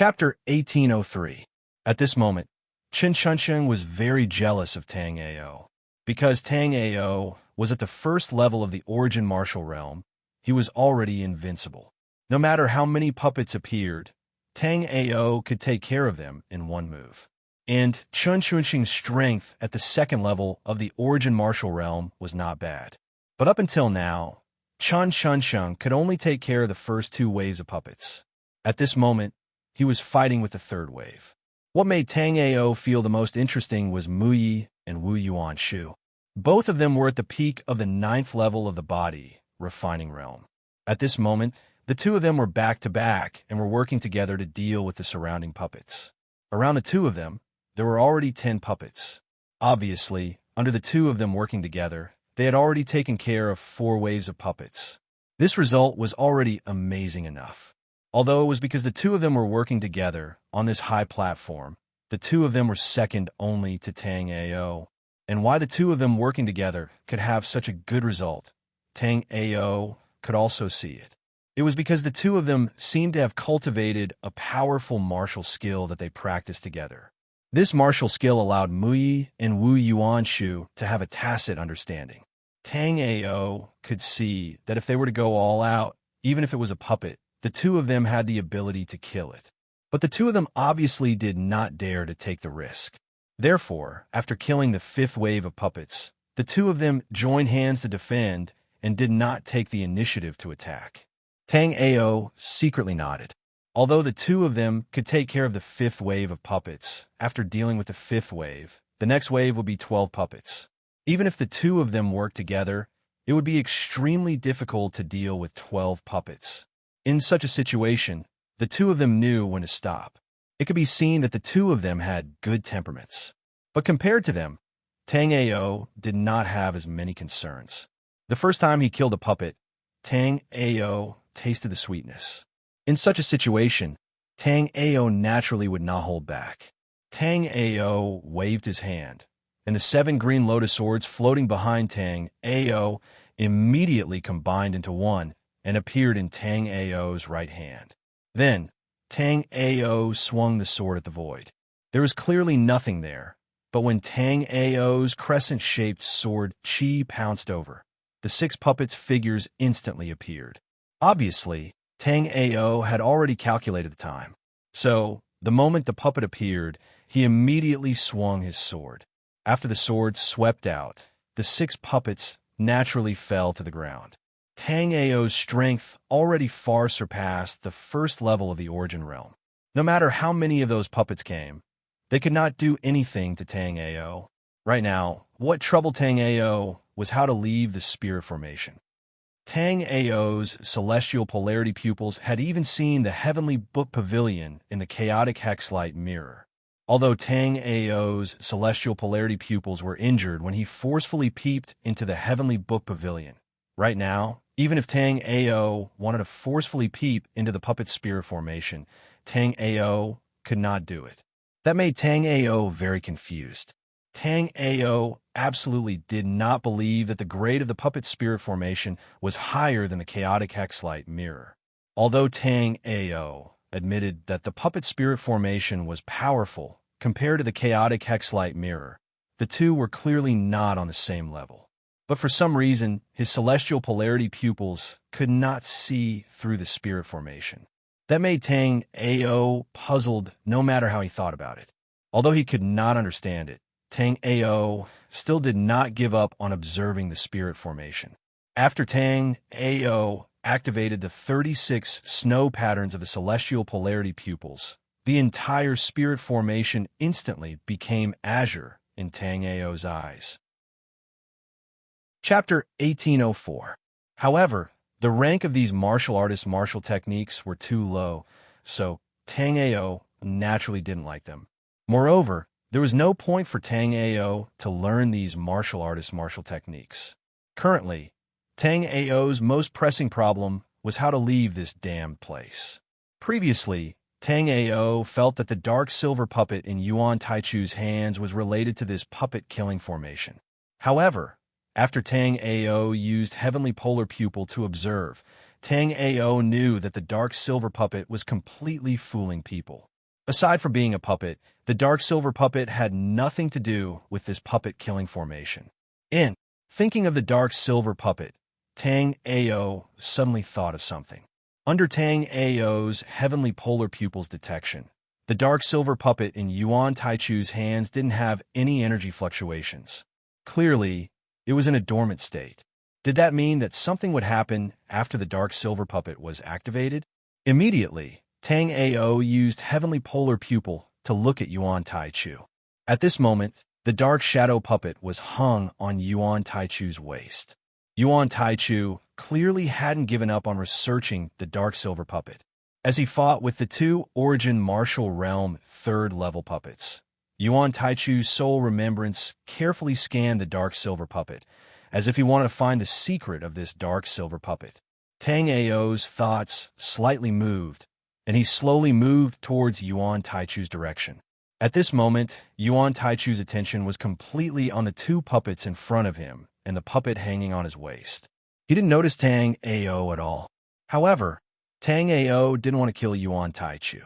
Chapter 1803. At this moment, Qin Chunsheng was very jealous of Tang Ao. Because Tang Ao was at the first level of the origin martial realm, he was already invincible. No matter how many puppets appeared, Tang Ao could take care of them in one move. And Qin Chunsheng's strength at the second level of the origin martial realm was not bad. But up until now, Qin Chunsheng could only take care of the first two waves of puppets. At this moment, he was fighting with the third wave. What made Tang Ao feel the most interesting was Mu Yi and Wu Yuan Shu. Both of them were at the peak of the 9th level of the body, refining realm. At this moment, the two of them were back to back and were working together to deal with the surrounding puppets. Around the two of them, there were already 10 puppets. Obviously, under the two of them working together, they had already taken care of 4 waves of puppets. This result was already amazing enough. Although it was because the two of them were working together on this high platform, the two of them were second only to Tang Ao. And why the two of them working together could have such a good result, Tang Ao could also see it. It was because the two of them seemed to have cultivated a powerful martial skill that they practiced together. This martial skill allowed Mu Yi and Wu Yuan Shu to have a tacit understanding. Tang Ao could see that if they were to go all out, even if it was a puppet, the two of them had the ability to kill it. But the two of them obviously did not dare to take the risk. Therefore, after killing the 5th wave of puppets, the two of them joined hands to defend and did not take the initiative to attack. Tang Ao secretly nodded. Although the two of them could take care of the 5th wave of puppets, after dealing with the 5th wave, the next wave would be 12 puppets. Even if the two of them worked together, it would be extremely difficult to deal with 12 puppets. In such a situation, the two of them knew when to stop. It could be seen that the two of them had good temperaments. But compared to them, Tang Ao did not have as many concerns. The first time he killed a puppet, Tang Ao tasted the sweetness. In such a situation, Tang Ao naturally would not hold back. Tang Ao waved his hand, and the 7 green lotus swords floating behind Tang Ao immediately combined into one and appeared in Tang Ao's right hand. Then, Tang Ao swung the sword at the void. There was clearly nothing there, but when Tang Ao's crescent-shaped sword Qi pounced over, the 6 puppets' figures instantly appeared. Obviously, Tang Ao had already calculated the time. So, the moment the puppet appeared, he immediately swung his sword. After the sword swept out, the 6 puppets naturally fell to the ground. Tang Ao's strength already far surpassed the first level of the origin realm. No matter how many of those puppets came, they could not do anything to Tang Ao. Right now, what troubled Tang Ao was how to leave the spirit formation. Tang Ao's celestial polarity pupils had even seen the heavenly book pavilion in the chaotic hexlight mirror. Although Tang Ao's celestial polarity pupils were injured when he forcefully peeped into the heavenly book pavilion, right now, even if Tang Ao wanted to forcefully peep into the puppet spirit formation, Tang Ao could not do it. That made Tang Ao very confused. Tang Ao absolutely did not believe that the grade of the puppet spirit formation was higher than the chaotic hexlight mirror. Although Tang Ao admitted that the puppet spirit formation was powerful compared to the chaotic hexlight mirror, the two were clearly not on the same level. But for some reason, his celestial polarity pupils could not see through the spirit formation. That made Tang Ao puzzled no matter how he thought about it. Although he could not understand it, Tang Ao still did not give up on observing the spirit formation. After Tang Ao activated the 36 snow patterns of the celestial polarity pupils, the entire spirit formation instantly became azure in Tang Ao's eyes. Chapter 1804. However, the rank of these martial artists' martial techniques were too low, so Tang Ao naturally didn't like them. Moreover, there was no point for Tang Ao to learn these martial artists' martial techniques. Currently, Tang Ao's most pressing problem was how to leave this damned place. Previously, Tang Ao felt that the dark silver puppet in Yuan Taichu's hands was related to this puppet-killing formation. However, after Tang Ao used Heavenly Polar Pupil to observe, Tang Ao knew that the dark silver puppet was completely fooling people. Aside from being a puppet, the dark silver puppet had nothing to do with this puppet-killing formation. In thinking of the dark silver puppet, Tang Ao suddenly thought of something. Under Tang Ao's heavenly polar pupils detection, the dark silver puppet in Yuan Taichu's hands didn't have any energy fluctuations. Clearly, it was in a dormant state. Did that mean that something would happen after the dark silver puppet was activated? Immediately, Tang Ao used heavenly polar pupil to look at Yuan Taichu. At this moment, the dark shadow puppet was hung on Yuan Taichu's waist. Yuan Taichu clearly hadn't given up on researching the dark silver puppet. As he fought with the two Origin Martial Realm third-level puppets, Yuan Taichu's soul remembrance carefully scanned the dark silver puppet, as if he wanted to find the secret of this dark silver puppet. Tang Ao's thoughts slightly moved, and he slowly moved towards Yuan Taichu's direction. At this moment, Yuan Taichu's attention was completely on the two puppets in front of him and the puppet hanging on his waist. He didn't notice Tang Ao at all. However, Tang Ao didn't want to kill Yuan Taichu.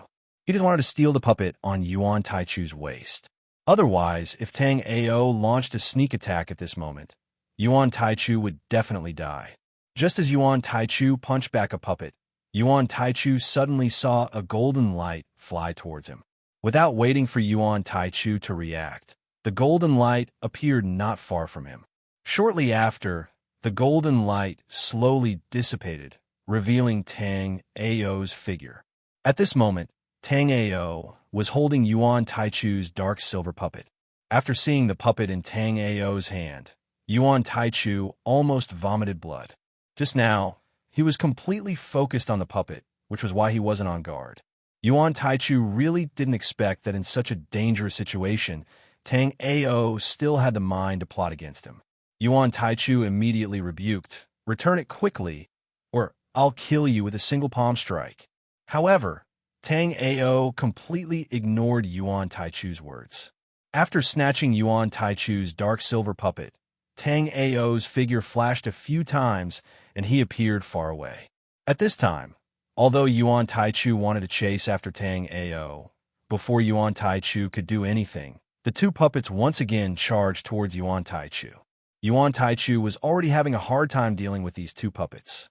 He just wanted to steal the puppet on Yuan Taichu's waist. Otherwise, if Tang Ao launched a sneak attack at this moment, Yuan Taichu would definitely die. Just as Yuan Taichu punched back a puppet, Yuan Taichu suddenly saw a golden light fly towards him. Without waiting for Yuan Taichu to react, the golden light appeared not far from him. Shortly after, the golden light slowly dissipated, revealing Tang Ao's figure. At this moment, Tang Ao was holding Yuan Taichu's dark silver puppet. After seeing the puppet in Tang Ao's hand, Yuan Taichu almost vomited blood. Just now, he was completely focused on the puppet, which was why he wasn't on guard. Yuan Taichu really didn't expect that in such a dangerous situation, Tang Ao still had the mind to plot against him. Yuan Taichu immediately rebuked, "Return it quickly, or I'll kill you with a single palm strike." However, Tang Ao completely ignored Yuan Taichu's words. After snatching Yuan Taichu's dark silver puppet, Tang Ao's figure flashed a few times and he appeared far away. At this time, although Yuan Taichu wanted to chase after Tang Ao, before Yuan Taichu could do anything, the two puppets once again charged towards Yuan Taichu. Yuan Taichu was already having a hard time dealing with these two puppets.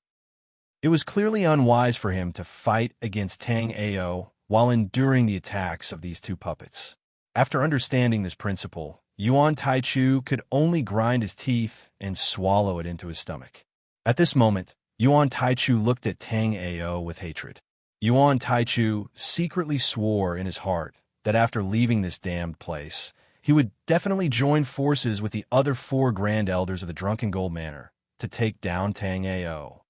It was clearly unwise for him to fight against Tang Ao while enduring the attacks of these two puppets. After understanding this principle, Yuan Taichu could only grind his teeth and swallow it into his stomach. At this moment, Yuan Taichu looked at Tang Ao with hatred. Yuan Taichu secretly swore in his heart that after leaving this damned place, he would definitely join forces with the other four Grand Elders of the Drunken Gold Manor to take down Tang Ao.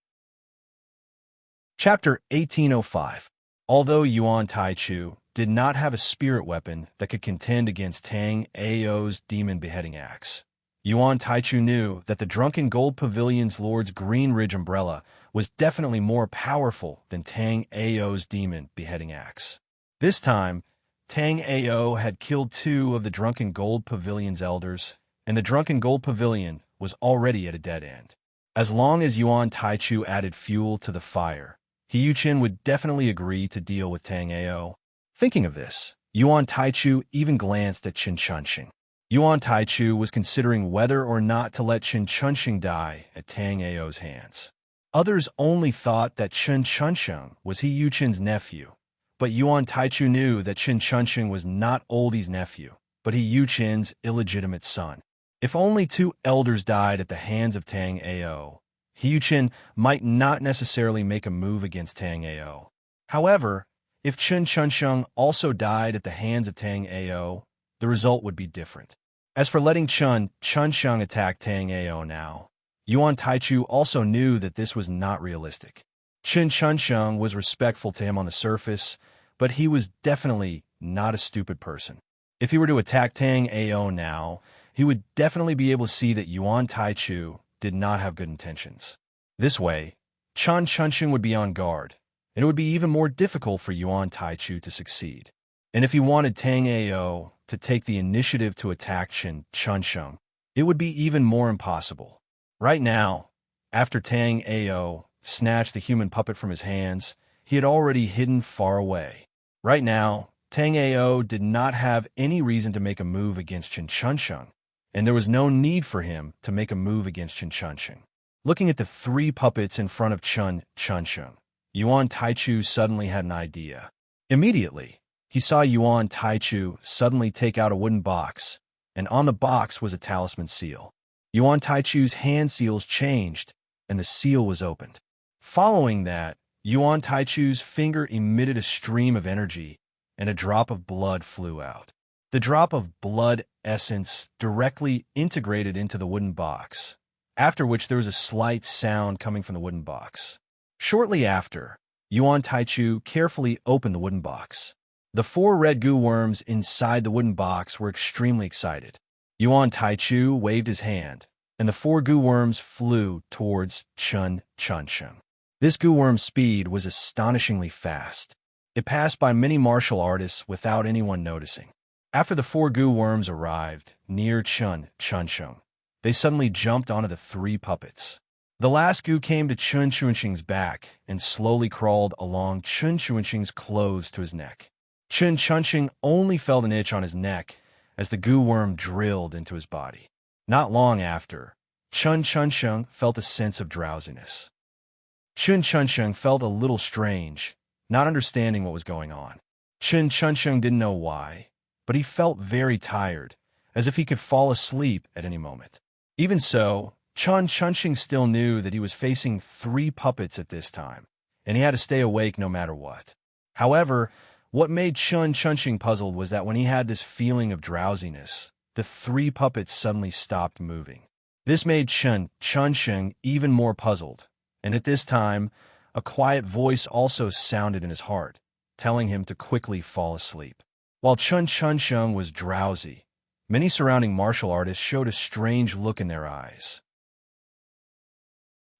Chapter 1805. Although Yuan Taichu did not have a spirit weapon that could contend against Tang Ao's demon beheading axe, Yuan Taichu knew that the Drunken Gold Pavilion's Lord's Green Ridge umbrella was definitely more powerful than Tang Ao's demon beheading axe. This time, Tang Ao had killed two of the Drunken Gold Pavilion's elders, and the Drunken Gold Pavilion was already at a dead end. As long as Yuan Taichu added fuel to the fire, He Yuchen would definitely agree to deal with Tang Ao. Thinking of this, Yuan Taichu even glanced at Qin Chunxing. Yuan Taichu was considering whether or not to let Qin Chunxing die at Tang Ao's hands. Others only thought that Qin Chunxing was He Yuchen's nephew, but Yuan Taichu knew that Qin Chunxing was not Oldie's nephew, but He Yuchen's illegitimate son. If only two elders died at the hands of Tang Ao, He Yuchen might not necessarily make a move against Tang Ao. However, if Qin Chunxing also died at the hands of Tang Ao, the result would be different. As for letting Qin Chunxing attack Tang Ao now, Yuan Taichu also knew that this was not realistic. Qin Chunxing was respectful to him on the surface, but he was definitely not a stupid person. If he were to attack Tang Ao now, he would definitely be able to see that Yuan Taichu did not have good intentions. This way, Qin Chunxing would be on guard, and it would be even more difficult for Yuan Taichu to succeed. And if he wanted Tang Ao to take the initiative to attack Qin Chunxing, it would be even more impossible. Right now, after Tang Ao snatched the human puppet from his hands, he had already hidden far away. Right now, Tang Ao did not have any reason to make a move against Chen Chunsheng, and there was no need for him to make a move against Chen Chunsheng. Looking at the three puppets in front of Chen Chunsheng, Yuan Taichu suddenly had an idea. Immediately, he saw Yuan Taichu suddenly take out a wooden box, and on the box was a talisman seal. Yuan Taichu's hand seals changed, and the seal was opened. Following that, Yuan Taichu's finger emitted a stream of energy, and a drop of blood flew out. The drop of blood essence directly integrated into the wooden box, after which there was a slight sound coming from the wooden box. Shortly after, Yuan Taichu carefully opened the wooden box. The four red goo worms inside the wooden box were extremely excited. Yuan Taichu waved his hand, and the four goo worms flew towards Chen Chunsheng. This goo worm's speed was astonishingly fast. It passed by many martial artists without anyone noticing. After the four goo worms arrived near Chen Chunsheng, they suddenly jumped onto the three puppets. The last goo came to Chen Chunsheng's back and slowly crawled along Chen Chunsheng's clothes to his neck. Chen Chunsheng only felt an itch on his neck as the goo worm drilled into his body. Not long after, Chen Chunsheng felt a sense of drowsiness. Chen Chunsheng felt a little strange, not understanding what was going on. Chen Chunsheng didn't know why, but he felt very tired, as if he could fall asleep at any moment. Even so, Chen Chunsheng still knew that he was facing three puppets at this time, and he had to stay awake no matter what. However, what made Chen Chunsheng puzzled was that when he had this feeling of drowsiness, the three puppets suddenly stopped moving. This made Chen Chunsheng even more puzzled, and at this time, a quiet voice also sounded in his heart, telling him to quickly fall asleep. While Chen Chunsheng was drowsy, many surrounding martial artists showed a strange look in their eyes.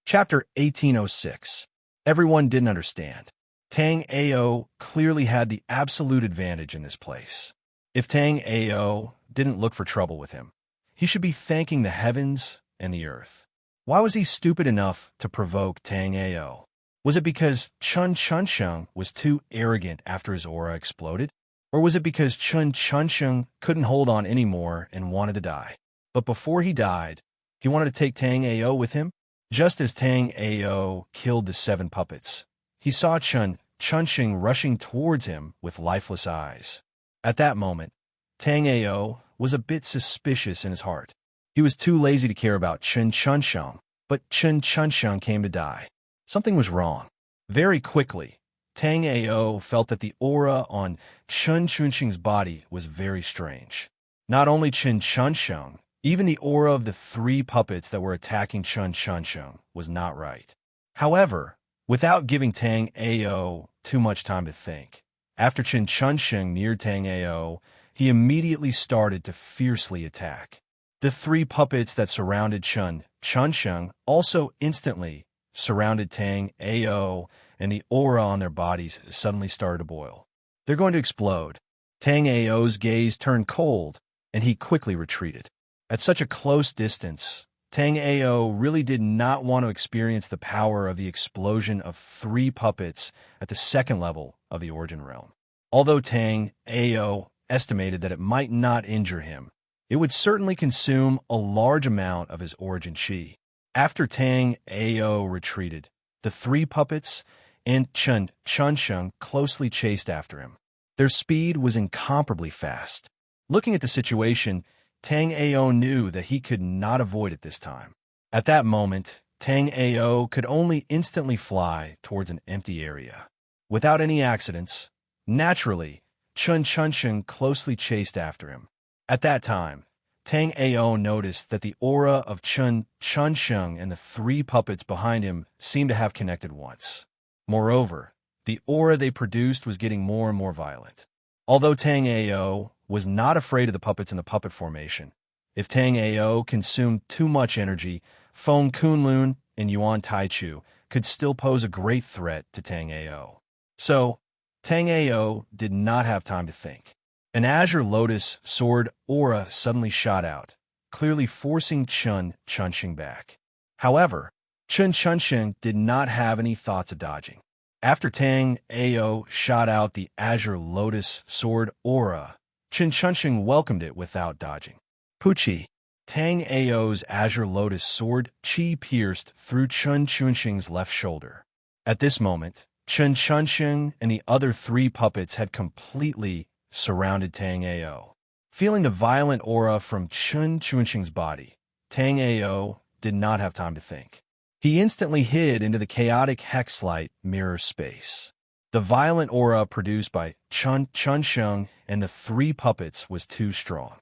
Chapter 1806. Everyone didn't understand. Tang Ao clearly had the absolute advantage in this place. If Tang Ao didn't look for trouble with him, he should be thanking the heavens and the earth. Why was he stupid enough to provoke Tang Ao? Was it because Chen Chunsheng was too arrogant after his aura exploded? Or was it because Chen Chunsheng couldn't hold on anymore and wanted to die? But before he died, he wanted to take Tang Ao with him? Just as Tang Ao killed the seven puppets, he saw Chen Chunsheng rushing towards him with lifeless eyes. At that moment, Tang Ao was a bit suspicious in his heart. He was too lazy to care about Chen Chunsheng, but Chen Chunsheng came to die. Something was wrong. Very quickly, Tang Ao felt that the aura on Chen Chunsheng's body was very strange. Not only Chen Chunsheng, even the aura of the three puppets that were attacking Chen Chunsheng was not right. However, without giving Tang Ao too much time to think, after Chen Chunsheng neared Tang Ao, he immediately started to fiercely attack. The three puppets that surrounded Chen Chunsheng also instantly surrounded Tang Ao, and the aura on their bodies suddenly started to boil. They're going to explode. Tang Ao's gaze turned cold, and he quickly retreated. At such a close distance, Tang Ao really did not want to experience the power of the explosion of three puppets at the second level of the Origin Realm. Although Tang Ao estimated that it might not injure him, it would certainly consume a large amount of his Origin Chi. After Tang Ao retreated, the three puppets and Chen Chunsheng closely chased after him. Their speed was incomparably fast. Looking at the situation, Tang Ao knew that he could not avoid it this time. At that moment, Tang Ao could only instantly fly towards an empty area. Without any accidents, naturally, Chen Chunsheng closely chased after him. At that time, Tang Ao noticed that the aura of Chen Chunsheng and the three puppets behind him seemed to have connected once. Moreover, the aura they produced was getting more and more violent. Although Tang Ao was not afraid of the puppets in the puppet formation, if Tang Ao consumed too much energy, Feng Kunlun and Yuan Taichu could still pose a great threat to Tang Ao. So, Tang Ao did not have time to think. An azure lotus sword aura suddenly shot out, clearly forcing Chen Chunsheng back. However, Chun Chunsheng did not have any thoughts of dodging. After Tang Ao shot out the Azure Lotus Sword aura, Chun Chunsheng welcomed it without dodging. Puchi. Tang Ao's Azure Lotus Sword chi pierced through Chun Chunsheng's left shoulder. At this moment, Chun Chunsheng and the other 3 puppets had completely surrounded Tang Ao. Feeling the violent aura from Chun Chunsheng's body, Tang Ao did not have time to think. He instantly hid into the chaotic hexlight mirror space. The violent aura produced by Chun Chunsheng and the 3 puppets was too strong.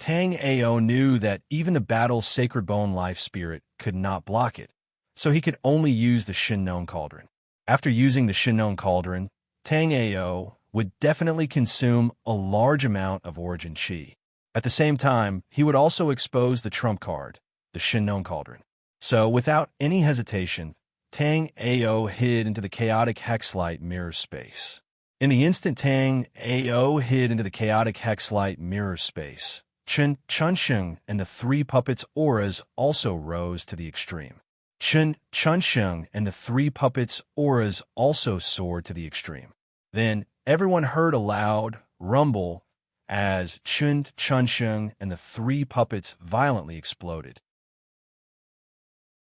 Tang Ao knew that even the battle's Sacred Bone Life Spirit could not block it, so he could only use the Shinnon Cauldron. After using the Shinnon Cauldron, Tang Ao would definitely consume a large amount of Origin Chi. At the same time, he would also expose the trump card, the Shinnon Cauldron. So, without any hesitation, Tang Ao hid into the chaotic hexlight mirror space. In the instant Tang Ao hid into the chaotic hexlight mirror space, Chun Chunsheng and the 3 puppets' auras also rose to the extreme. Chun Chunsheng and the 3 puppets' auras also soared to the extreme. Then, everyone heard a loud rumble as Chun Chunsheng and the 3 puppets violently exploded.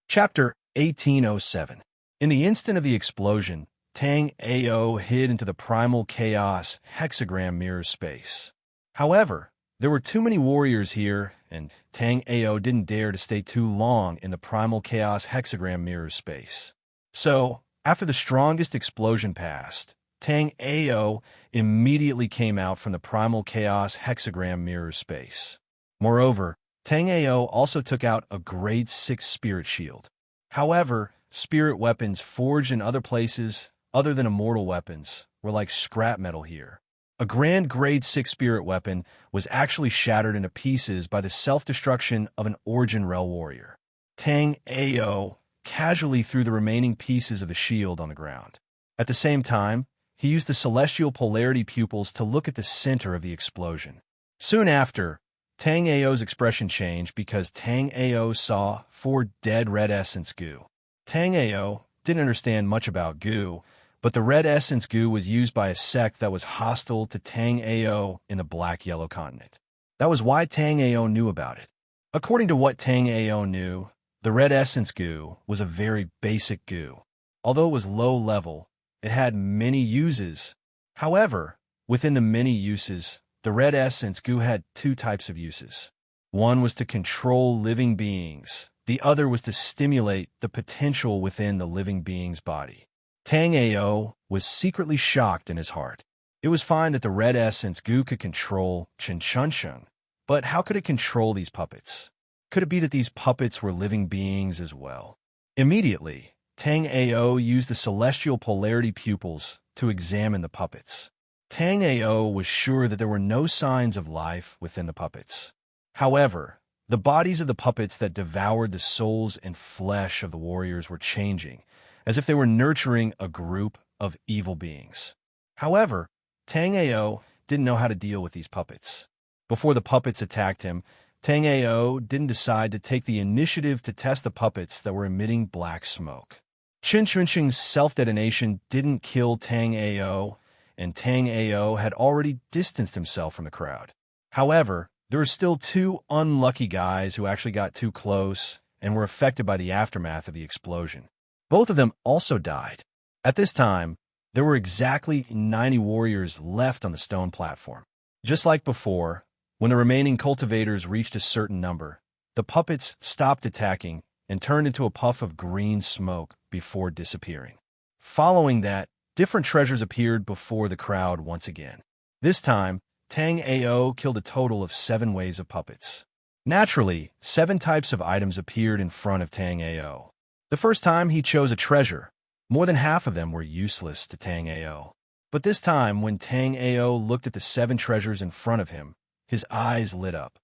Chapter 1807. In the instant of the explosion, Tang Ao hid into the primal chaos hexagram mirror space. However, there were too many warriors here, and Tang Ao didn't dare to stay too long in the primal chaos hexagram mirror space. So, after the strongest explosion passed, Tang Ao immediately came out from the primal chaos hexagram mirror space. Moreover, Tang Ao also took out a grade 6 spirit shield. However, spirit weapons forged in other places other than immortal weapons were like scrap metal here. A grand grade 6 spirit weapon was actually shattered into pieces by the self-destruction of an Origin Rel warrior. Tang Ao casually threw the remaining pieces of the shield on the ground. At the same time, he used the celestial polarity pupils to look at the center of the explosion. Soon after, Tang Ao's expression changed because Tang Ao saw 4 dead red essence goo. Tang Ao didn't understand much about goo, but the red essence goo was used by a sect that was hostile to Tang Ao in the Black-Yellow Continent. That was why Tang Ao knew about it. According to what Tang Ao knew, the red essence goo was a very basic goo. Although it was low level, it had many uses. However, within the many uses, the red essence goo had 2 types of uses. One was to control living beings. The other was to stimulate the potential within the living being's body. Tang Ao was secretly shocked in his heart. It was fine that the red essence goo could control Chun Chunsheng, but how could it control these puppets? Could it be that these puppets were living beings as well? Immediately, Tang Ao used the celestial polarity pupils to examine the puppets. Tang Ao was sure that there were no signs of life within the puppets. However, the bodies of the puppets that devoured the souls and flesh of the warriors were changing, as if they were nurturing a group of evil beings. However, Tang Ao didn't know how to deal with these puppets. Before the puppets attacked him, Tang Ao didn't decide to take the initiative to test the puppets that were emitting black smoke. Chun Chunsheng's self-detonation didn't kill Tang Ao, and Tang Ao had already distanced himself from the crowd. However, there were still 2 unlucky guys who actually got too close and were affected by the aftermath of the explosion. Both of them also died. At this time, there were exactly 90 warriors left on the stone platform. Just like before, when the remaining cultivators reached a certain number, the puppets stopped attacking and turned into a puff of green smoke before disappearing. Following that, different treasures appeared before the crowd once again. This time, Tang Ao killed a total of 7 waves of puppets. Naturally, 7 types of items appeared in front of Tang Ao. The first time he chose a treasure, more than half of them were useless to Tang Ao. But this time, when Tang Ao looked at the 7 treasures in front of him, his eyes lit up.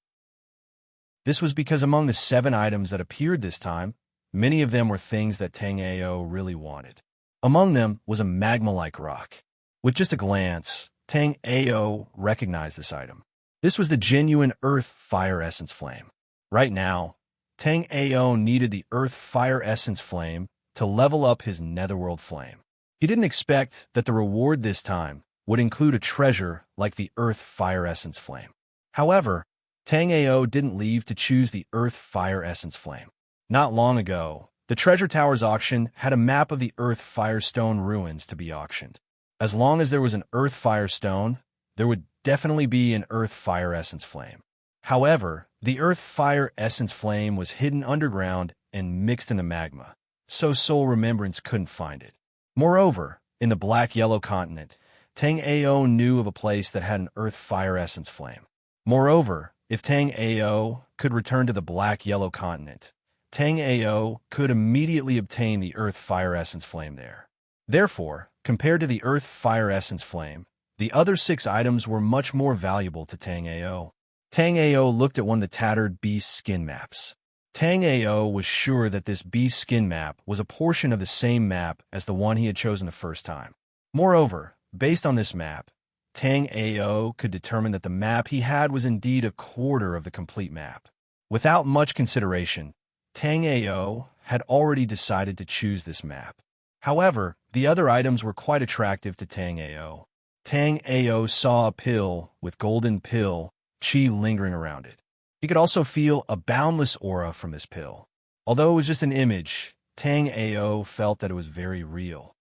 This was because among the 7 items that appeared this time, many of them were things that Tang Ao really wanted. Among them was a magma-like rock. With just a glance, Tang Ao recognized this item. This was the genuine Earth Fire Essence Flame. Right now, Tang Ao needed the Earth Fire Essence Flame to level up his Netherworld Flame. He didn't expect that the reward this time would include a treasure like the Earth Fire Essence Flame. However, Tang Ao didn't leave to choose the Earth Fire Essence Flame. Not long ago, the Treasure Tower's auction had a map of the Earth Firestone ruins to be auctioned. As long as there was an Earth Firestone, there would definitely be an Earth Fire Essence Flame. However, the Earth Fire Essence Flame was hidden underground and mixed in the magma, so Soul Remembrance couldn't find it. Moreover, in the Black-Yellow Continent, Tang Ao knew of a place that had an Earth Fire Essence Flame. Moreover, if Tang Ao could return to the Black-Yellow Continent, Tang Ao could immediately obtain the Earth Fire Essence Flame there. Therefore, compared to the Earth Fire Essence Flame, the other 6 items were much more valuable to Tang Ao. Tang Ao looked at one of the tattered beast skin maps. Tang Ao was sure that this beast skin map was a portion of the same map as the one he had chosen the first time. Moreover, based on this map, Tang Ao could determine that the map he had was indeed a quarter of the complete map. Without much consideration, Tang Ao had already decided to choose this map. However, the other items were quite attractive to Tang Ao. Tang Ao saw a pill with golden pill chi lingering around it. He could also feel a boundless aura from this pill. Although it was just an image, Tang Ao felt that it was very real.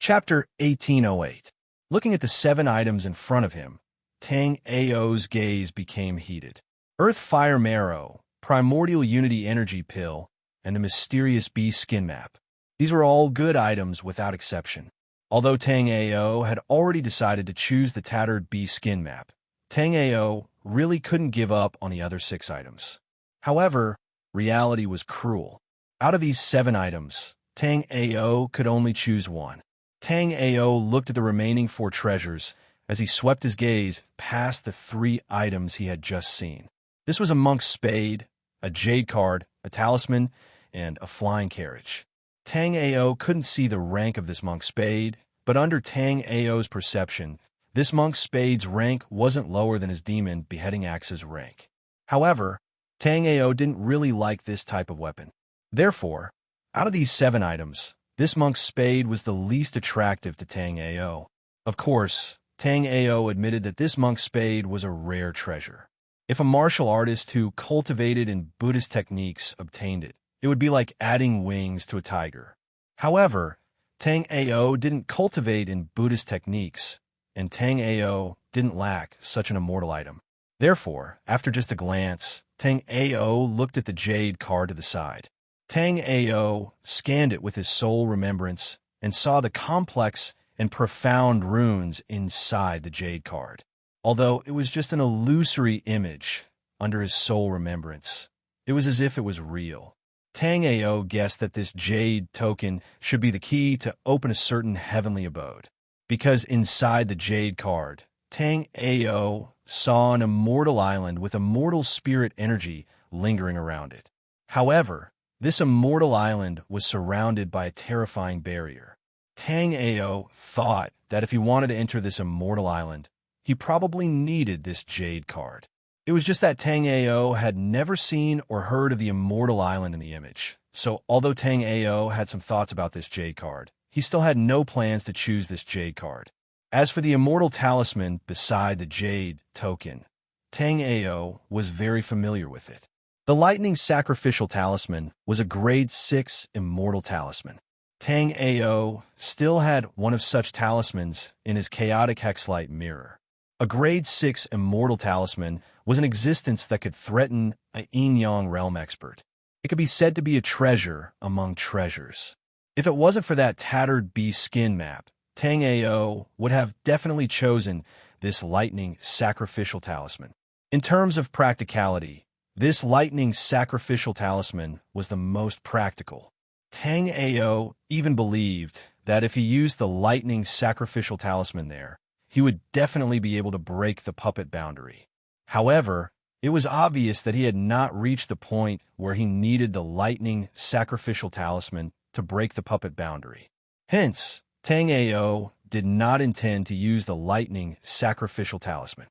Chapter 1808. Looking at the 7 items in front of him, Tang Ao's gaze became heated. Earth Fire Marrow, Primordial Unity Energy Pill, and the mysterious bee skin map. These were all good items without exception. Although Tang Ao had already decided to choose the tattered bee skin map, Tang Ao really couldn't give up on the other 6 items. However, reality was cruel. Out of these 7 items, Tang Ao could only choose one. Tang Ao looked at the remaining 4 treasures as he swept his gaze past the 3 items he had just seen. This was a monk's spade, a jade card, a talisman, and a flying carriage. Tang Ao couldn't see the rank of this monk's spade, but under Tang Ao's perception, this monk's spade's rank wasn't lower than his demon beheading axe's rank. However, Tang Ao didn't really like this type of weapon. Therefore, out of these 7 items, this monk's spade was the least attractive to Tang Ao. Of course, Tang Ao admitted that this monk's spade was a rare treasure. If a martial artist who cultivated in Buddhist techniques obtained it, it would be like adding wings to a tiger. However, Tang Ao didn't cultivate in Buddhist techniques, and Tang Ao didn't lack such an immortal item. Therefore, after just a glance, Tang Ao looked at the jade card to the side. Tang Ao scanned it with his soul remembrance and saw the complex and profound runes inside the jade card. Although it was just an illusory image under his soul remembrance, it was as if it was real. Tang Ao guessed that this jade token should be the key to open a certain heavenly abode. Because inside the jade card, Tang Ao saw an immortal island with immortal spirit energy lingering around it. However, this immortal island was surrounded by a terrifying barrier. Tang Ao thought that if he wanted to enter this immortal island, he probably needed this jade card. It was just that Tang Ao had never seen or heard of the immortal island in the image. So although Tang Ao had some thoughts about this jade card, he still had no plans to choose this jade card. As for the immortal talisman beside the jade token, Tang Ao was very familiar with it. The lightning sacrificial talisman was a grade 6 immortal talisman. Tang Ao still had one of such talismans in his chaotic hexlight mirror. A grade 6 immortal talisman was an existence that could threaten a yin-yang realm expert. It could be said to be a treasure among treasures. If it wasn't for that tattered bee skin map, Tang Ao would have definitely chosen this lightning sacrificial talisman. In terms of practicality, this lightning sacrificial talisman was the most practical. Tang Ao even believed that if he used the lightning sacrificial talisman there, he would definitely be able to break the puppet boundary. However, it was obvious that he had not reached the point where he needed the lightning sacrificial talisman to break the puppet boundary. Hence, Tang Ao did not intend to use the lightning sacrificial talisman.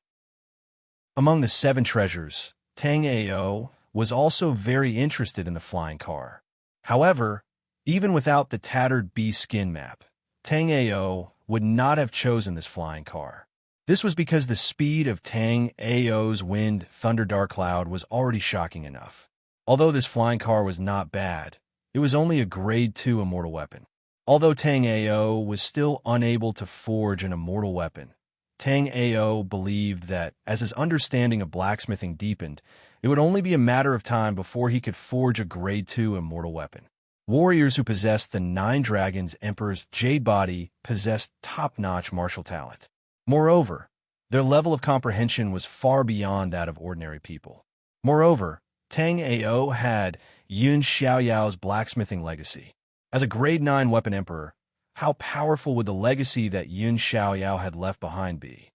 Among the 7 treasures, Tang Ao was also very interested in the flying car. However, even without the tattered bee skin map, Tang Ao would not have chosen this flying car. This was because the speed of Tang Ao's wind thunder dark cloud was already shocking enough. Although this flying car was not bad, it was only a grade 2 immortal weapon. Although Tang Ao was still unable to forge an immortal weapon, Tang Ao believed that, as his understanding of blacksmithing deepened, it would only be a matter of time before he could forge a grade 2 immortal weapon. Warriors who possessed the Nine Dragons Emperor's Jade Body possessed top-notch martial talent. Moreover, their level of comprehension was far beyond that of ordinary people. Moreover, Tang Ao had Yun Xiaoyao's blacksmithing legacy. As a grade 9 weapon emperor, how powerful would the legacy that Yun Xiaoyao had left behind be?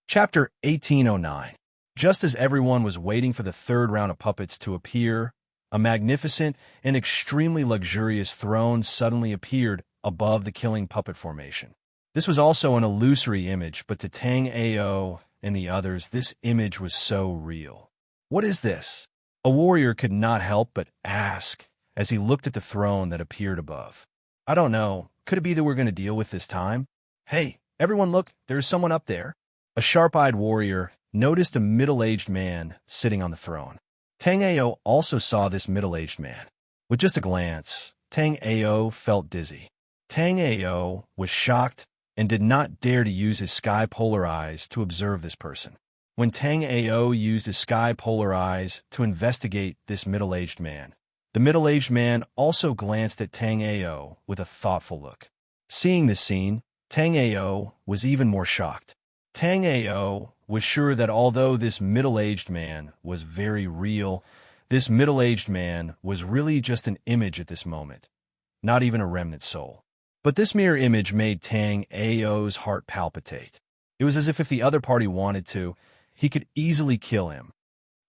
Chapter 1809. Just as everyone was waiting for the third round of puppets to appear, a magnificent and extremely luxurious throne suddenly appeared above the killing puppet formation. This was also an illusory image, but to Tang Ao and the others, this image was so real. What is this? A warrior could not help but ask as he looked at the throne that appeared above. I don't know. Could it be that we're going to deal with this time? Hey, everyone look, there's someone up there. A sharp-eyed warrior noticed a middle-aged man sitting on the throne. Tang Ao also saw this middle-aged man. With just a glance, Tang Ao felt dizzy. Tang Ao was shocked and did not dare to use his sky-polar eyes to observe this person. When Tang Ao used his sky-polar eyes to investigate this middle-aged man, the middle-aged man also glanced at Tang Ao with a thoughtful look. Seeing this scene, Tang Ao was even more shocked. Tang Ao was sure that although this middle-aged man was very real, this middle-aged man was really just an image at this moment, not even a remnant soul. But this mere image made Tang Ao's heart palpitate. It was as if the other party wanted to, he could easily kill him.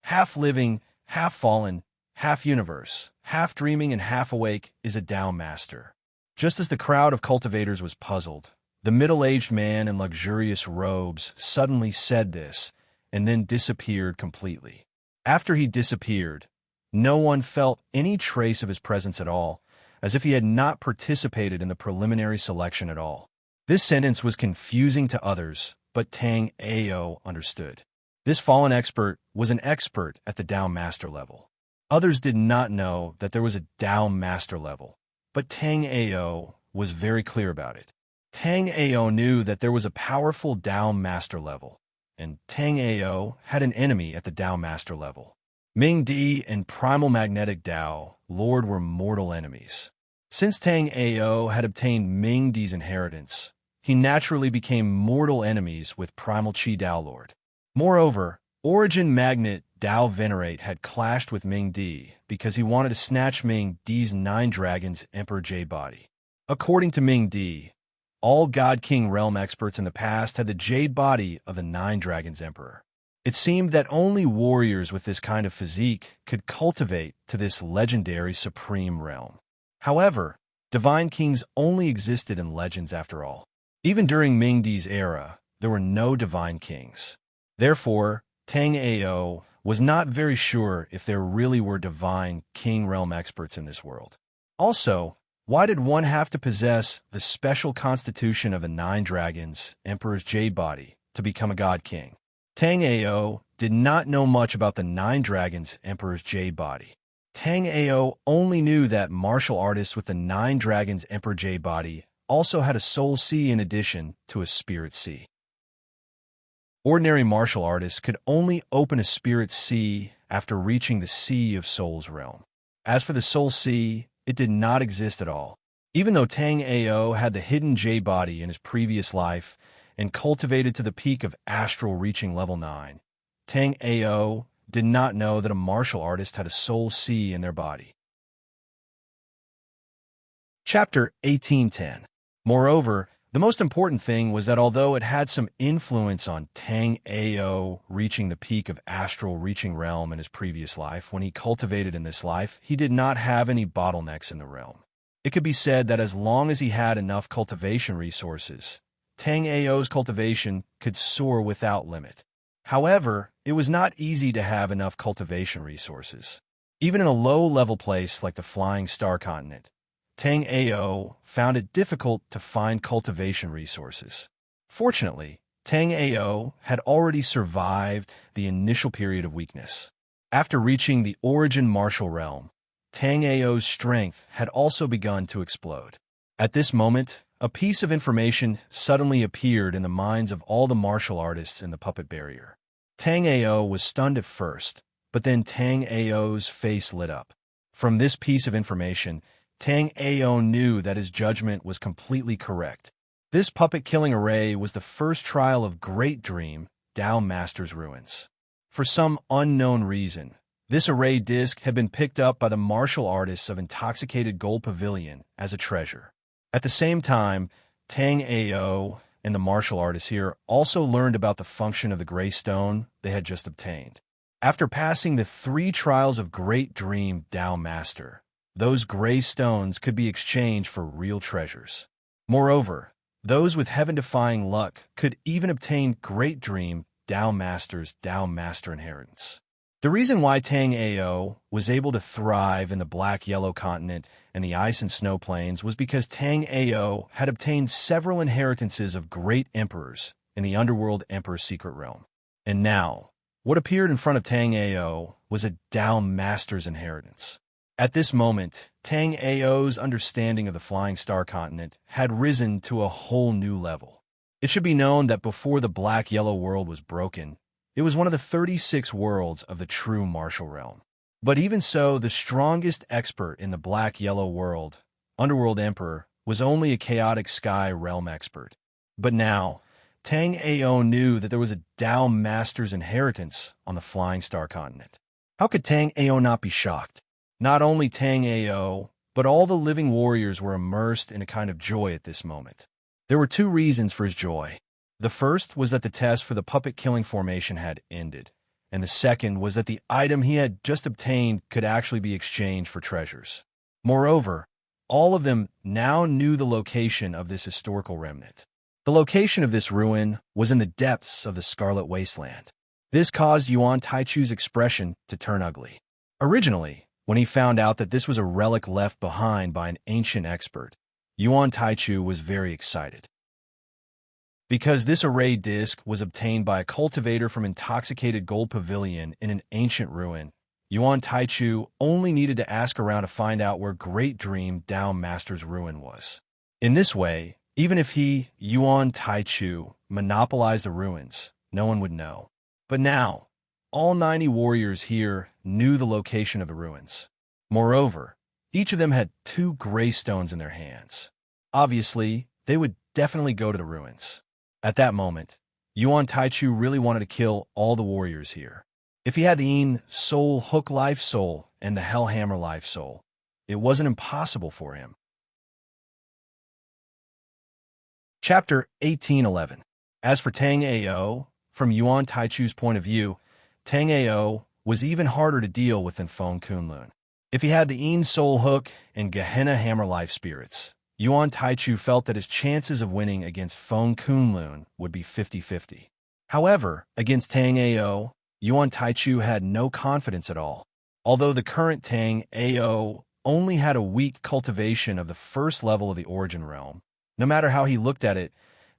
Half living, half fallen, half universe, half dreaming and half awake is a Tao master. Just as the crowd of cultivators was puzzled, the middle-aged man in luxurious robes suddenly said this and then disappeared completely. After he disappeared, no one felt any trace of his presence at all, as if he had not participated in the preliminary selection at all. This sentence was confusing to others, but Tang Ao understood. This fallen expert was an expert at the Tao Master level. Others did not know that there was a Tao Master level, but Tang Ao was very clear about it. Tang Ao knew that there was a powerful Tao Master level, and Tang Ao had an enemy at the Tao Master level. Ming Di and Primal Magnetic Tao Lord were mortal enemies. Since Tang Ao had obtained Ming Di's inheritance, he naturally became mortal enemies with Primal Chi Tao Lord. Moreover, Origin Magnet Tao Venerate had clashed with Ming Di because he wanted to snatch Ming Di's Nine Dragons Emperor Jade Body. According to Ming Di, all God King realm experts in the past had the Jade Body of the Nine Dragons Emperor. It seemed that only warriors with this kind of physique could cultivate to this legendary supreme realm. However, divine kings only existed in legends after all. Even during Ming Di's era, there were no divine kings. Therefore, Tang Ao was not very sure if there really were divine king realm experts in this world. Also, why did one have to possess the special constitution of the Nine Dragons Emperor's Jade Body to become a god king? Tang Ao did not know much about the Nine Dragons Emperor's Jade Body. Tang Ao only knew that martial artists with the Nine Dragons Emperor Jade Body also had a soul sea in addition to a spirit sea. Ordinary martial artists could only open a spirit sea after reaching the Sea of Souls realm. As for the soul sea, it did not exist at all. Even though Tang Ao had the hidden Jade Body in his previous life and cultivated to the peak of astral reaching level 9, Tang Ao did not know that a martial artist had a soul sea in their body. Chapter 1810. Moreover, the most important thing was that although it had some influence on Tang Ao reaching the peak of astral reaching realm in his previous life, when he cultivated in this life, he did not have any bottlenecks in the realm. It could be said that as long as he had enough cultivation resources, Tang Ao's cultivation could soar without limit. However, it was not easy to have enough cultivation resources. Even in a low-level place like the Flying Star Continent, Tang Ao found it difficult to find cultivation resources. Fortunately, Tang Ao had already survived the initial period of weakness. After reaching the origin martial realm, Tang Ao's strength had also begun to explode. At this moment, a piece of information suddenly appeared in the minds of all the martial artists in the puppet barrier. Tang Ao was stunned at first, but then Tang Ao's face lit up. From this piece of information, Tang Ao knew that his judgment was completely correct. This puppet-killing array was the first trial of Great Dream, Tao Master's ruins. For some unknown reason, this array disc had been picked up by the martial artists of Intoxicated Gold Pavilion as a treasure. At the same time, Tang Ao and the martial artists here also learned about the function of the gray stone they had just obtained. After passing the 3 trials of Great Dream Tao Master, those gray stones could be exchanged for real treasures. Moreover, those with heaven-defying luck could even obtain Great Dream Tao Master's Tao Master inheritance. The reason why Tang Ao was able to thrive in the black-yellow continent and the ice and snow plains was because Tang Ao had obtained several inheritances of great emperors in the Underworld Emperor's secret realm. And now, what appeared in front of Tang Ao was a Tao Master's inheritance. At this moment, Tang Ao's understanding of the Flying Star Continent had risen to a whole new level. It should be known that before the black-yellow world was broken, it was one of the 36 worlds of the true martial realm. But even so, the strongest expert in the black-yellow world, Underworld Emperor, was only a chaotic sky realm expert. But now, Tang Ao knew that there was a Tao Master's inheritance on the Flying Star Continent. How could Tang Ao not be shocked? Not only Tang Ao, but all the living warriors were immersed in a kind of joy at this moment. There were 2 reasons for his joy. The first was that the test for the puppet-killing formation had ended, and the second was that the item he had just obtained could actually be exchanged for treasures. Moreover, all of them now knew the location of this historical remnant. The location of this ruin was in the depths of the Scarlet Wasteland. This caused Yuan Taichu's expression to turn ugly. Originally, when he found out that this was a relic left behind by an ancient expert, Yuan Taichu was very excited. Because this array disc was obtained by a cultivator from Intoxicated Gold Pavilion in an ancient ruin, Yuan Taichu only needed to ask around to find out where Great Dream Tao Master's ruin was. In this way, even if he, Yuan Taichu, monopolized the ruins, no one would know. But now, all 90 warriors here knew the location of the ruins. Moreover, each of them had 2 gray stones in their hands. Obviously, they would definitely go to the ruins. At that moment, Yuan Taichu really wanted to kill all the warriors here. If he had the Yin Soul Hook Life Soul and the Hellhammer Life Soul, it wasn't impossible for him. Chapter 1811. As for Tang Ao, from Yuan Taichu's point of view, Tang Ao was even harder to deal with than Feng Kunlun. If he had the Yin Soul Hook and Gehenna Hammer Life Spirits, Yuan Taichu felt that his chances of winning against Feng Kunlun would be 50-50. However, against Tang Ao, Yuan Taichu had no confidence at all. Although the current Tang Ao only had a weak cultivation of the first level of the Origin Realm, no matter how he looked at it,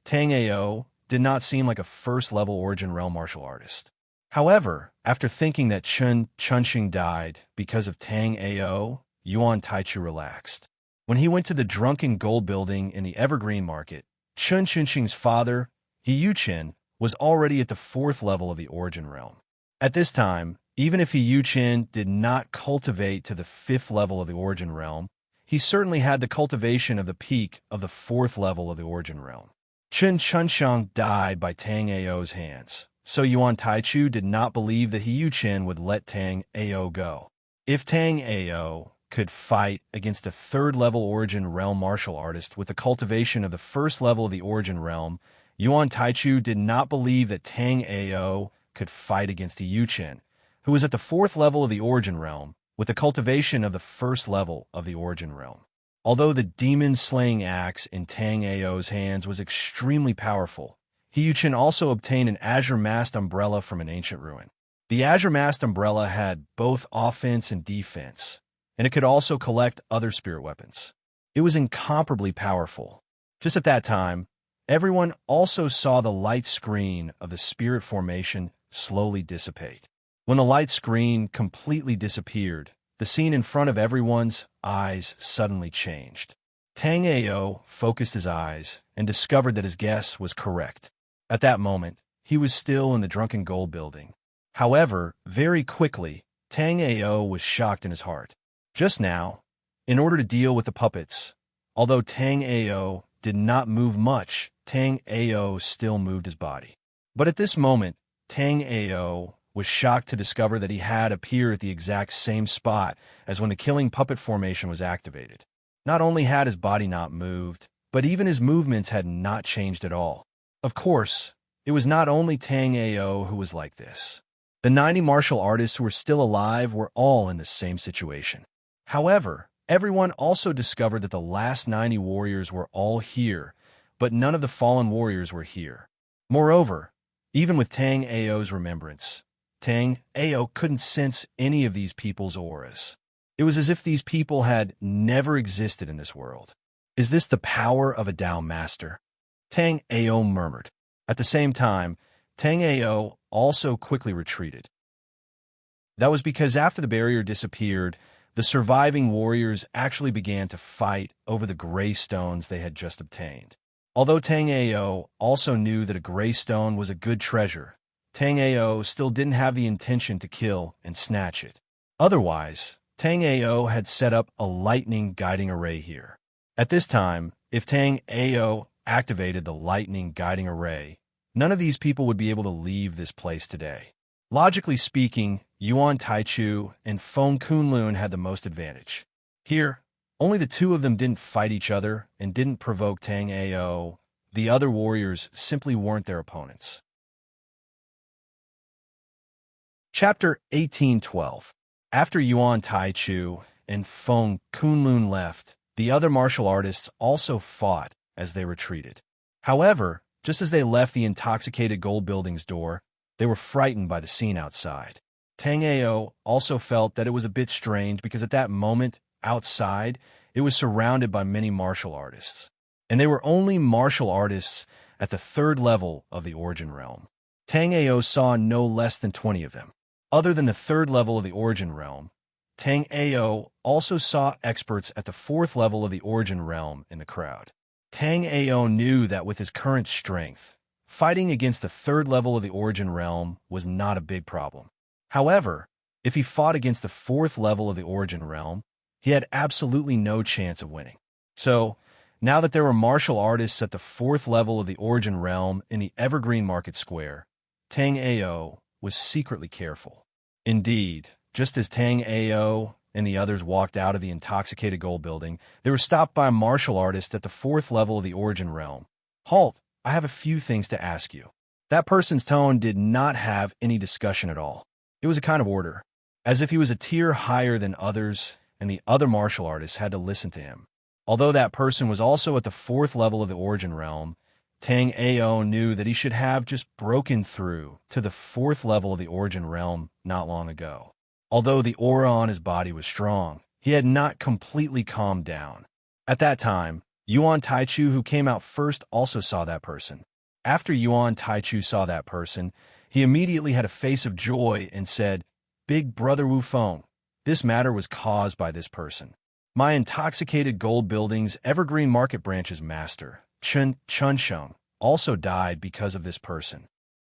Tang Ao did not seem like a first-level Origin Realm martial artist. However, after thinking that Chun Chunxing died because of Tang Ao, Yuan Taichu relaxed. When he went to the Drunken Gold Building in the Evergreen Market, Chun Chunxing's father, He Yuchen, was already at the 4th level of the Origin Realm. At this time, even if He Yuchen did not cultivate to the 5th level of the Origin Realm, he certainly had the cultivation of the peak of the 4th level of the Origin Realm. Chun Chunxiang died by Tang Ao's hands, so Yuan Taichu did not believe that He Yuchen would let Tang Ao go. If Tang Ao could fight against a 3rd-level Origin Realm martial artist with the cultivation of the 1st level of the Origin Realm, Yuan Taichu did not believe that Tang Ao could fight against He Yuchen, who was at the 4th level of the Origin Realm, with the cultivation of the 1st level of the Origin Realm. Although the demon-slaying axe in Tang Ao's hands was extremely powerful, He Yuchen also obtained an azure mast umbrella from an ancient ruin. The azure mast umbrella had both offense and defense, and it could also collect other spirit weapons. It was incomparably powerful. Just at that time, everyone also saw the light screen of the spirit formation slowly dissipate. When the light screen completely disappeared, the scene in front of everyone's eyes suddenly changed. Tang Ao focused his eyes and discovered that his guess was correct. At that moment, he was still in the Drunken Gold building. However, very quickly, Tang Ao was shocked in his heart. Just now, in order to deal with the puppets, although Tang Ao did not move much, Tang Ao still moved his body. But at this moment, Tang Ao was shocked to discover that he had appeared at the exact same spot as when the killing puppet formation was activated. Not only had his body not moved, but even his movements had not changed at all. Of course, it was not only Tang Ao who was like this. The 90 martial artists who were still alive were all in the same situation. However, everyone also discovered that the last 90 warriors were all here, but none of the fallen warriors were here. Moreover, even with Tang Ao's remembrance, Tang Ao couldn't sense any of these people's auras. It was as if these people had never existed in this world. Is this the power of a Tao master? Tang Ao murmured. At the same time, Tang Ao also quickly retreated. That was because after the barrier disappeared, the surviving warriors actually began to fight over the gray stones they had just obtained. Although Tang Ao also knew that a gray stone was a good treasure, Tang Ao still didn't have the intention to kill and snatch it. Otherwise, Tang Ao had set up a lightning guiding array here. At this time, if Tang Ao activated the lightning guiding array, none of these people would be able to leave this place today. Logically speaking, Yuan Taichu and Feng Kunlun had the most advantage. Here, only the two of them didn't fight each other and didn't provoke Tang Ao. The other warriors simply weren't their opponents. Chapter 1812. After Yuan Taichu and Feng Kunlun left, the other martial artists also fought as they retreated. However, just as they left the intoxicated gold building's door, they were frightened by the scene outside. Tang Ao also felt that it was a bit strange because at that moment, outside, it was surrounded by many martial artists. And they were only martial artists at the 3rd level of the Origin Realm. Tang Ao saw no less than 20 of them. Other than the 3rd level of the Origin Realm, Tang Ao also saw experts at the 4th level of the Origin Realm in the crowd. Tang Ao knew that with his current strength, fighting against the 3rd level of the Origin Realm was not a big problem. However, if he fought against the 4th level of the Origin Realm, he had absolutely no chance of winning. So, now that there were martial artists at the 4th level of the Origin Realm in the Evergreen Market Square, Tang Ao was secretly careful. Indeed, just as Tang Ao and the others walked out of the intoxicated gold building, they were stopped by a martial artist at the 4th level of the Origin Realm. "Halt, I have a few things to ask you." That person's tone did not have any discussion at all. It was a kind of order, as if he was a tier higher than others and the other martial artists had to listen to him. Although that person was also at the 4th level of the Origin Realm, Tang Ao knew that he should have just broken through to the 4th level of the Origin Realm not long ago. Although the aura on his body was strong, he had not completely calmed down. At that time, Yuan Taichu, who came out first, also saw that person. After Yuan Taichu saw that person, he immediately had a face of joy and said, "Big brother Wu Feng, this matter was caused by this person. My intoxicated gold building's Evergreen Market Branch's master, Chun Sheng, also died because of this person."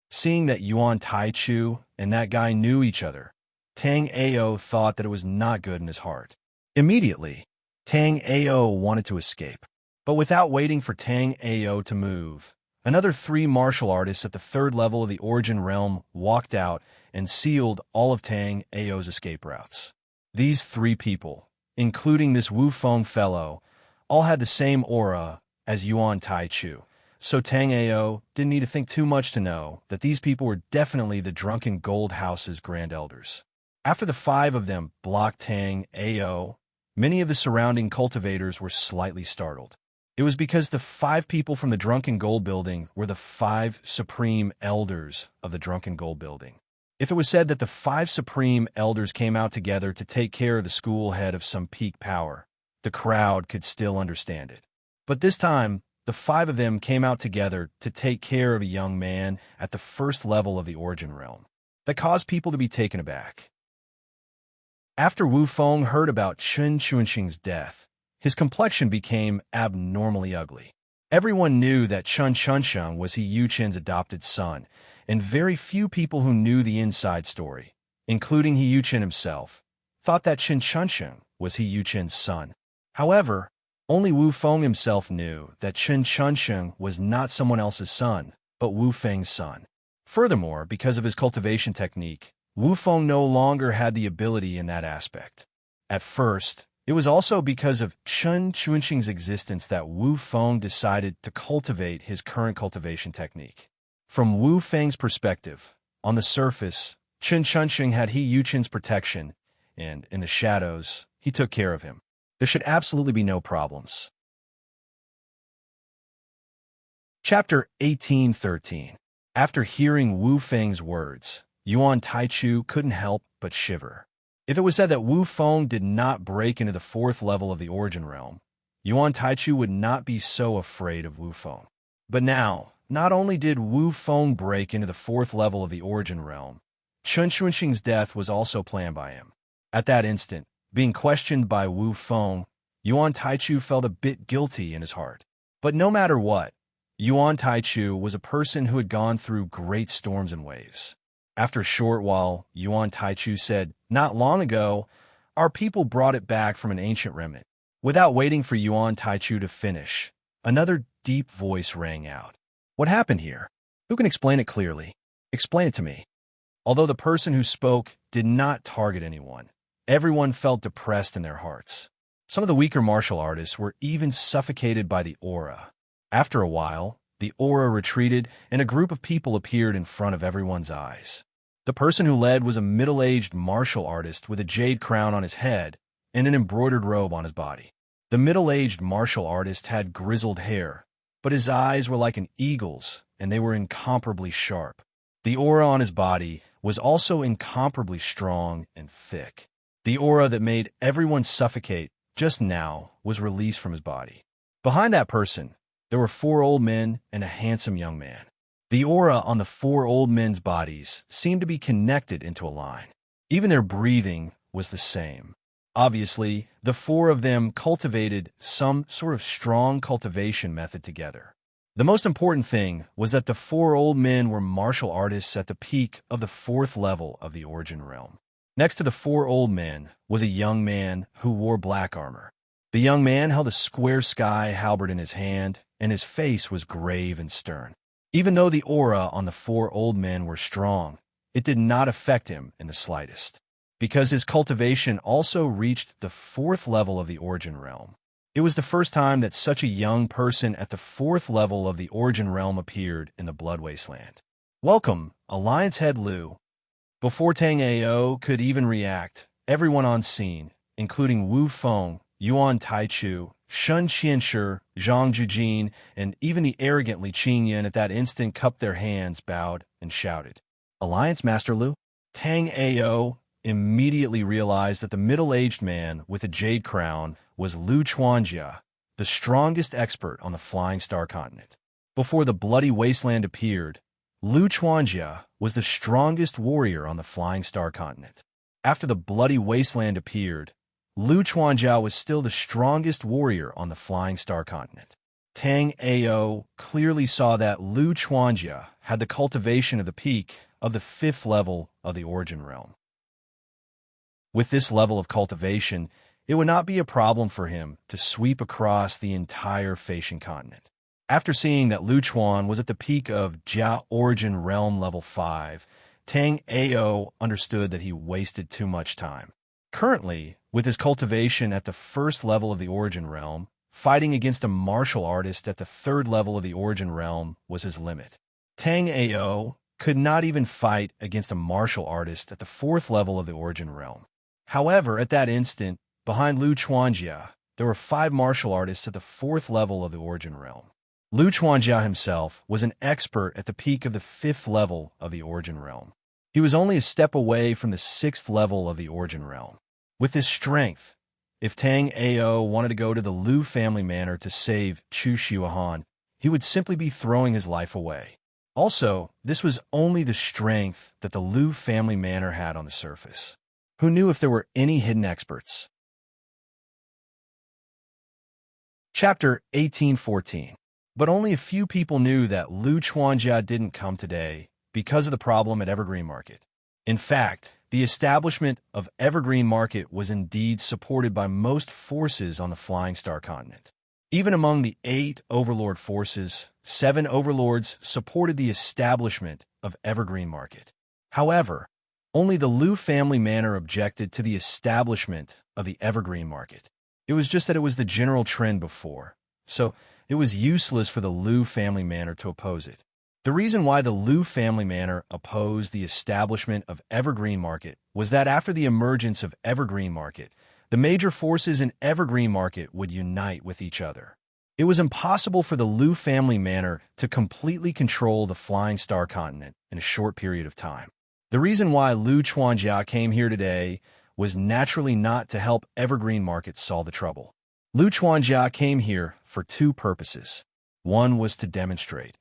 Seeing that Yuan Taichu and that guy knew each other, Tang Ao thought that it was not good in his heart. Immediately, Tang Ao wanted to escape. But without waiting for Tang Ao to move, another 3 martial artists at the 3rd level of the Origin Realm walked out and sealed all of Tang Ao's escape routes. These 3 people, including this Wu Feng fellow, all had the same aura as Yuan Taichu, so Tang Ao didn't need to think too much to know that these people were definitely the Drunken Gold House's Grand Elders. After the 5 of them blocked Tang Ao, many of the surrounding cultivators were slightly startled. It was because the 5 people from the Drunken Gold Building were the 5 supreme elders of the Drunken Gold Building. If it was said that the 5 supreme elders came out together to take care of the school head of some peak power, the crowd could still understand it. But this time, the 5 of them came out together to take care of a young man at the first level of the Origin Realm. That caused people to be taken aback. After Wu Feng heard about Chen Chuanxing's death, his complexion became abnormally ugly. Everyone knew that Chen Chuanxing was He Yuchen's adopted son, and very few people who knew the inside story, including He Yuchen himself, thought that Chen Chuanxing was He Yuchen's son. However, only Wu Feng himself knew that Chen Chuanxing was not someone else's son, but Wu Feng's son. Furthermore, because of his cultivation technique, Wu Feng no longer had the ability in that aspect. At first, it was also because of Chen Chuanxing's existence that Wu Feng decided to cultivate his current cultivation technique. From Wu Feng's perspective, on the surface, Chen Chuanxing had He Yuchen's protection, and in the shadows, he took care of him. There should absolutely be no problems. Chapter 18:13. After hearing Wu Feng's words, Yuan Taichu couldn't help but shiver. If it was said that Wu Feng did not break into the 4th level of the Origin Realm, Yuan Taichu would not be so afraid of Wu Feng. But now, not only did Wu Feng break into the 4th level of the Origin Realm, Chen Chuanxing's death was also planned by him. At that instant, being questioned by Wu Feng, Yuan Taichu felt a bit guilty in his heart. But no matter what, Yuan Taichu was a person who had gone through great storms and waves. After a short while, Yuan Taichu said, "Not long ago, our people brought it back from an ancient remnant." Without waiting for Yuan Taichu to finish, another deep voice rang out. "What happened here? Who can explain it clearly? Explain it to me." Although the person who spoke did not target anyone, everyone felt depressed in their hearts. Some of the weaker martial artists were even suffocated by the aura. After a while, the aura retreated and a group of people appeared in front of everyone's eyes. The person who led was a middle-aged martial artist with a jade crown on his head and an embroidered robe on his body. The middle-aged martial artist had grizzled hair, but his eyes were like an eagle's and they were incomparably sharp. The aura on his body was also incomparably strong and thick. The aura that made everyone suffocate just now was released from his body. Behind that person, there were 4 old men and a handsome young man. The aura on the 4 old men's bodies seemed to be connected into a line. Even their breathing was the same. Obviously, the 4 of them cultivated some sort of strong cultivation method together. The most important thing was that the 4 old men were martial artists at the peak of the 4th level of the Origin Realm. Next to the 4 old men was a young man who wore black armor. The young man held a square sky halberd in his hand, and his face was grave and stern. Even though the aura on the 4 old men were strong, it did not affect him in the slightest, because his cultivation also reached the 4th level of the Origin Realm. It was the first time that such a young person at the 4th level of the Origin Realm appeared in the Blood Wasteland. "Welcome, Alliance Head Liu." Before Tang Ao could even react, everyone on scene, including Wu Feng, Yuan Taichu, Shun Qianshi, Zhang Jujin, and even the arrogant Li Qingyan at that instant cupped their hands, bowed, and shouted, "Alliance Master Liu?" Tang Ao immediately realized that the middle-aged man with a jade crown was Lu Chuanjia, the strongest expert on the Flying Star Continent. Before the Bloody Wasteland appeared, Lu Chuanjia was the strongest warrior on the Flying Star Continent. After the Bloody Wasteland appeared, Lu Chuanjia was still the strongest warrior on the Flying Star Continent. Tang Ao clearly saw that Lu Chuanjia had the cultivation of the peak of the 5th level of the Origin Realm. With this level of cultivation, it would not be a problem for him to sweep across the entire Facian continent. After seeing that Lu Chuan was at the peak of Jia Origin Realm level 5, Tang Ao understood that he wasted too much time. Currently, with his cultivation at the 1st level of the Origin Realm, fighting against a martial artist at the 3rd level of the Origin Realm was his limit. Tang Ao could not even fight against a martial artist at the 4th level of the Origin Realm. However, at that instant, behind Lu Chuanjia, there were 5 martial artists at the 4th level of the Origin Realm. Lu Chuanjia himself was an expert at the peak of the 5th level of the Origin Realm. He was only a step away from the 6th level of the Origin Realm. With his strength, if Tang Ao wanted to go to the Lu family manor to save Chu Xiuhan, he would simply be throwing his life away. Also, this was only the strength that the Lu family manor had on the surface. Who knew if there were any hidden experts? Chapter 1814. But only a few people knew that Lu Chuanjia didn't come today because of the problem at Evergreen Market. In fact, the establishment of Evergreen Market was indeed supported by most forces on the Flying Star continent. Even among the 8 overlord forces, 7 overlords supported the establishment of Evergreen Market. However, only the Lu family manor objected to the establishment of the Evergreen Market. It was just that it was the general trend before, so it was useless for the Lu family manor to oppose it. The reason why the Lu family manor opposed the establishment of Evergreen Market was that after the emergence of Evergreen Market, the major forces in Evergreen Market would unite with each other. It was impossible for the Lu family manor to completely control the Flying Star continent in a short period of time. The reason why Lu Chuanjia came here today was naturally not to help Evergreen Market solve the trouble. Lu Chuanjia came here for 2 purposes. One was to demonstrate,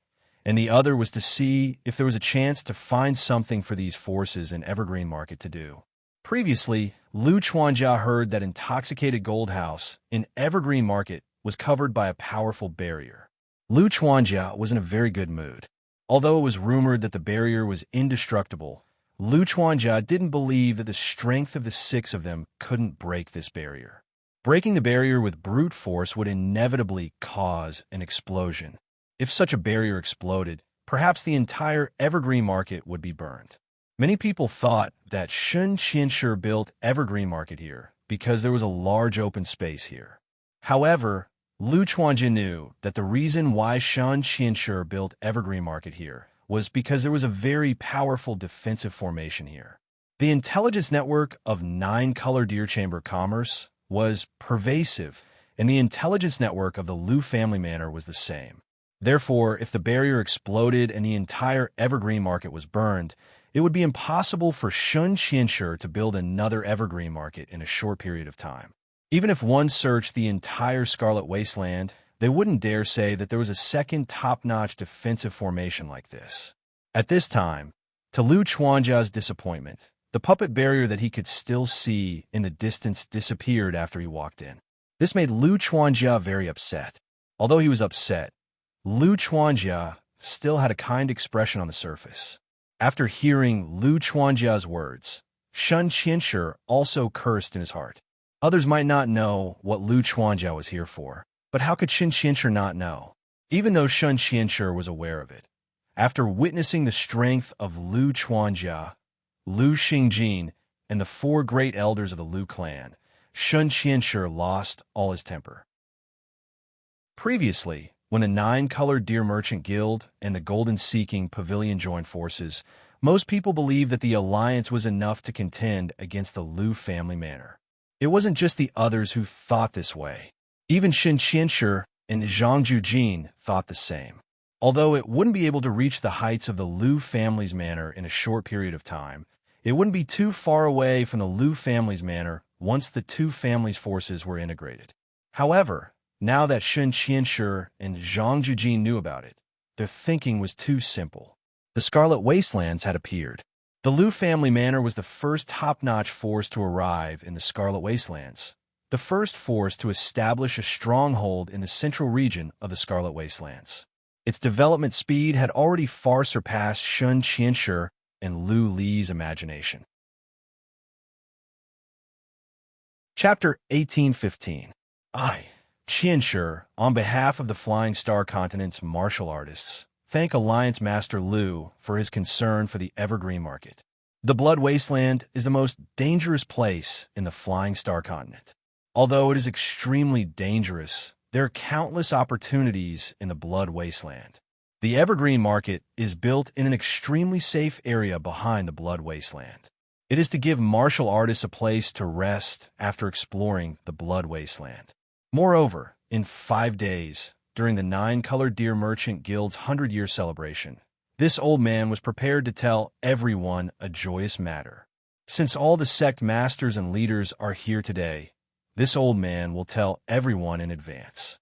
and the other was to see if there was a chance to find something for these forces in Evergreen Market to do. Previously, Lu Chuanjia heard that Intoxicated Gold House in Evergreen Market was covered by a powerful barrier. Lu Chuanjia was in a very good mood. Although it was rumored that the barrier was indestructible, Lu Chuanjia didn't believe that the strength of the 6 of them couldn't break this barrier. Breaking the barrier with brute force would inevitably cause an explosion. If such a barrier exploded, perhaps the entire Evergreen Market would be burned. Many people thought that Sun Qianshi built Evergreen Market here because there was a large open space here. However, Lu Chuanjia knew that the reason why Sun Qianshi built Evergreen Market here was because there was a very powerful defensive formation here. The intelligence network of 9-color deer chamber commerce was pervasive, and the intelligence network of the Lu family manor was the same. Therefore, if the barrier exploded and the entire Evergreen Market was burned, it would be impossible for Sun Qianshi to build another Evergreen Market in a short period of time. Even if one searched the entire Scarlet Wasteland, they wouldn't dare say that there was a second top-notch defensive formation like this. At this time, to Lu Chuanjia's disappointment, the puppet barrier that he could still see in the distance disappeared after he walked in. This made Lu Chuanjia very upset. Although he was upset, Lu Chuanjia still had a kind expression on the surface. After hearing Lu Chuanjia's words, Sun Qianshi also cursed in his heart. Others might not know what Lu Chuanjia was here for, but how could Sun Qianshi not know? Even though Sun Qianshi was aware of it. After witnessing the strength of Lu Chuanjia, Lu Xingjin, and the 4 great elders of the Lu clan, Sun Qianshi lost all his temper. Previously, when the 9-colored Deer Merchant Guild and the Golden Seeking Pavilion joined forces, most people believed that the alliance was enough to contend against the Lu family manor. It wasn't just the others who thought this way. Even Sun Qianshi and Zhang Jujin thought the same. Although it wouldn't be able to reach the heights of the Lu family's manor in a short period of time, it wouldn't be too far away from the Lu family's manor once the 2 families' forces were integrated. However, now that Sun Qianshi and Zhang Jujin knew about it, their thinking was too simple. The Scarlet Wastelands had appeared. The Lu family manor was the first top-notch force to arrive in the Scarlet Wastelands, the first force to establish a stronghold in the central region of the Scarlet Wastelands. Its development speed had already far surpassed Sun Qianshi and Lu Li's imagination. Chapter 1815. Qianshi, on behalf of the Flying Star Continent's martial artists, thank Alliance Master Lu for his concern for the Evergreen Market. The Blood Wasteland is the most dangerous place in the Flying Star Continent. Although it is extremely dangerous, there are countless opportunities in the Blood Wasteland. The Evergreen Market is built in an extremely safe area behind the Blood Wasteland. It is to give martial artists a place to rest after exploring the Blood Wasteland. Moreover, in 5 days, during the Nine-Colored Deer Merchant Guild's 100-year celebration, this old man was prepared to tell everyone a joyous matter. Since all the sect masters and leaders are here today, this old man will tell everyone in advance.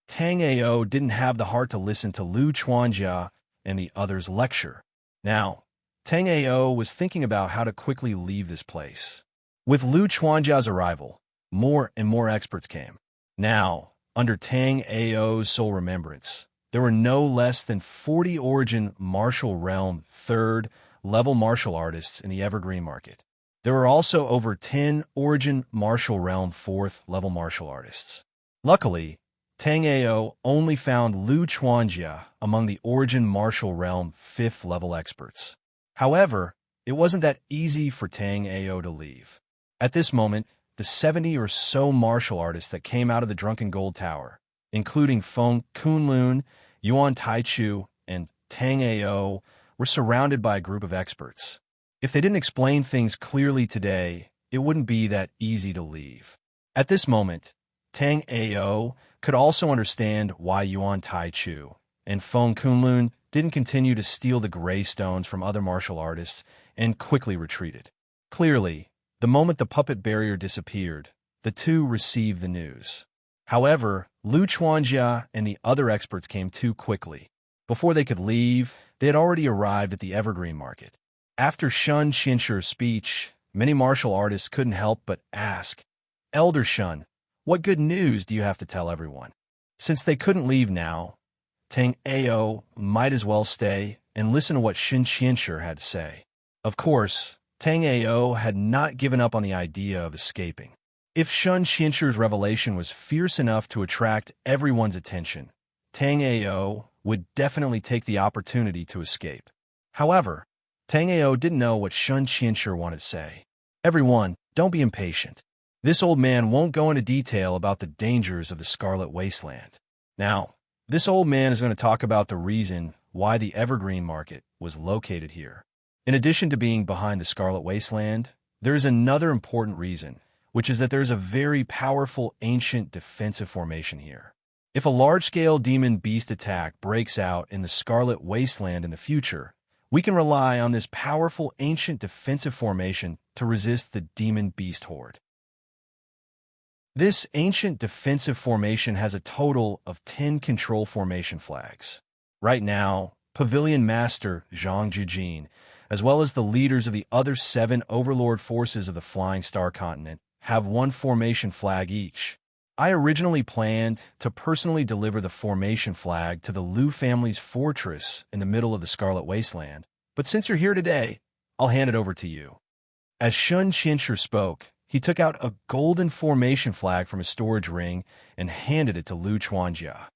Tang Ao didn't have the heart to listen to Lu Chuanjia and the others' lecture. Now, Tang Ao was thinking about how to quickly leave this place. With Lu Chuanjia's arrival, more and more experts came. Now, under Tang Ao's sole remembrance, there were no less than 40 Origin Martial Realm 3rd level martial artists in the Evergreen Market. There were also over 10 Origin Martial Realm 4th level martial artists. Luckily, Tang Ao only found Lu Chuanjia among the Origin Martial Realm 5th level experts. However, it wasn't that easy for Tang Ao to leave. At this moment, the 70 or so martial artists that came out of the Drunken Gold Tower, including Feng Kunlun, Yuan Taichu, and Tang Ao, were surrounded by a group of experts. If they didn't explain things clearly today, it wouldn't be that easy to leave. At this moment, Tang Ao could also understand why Yuan Taichu and Feng Kunlun didn't continue to steal the gray stones from other martial artists and quickly retreated. Clearly, the moment the puppet barrier disappeared, the two received the news. However, Lu Chuanjia and the other experts came too quickly. Before they could leave, they had already arrived at the Evergreen Market. After Shun Qinshi's speech, many martial artists couldn't help but ask, "Elder Shun, what good news do you have to tell everyone?" Since they couldn't leave now, Tang Ao might as well stay and listen to what Shun Qinsher had to say. Of course, Tang Ao had not given up on the idea of escaping. If Shun Qinsher's revelation was fierce enough to attract everyone's attention, Tang Ao would definitely take the opportunity to escape. However, Tang Ao didn't know what Shun Qinsher wanted to say. "Everyone, don't be impatient. This old man won't go into detail about the dangers of the Scarlet Wasteland. Now, this old man is going to talk about the reason why the Evergreen Market was located here. In addition to being behind the Scarlet Wasteland, there is another important reason, which is that there is a very powerful ancient defensive formation here. If a large-scale demon beast attack breaks out in the Scarlet Wasteland in the future, we can rely on this powerful ancient defensive formation to resist the demon beast horde. This ancient defensive formation has a total of 10 control formation flags. Right now, Pavilion Master Zhang Jujin, as well as the leaders of the other 7 overlord forces of the Flying Star Continent, have 1 formation flag each. I originally planned to personally deliver the formation flag to the Liu family's fortress in the middle of the Scarlet Wasteland, but since you're here today, I'll hand it over to you." As Shun Qinsher spoke, he took out a golden formation flag from his storage ring and handed it to Lu Chuanjia.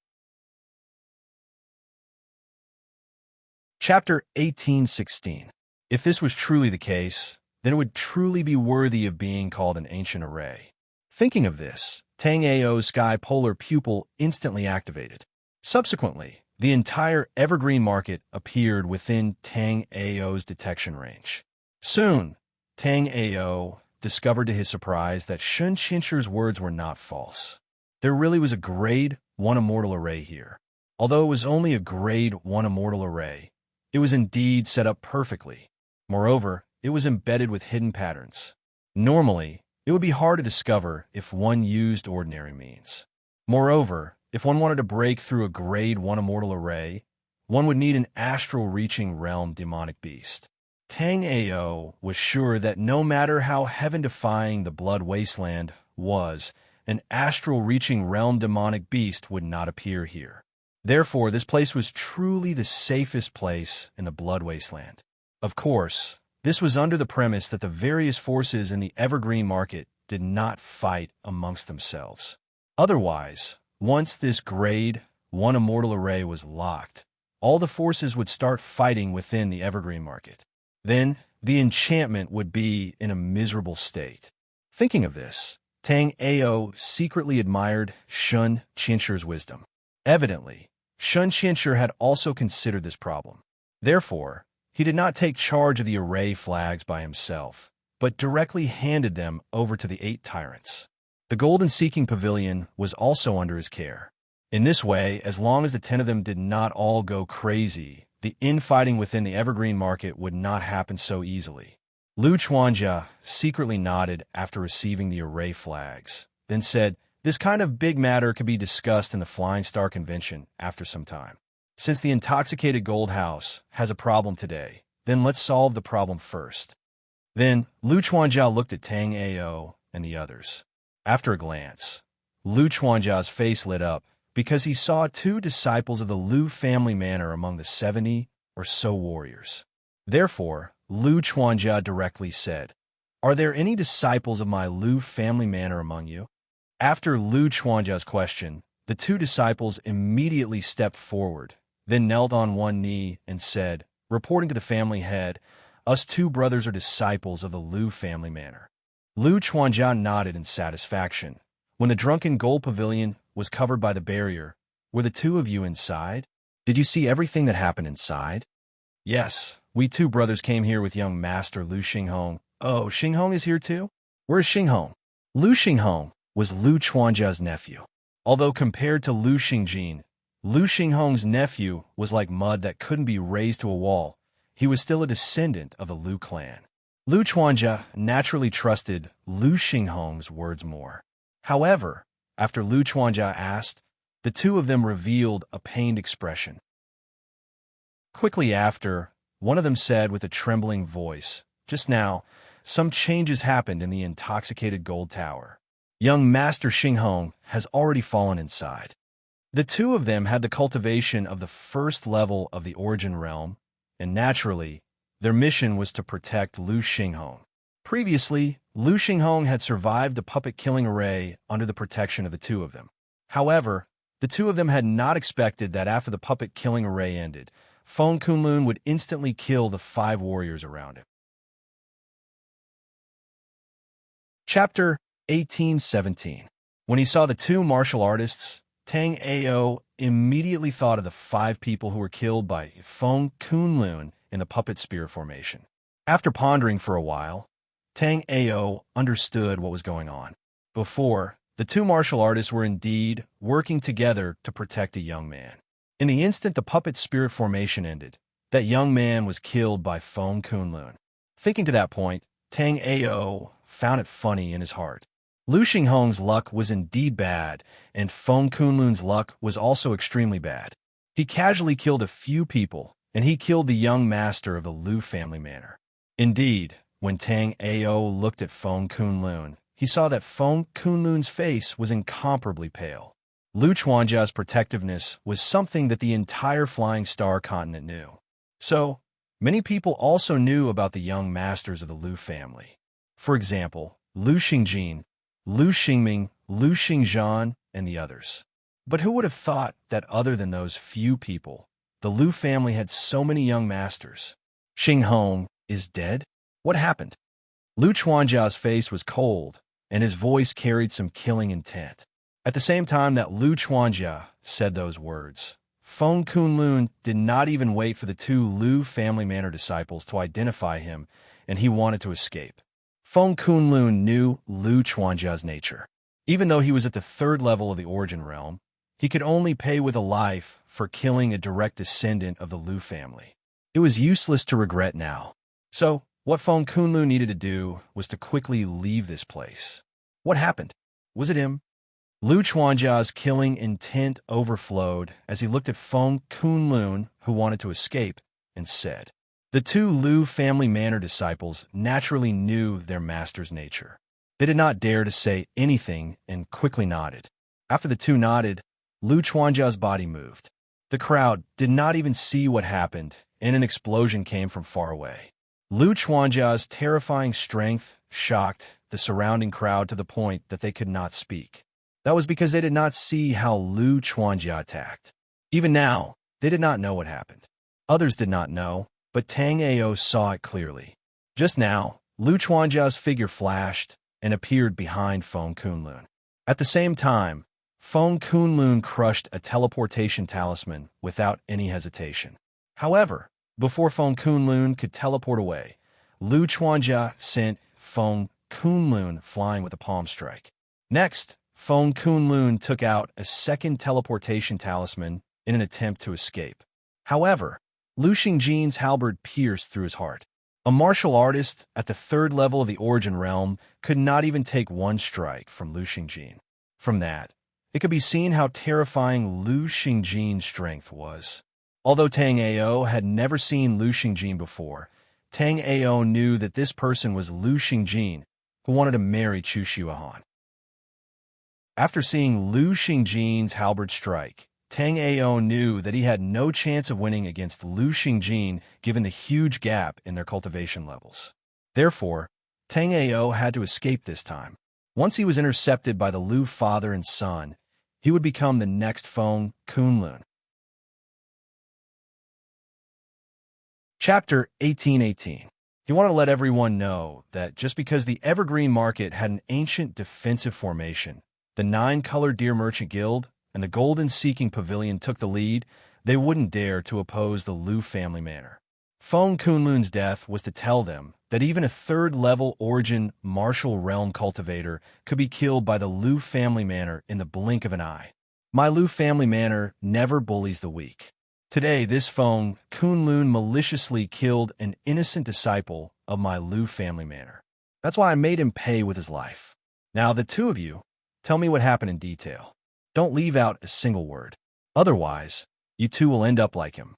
Chapter 1816. If this was truly the case, then it would truly be worthy of being called an ancient array. Thinking of this, Tang Ao's sky polar pupil instantly activated. Subsequently, the entire Evergreen Market appeared within Tang Ao's detection range. Soon, Tang Ao discovered to his surprise that Shun Qinsher's words were not false. There really was a Grade 1 immortal array here. Although it was only a Grade 1 immortal array, it was indeed set up perfectly. Moreover, it was embedded with hidden patterns. Normally, it would be hard to discover if one used ordinary means. Moreover, if one wanted to break through a Grade 1 immortal array, one would need an astral-reaching realm demonic beast. Tang Ao was sure that no matter how heaven-defying the Blood Wasteland was, an astral-reaching realm demonic beast would not appear here. Therefore, this place was truly the safest place in the Blood Wasteland. Of course, this was under the premise that the various forces in the Evergreen Market did not fight amongst themselves. Otherwise, once this Grade 1 immortal array was locked, all the forces would start fighting within the Evergreen Market. Then, the enchantment would be in a miserable state. Thinking of this, Tang Ao secretly admired Shun Qinsher's wisdom. Evidently, Shun Qinsher had also considered this problem. Therefore, he did not take charge of the array flags by himself, but directly handed them over to the 8 tyrants. The golden-seeking pavilion was also under his care. In this way, as long as the 10 of them did not all go crazy, the infighting within the Evergreen Market would not happen so easily. Lu Chuanjia secretly nodded after receiving the array flags, then said, "This kind of big matter could be discussed in the Flying Star Convention after some time. Since the intoxicated gold house has a problem today, then let's solve the problem first." Then Lu Chuanjia looked at Tang Ao and the others. After a glance, Lu Chuanjia's face lit up because he saw 2 disciples of the Lu family manor among the 70 or so warriors. Therefore, Lu Chuanjia directly said, "Are there any disciples of my Lu family manor among you?" After Lu Chuanjia's question, the 2 disciples immediately stepped forward, then knelt on one knee and said, reporting to the family head, "Us 2 brothers are disciples of the Lu family manor." Lu Chuanjia nodded in satisfaction. When the drunken gold pavilion was covered by the barrier, were the 2 of you inside? Did you see everything that happened inside? Yes, we 2 brothers came here with young master Lu Xinghong. Oh, Xinghong is here too? Where is Xinghong? Lu Xinghong was Lu Chuanjia's nephew. Although compared to Lu Xingjin, Lu Xinghong's nephew was like mud that couldn't be raised to a wall. He was still a descendant of the Lu clan. Lu Chuanjia naturally trusted Lu Xinghong's words more. However, after Lu Chuanjia asked, the 2 of them revealed a pained expression. Quickly after, one of them said with a trembling voice, "Just now, some changes happened in the intoxicated gold tower. Young Master Xinghong has already fallen inside." The 2 of them had the cultivation of the first level of the Origin Realm, and naturally, their mission was to protect Lu Xinghong. Previously, Lu Xinghong had survived the puppet-killing array under the protection of the 2 of them. However, the 2 of them had not expected that after the puppet-killing array ended, Feng Kunlun would instantly kill the 5 warriors around him. Chapter 1817. When he saw the 2 martial artists, Tang Ao immediately thought of the 5 people who were killed by Feng Kunlun in the puppet spear formation. After pondering for a while, Tang Ao understood what was going on. Before, the 2 martial artists were indeed working together to protect a young man. In the instant the puppet spirit formation ended, that young man was killed by Feng Kunlun. Thinking to that point, Tang Ao found it funny in his heart. Lu Xinghong's luck was indeed bad, and Feng Kunlun's luck was also extremely bad. He casually killed a few people, and he killed the young master of the Lu family manor. Indeed, when Tang Ao looked at Feng Kunlun, he saw that Feng Kunlun's face was incomparably pale. Lu Chuanjia's protectiveness was something that the entire Flying Star continent knew. So, many people also knew about the young masters of the Lu family. For example, Lu Xingjin, Lu Xingming, Lu Xingzhan, and the others. But who would have thought that other than those few people, the Lu family had so many young masters? Xinghong is dead? What happened? Lu Chuanjia's face was cold, and his voice carried some killing intent. At the same time that Lu Chuanjia said those words, Feng Kunlun did not even wait for the 2 Lu family manor disciples to identify him, and he wanted to escape. Feng Kunlun knew Lu Chuanjia's nature. Even though he was at the 3rd level of the Origin Realm, he could only pay with a life for killing a direct descendant of the Lu family. It was useless to regret now. So, what Feng Kunlun needed to do was to quickly leave this place. What happened? Was it him? Lu Chuanjia's killing intent overflowed as he looked at Feng Kunlun, who wanted to escape, and said, the 2 Lu family manor disciples naturally knew their master's nature. They did not dare to say anything and quickly nodded. After the 2 nodded, Lu Chuanjia's body moved. The crowd did not even see what happened, and an explosion came from far away. Lu Chuanjia's terrifying strength shocked the surrounding crowd to the point that they could not speak. That was because they did not see how Lu Chuanjia attacked. Even now, they did not know what happened. Others did not know, but Tang Ao saw it clearly. Just now, Lu Chuanjia's figure flashed and appeared behind Feng Kunlun. At the same time, Feng Kunlun crushed a teleportation talisman without any hesitation. However, before Feng Kunlun could teleport away, Lu Chuanjia sent Feng Kunlun flying with a palm strike. Next, Feng Kunlun took out a second teleportation talisman in an attempt to escape. However, Lu Xingjin's halberd pierced through his heart. A martial artist at the third level of the Origin Realm could not even take one strike from Lu Xingjin. From that, it could be seen how terrifying Lu Xingjin's strength was. Although Tang Ao had never seen Lu Xingjin before, Tang Ao knew that this person was Lu Xingjin, who wanted to marry Chu Xuehan. After seeing Lu Xingjin's halberd strike, Tang Ao knew that he had no chance of winning against Lu Xingjin given the huge gap in their cultivation levels. Therefore, Tang Ao had to escape this time. Once he was intercepted by the Lu father and son, he would become the next Feng Kunlun. Chapter 1818. He wanted to let everyone know that just because the Evergreen Market had an ancient defensive formation, the 9-Colored Deer Merchant Guild and the Golden Seeking Pavilion took the lead, they wouldn't dare to oppose the Lu family manor. Feng Kunlun's death was to tell them that even a third-level Origin martial realm cultivator could be killed by the Lu family manor in the blink of an eye. My Lu family manor never bullies the weak. Today, this Feng Kunlun maliciously killed an innocent disciple of my Lu family manor. That's why I made him pay with his life. Now, the two of you, tell me what happened in detail. Don't leave out a single word. Otherwise, you two will end up like him.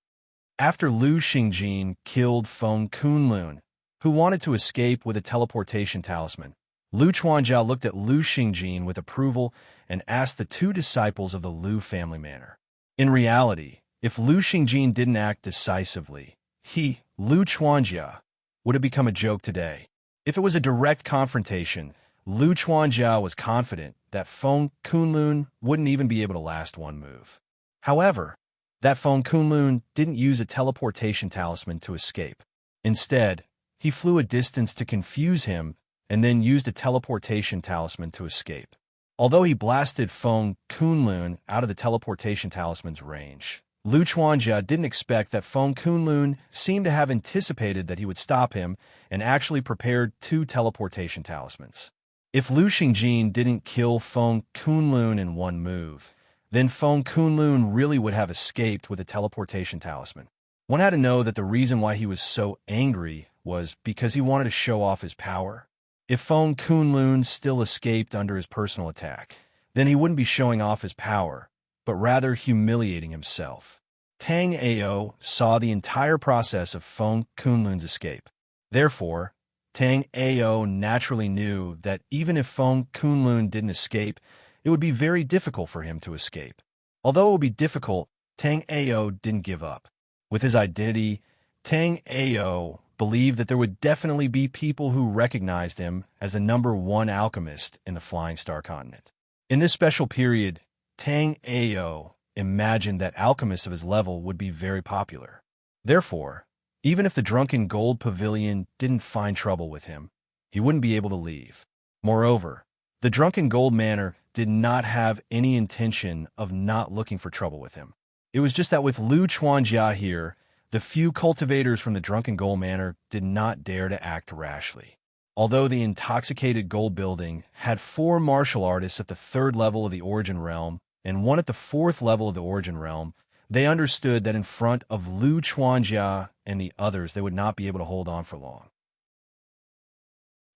After Lu Xingjin killed Feng Kunlun, who wanted to escape with a teleportation talisman, Lu Chuanjia looked at Lu Xingjin with approval and asked the two disciples of the Lu family manor. In reality, if Lu Xingjin didn't act decisively, he, Lu Chuanjia, would have become a joke today. If it was a direct confrontation, Lu Chuanjia was confident that Feng Kunlun wouldn't even be able to last one move. However, that Feng Kunlun didn't use a teleportation talisman to escape. Instead, he flew a distance to confuse him and then used a teleportation talisman to escape. Although he blasted Feng Kunlun out of the teleportation talisman's range, Lu Chuanjia didn't expect that Feng Kunlun seemed to have anticipated that he would stop him and actually prepared 2 teleportation talismans. If Lu Xingjin didn't kill Feng Kunlun in one move, then Feng Kunlun really would have escaped with a teleportation talisman. One had to know that the reason why he was so angry was because he wanted to show off his power. If Feng Kunlun still escaped under his personal attack, then he wouldn't be showing off his power, but rather humiliating himself. Tang Ao saw the entire process of Feng Kunlun's escape. Therefore, Tang Ao naturally knew that even if Feng Kunlun didn't escape, it would be very difficult for him to escape. Although it would be difficult, Tang Ao didn't give up. With his identity, Tang Ao believed that there would definitely be people who recognized him as the #1 alchemist in the Flying Star continent. In this special period, Tang Ao imagined that alchemists of his level would be very popular. Therefore, even if the Drunken Gold Pavilion didn't find trouble with him, he wouldn't be able to leave. Moreover, the Drunken Gold Manor did not have any intention of not looking for trouble with him. It was just that with Lu Chuanjia here, the few cultivators from the Drunken Gold Manor did not dare to act rashly. Although the intoxicated gold building had 4 martial artists at the 3rd level of the Origin Realm and 1 at the 4th level of the Origin Realm, they understood that in front of Lu Chuanjia and the others, they would not be able to hold on for long.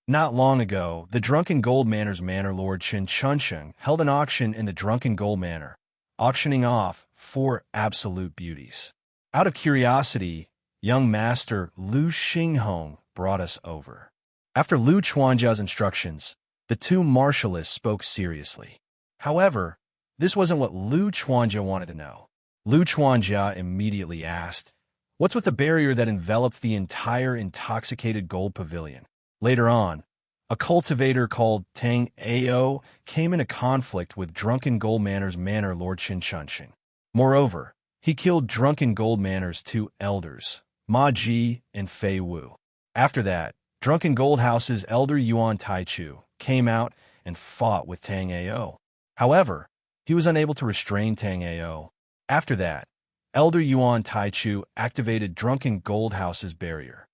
Not long ago, the Drunken Gold Manor's Manor Lord Qin Chunsheng held an auction in the Drunken Gold Manor, auctioning off 4 absolute beauties. Out of curiosity, young master Lu Xinghong brought us over. After Lu Chuanjia's instructions, the 2 martialists spoke seriously. However, this wasn't what Lu Chuanjia wanted to know. Lu Chuanjia immediately asked, "What's with the barrier that enveloped the entire intoxicated gold pavilion?" Later on, a cultivator called Tang Ao came into conflict with Drunken Gold Manor's Manor Lord Qin Chunsheng. Moreover, he killed Drunken Gold Manor's 2 elders, Ma Ji and Fei Wu. After that, Drunken Gold House's elder Yuan Taichu came out and fought with Tang Ao. However, he was unable to restrain Tang Ao. After that, Elder Yuan Taichu activated Drunken Gold House's barrier.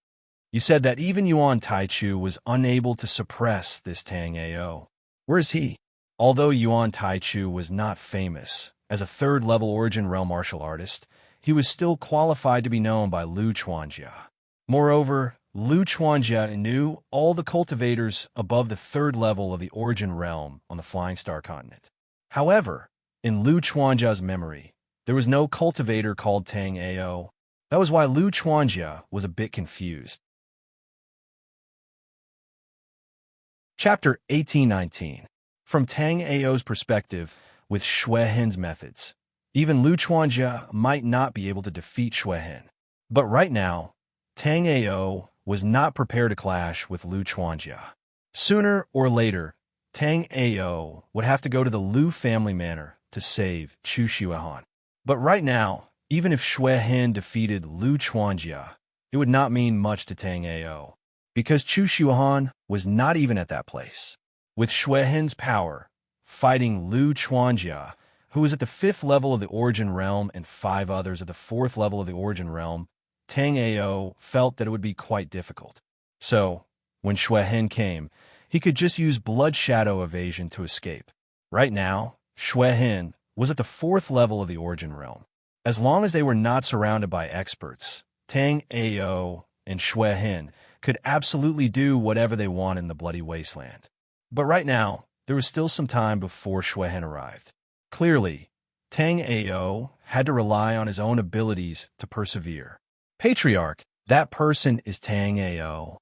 You said that even Yuan Taichu was unable to suppress this Tang Ao. Where is he? Although Yuan Taichu was not famous as a third-level Origin Realm martial artist, he was still qualified to be known by Lu Chuanjia. Moreover, Lu Chuanjia knew all the cultivators above the third level of the Origin Realm on the Flying Star continent. However, in Lu Chuanjia's memory, there was no cultivator called Tang Ao. That was why Lu Chuanjia was a bit confused. Chapter 1819. From Tang Ao's perspective, with Xue Hen's methods, even Lu Chuanjia might not be able to defeat Xue Hen. But right now, Tang Ao was not prepared to clash with Lu Chuanjia. Sooner or later, Tang Ao would have to go to the Lu family manor to save Chu Xuehan. But right now, even if Xue Hen defeated Lu Chuanjia, it would not mean much to Tang Ao, because Chu Xuehan was not even at that place. With Xue Hen's power, fighting Lu Chuanjia, who was at the 5th level of the Origin Realm and 5 others at the 4th level of the Origin Realm, Tang Ao felt that it would be quite difficult. So, when Xue Hen came, he could just use Blood Shadow evasion to escape. Right now, Xue Hen was at the 4th level of the Origin Realm. As long as they were not surrounded by experts, Tang Ao and Xue Hen could absolutely do whatever they wanted in the Bloody Wasteland. But right now, there was still some time before Xue Hen arrived. Clearly, Tang Ao had to rely on his own abilities to persevere. Patriarch, that person is Tang Ao.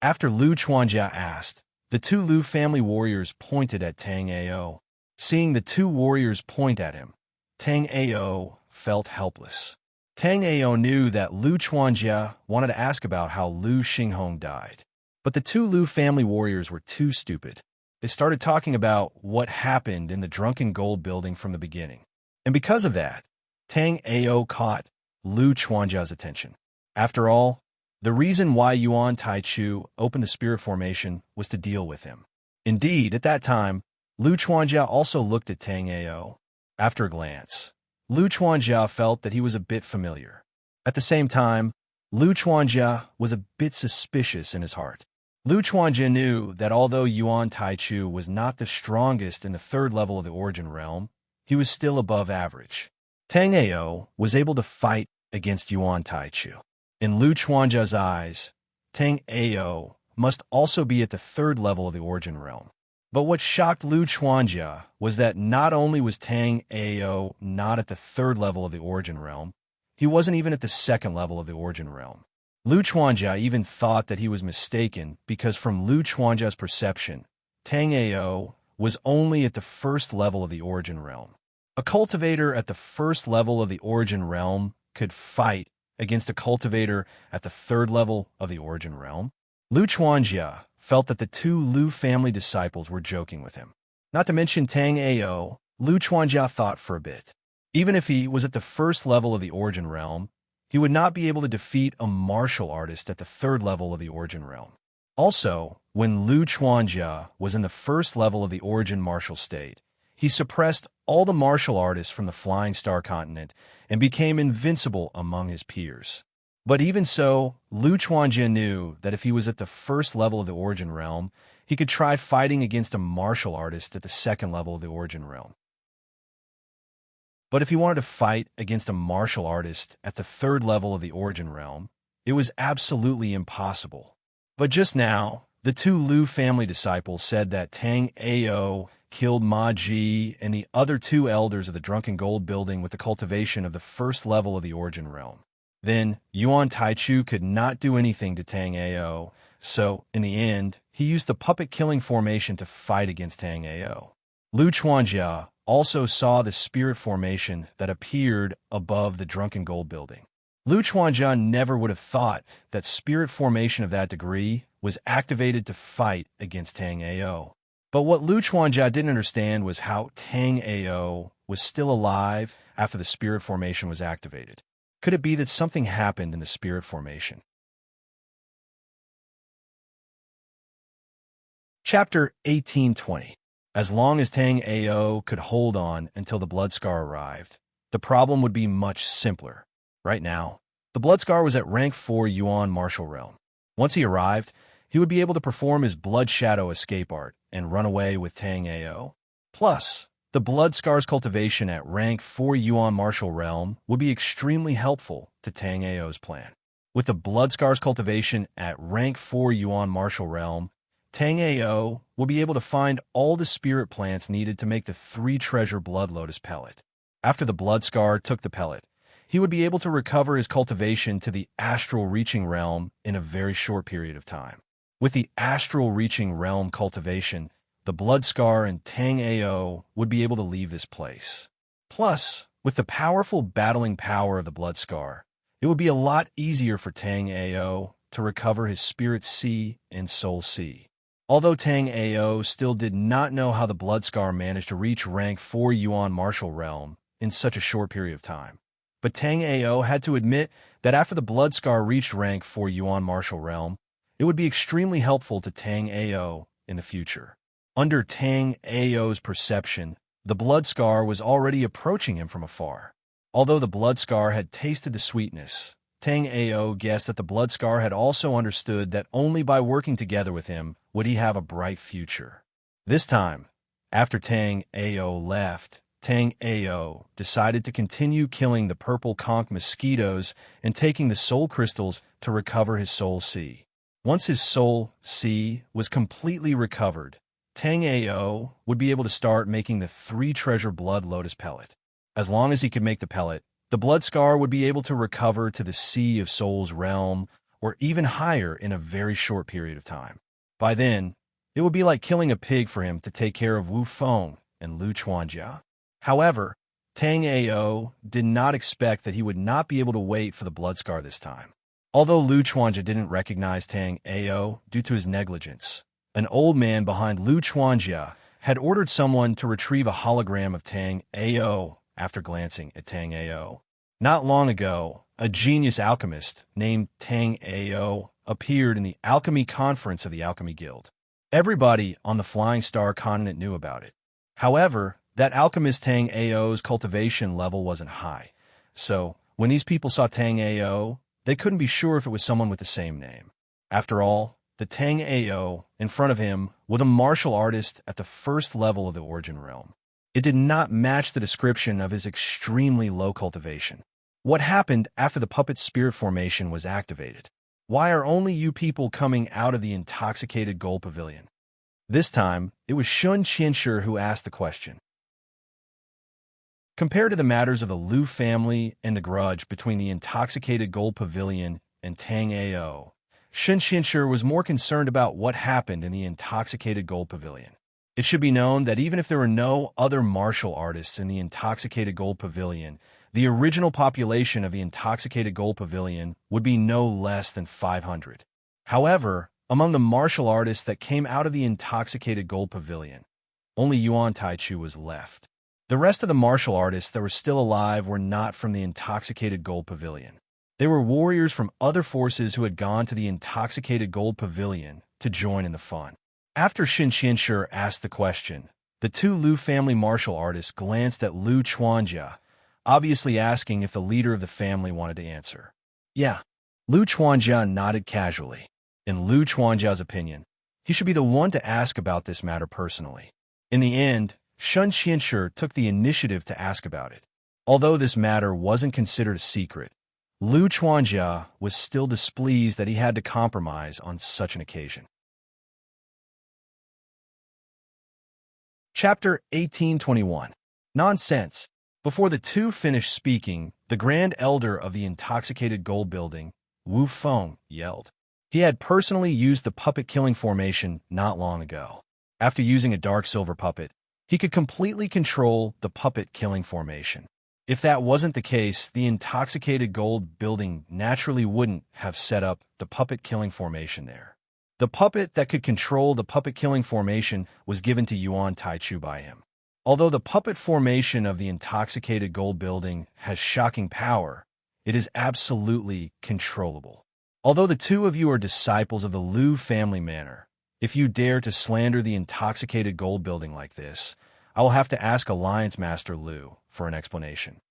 After Lu Chuanjia asked, the 2 Lu family warriors pointed at Tang Ao. Seeing the 2 warriors point at him, Tang Ao felt helpless. Tang Ao knew that Lu Chuanjia wanted to ask about how Lu Xinghong died. But the 2 Lu family warriors were too stupid. They started talking about what happened in the Drunken Gold building from the beginning. And because of that, Tang Ao caught Lu Chuanjia's attention. After all, the reason why Yuan Taichu opened the spirit formation was to deal with him. Indeed, at that time, Lu Chuanjia also looked at Tang Ao. After a glance, Lu Chuanjia felt that he was a bit familiar. At the same time, Lu Chuanjia was a bit suspicious in his heart. Lu Chuanjia knew that although Yuan Taichu was not the strongest in the 3rd level of the Origin Realm, he was still above average. Tang Ao was able to fight against Yuan Taichu. In Lu Chuanjia's eyes, Tang Ao must also be at the 3rd level of the Origin Realm. But what shocked Lu Chuanjia was that not only was Tang Ao not at the 3rd level of the Origin Realm, he wasn't even at the 2nd level of the Origin Realm. Lu Chuanjia even thought that he was mistaken because from Lu Chuanjia's perception, Tang Ao was only at the 1st level of the Origin Realm. A cultivator at the 1st level of the Origin Realm could fight against a cultivator at the 3rd level of the Origin Realm. Lu Chuanjia felt that the 2 Lu family disciples were joking with him. Not to mention Tang Ao, Lu Chuanjia thought for a bit. Even if he was at the 1st level of the Origin Realm, he would not be able to defeat a martial artist at the 3rd level of the Origin Realm. Also, when Lu Chuanjia was in the 1st level of the Origin martial state, he suppressed all the martial artists from the Flying Star continent and became invincible among his peers. But even so, Lu Chuanjia knew that if he was at the 1st level of the Origin Realm, he could try fighting against a martial artist at the 2nd level of the Origin Realm. But if he wanted to fight against a martial artist at the 3rd level of the Origin Realm, it was absolutely impossible. But just now, the 2 Lu family disciples said that Tang Ao killed Ma Ji and the other 2 elders of the Drunken Gold building with the cultivation of the 1st level of the Origin Realm. Then, Yuan Taichu could not do anything to Tang Ao, so, in the end, he used the puppet-killing formation to fight against Tang Ao. Lu Chuanjia also saw the spirit formation that appeared above the Drunken Gold building. Lu Chuanjia never would have thought that spirit formation of that degree was activated to fight against Tang Ao. But what Lu Chuanjia didn't understand was how Tang Ao was still alive after the spirit formation was activated. Could it be that something happened in the spirit formation? Chapter 1820. As long as Tang Ao could hold on until the blood scar arrived, the problem would be much simpler. Right now, the blood scar was at rank 4 Yuan martial realm. Once he arrived, he would be able to perform his blood shadow escape art and run away with Tang Ao. Plus, the blood scars cultivation at rank 4 Yuan martial realm would be extremely helpful to Tang Ao's plan. With the blood scars cultivation at rank 4 Yuan martial realm, Tang Ao will be able to find all the spirit plants needed to make the 3 treasure blood lotus pellet. After the blood scar took the pellet, he would be able to recover his cultivation to the astral reaching realm in a very short period of time. With the astral reaching realm cultivation, the blood scar and Tang Ao would be able to leave this place. Plus, with the powerful battling power of the blood scar, it would be a lot easier for Tang Ao to recover his spirit C and soul C. Although Tang Ao still did not know how the blood scar managed to reach rank 4 Yuan martial realm in such a short period of time, but Tang Ao had to admit that after the blood scar reached rank 4 Yuan martial realm, it would be extremely helpful to Tang Ao in the future. Under Tang Ao's perception, the blood scar was already approaching him from afar. Although the blood scar had tasted the sweetness, Tang Ao guessed that the blood scar had also understood that only by working together with him would he have a bright future. This time, after Tang Ao left, Tang Ao decided to continue killing the purple conch mosquitoes and taking the soul crystals to recover his soul C. Once his soul C was completely recovered, Tang Ao would be able to start making the 3 treasure blood lotus pellet. As long as he could make the pellet, the blood scar would be able to recover to the Sea of Souls realm or even higher in a very short period of time. By then, it would be like killing a pig for him to take care of Wu Feng and Lu Chuanjia. However, Tang Ao did not expect that he would not be able to wait for the blood scar this time. Although Lu Chuanjia didn't recognize Tang Ao due to his negligence, an old man behind Lu Chuanjia had ordered someone to retrieve a hologram of Tang Ao after glancing at Tang Ao. Not long ago, a genius alchemist named Tang Ao appeared in the alchemy conference of the Alchemy Guild. Everybody on the Flying Star continent knew about it. However, that alchemist Tang Ao's cultivation level wasn't high, so when these people saw Tang Ao, they couldn't be sure if it was someone with the same name. After all, the Tang Ao in front of him was a martial artist at the first level of the Origin Realm. It did not match the description of his extremely low cultivation. What happened after the puppet spirit formation was activated? Why are only you people coming out of the intoxicated gold pavilion? This time, it was Shun Qianshi who asked the question. Compared to the matters of the Liu family and the grudge between the intoxicated gold pavilion and Tang Ao, Shun Qianshi was more concerned about what happened in the intoxicated gold pavilion. It should be known that even if there were no other martial artists in the intoxicated gold pavilion, the original population of the intoxicated gold pavilion would be no less than 500. However, among the martial artists that came out of the intoxicated gold pavilion, only Yuan Taichu was left. The rest of the martial artists that were still alive were not from the intoxicated gold pavilion. They were warriors from other forces who had gone to the intoxicated gold pavilion to join in the fun. After Shun Qianshi asked the question, the 2 Liu family martial artists glanced at Lu Chuanjia, obviously asking if the leader of the family wanted to answer. Yeah. Lu Chuanjia nodded casually. In Lu Chuanjia's opinion, he should be the one to ask about this matter personally. In the end, Shun Qianshi took the initiative to ask about it. Although this matter wasn't considered a secret, Lu Chuanjia was still displeased that he had to compromise on such an occasion. Chapter 1821. Nonsense. Before the 2 finished speaking, the Grand Elder of the intoxicated gold building, Wu Feng, yelled. He had personally used the puppet killing formation not long ago. After using a dark silver puppet, he could completely control the puppet killing formation. If that wasn't the case, the intoxicated gold building naturally wouldn't have set up the puppet killing formation there. The puppet that could control the puppet killing formation was given to Yuan Taichu by him. Although the puppet formation of the intoxicated gold building has shocking power, it is absolutely controllable. Although the 2 of you are disciples of the Liu family manor, if you dare to slander the intoxicated gold building like this, I will have to ask Alliance Master Liu for an explanation.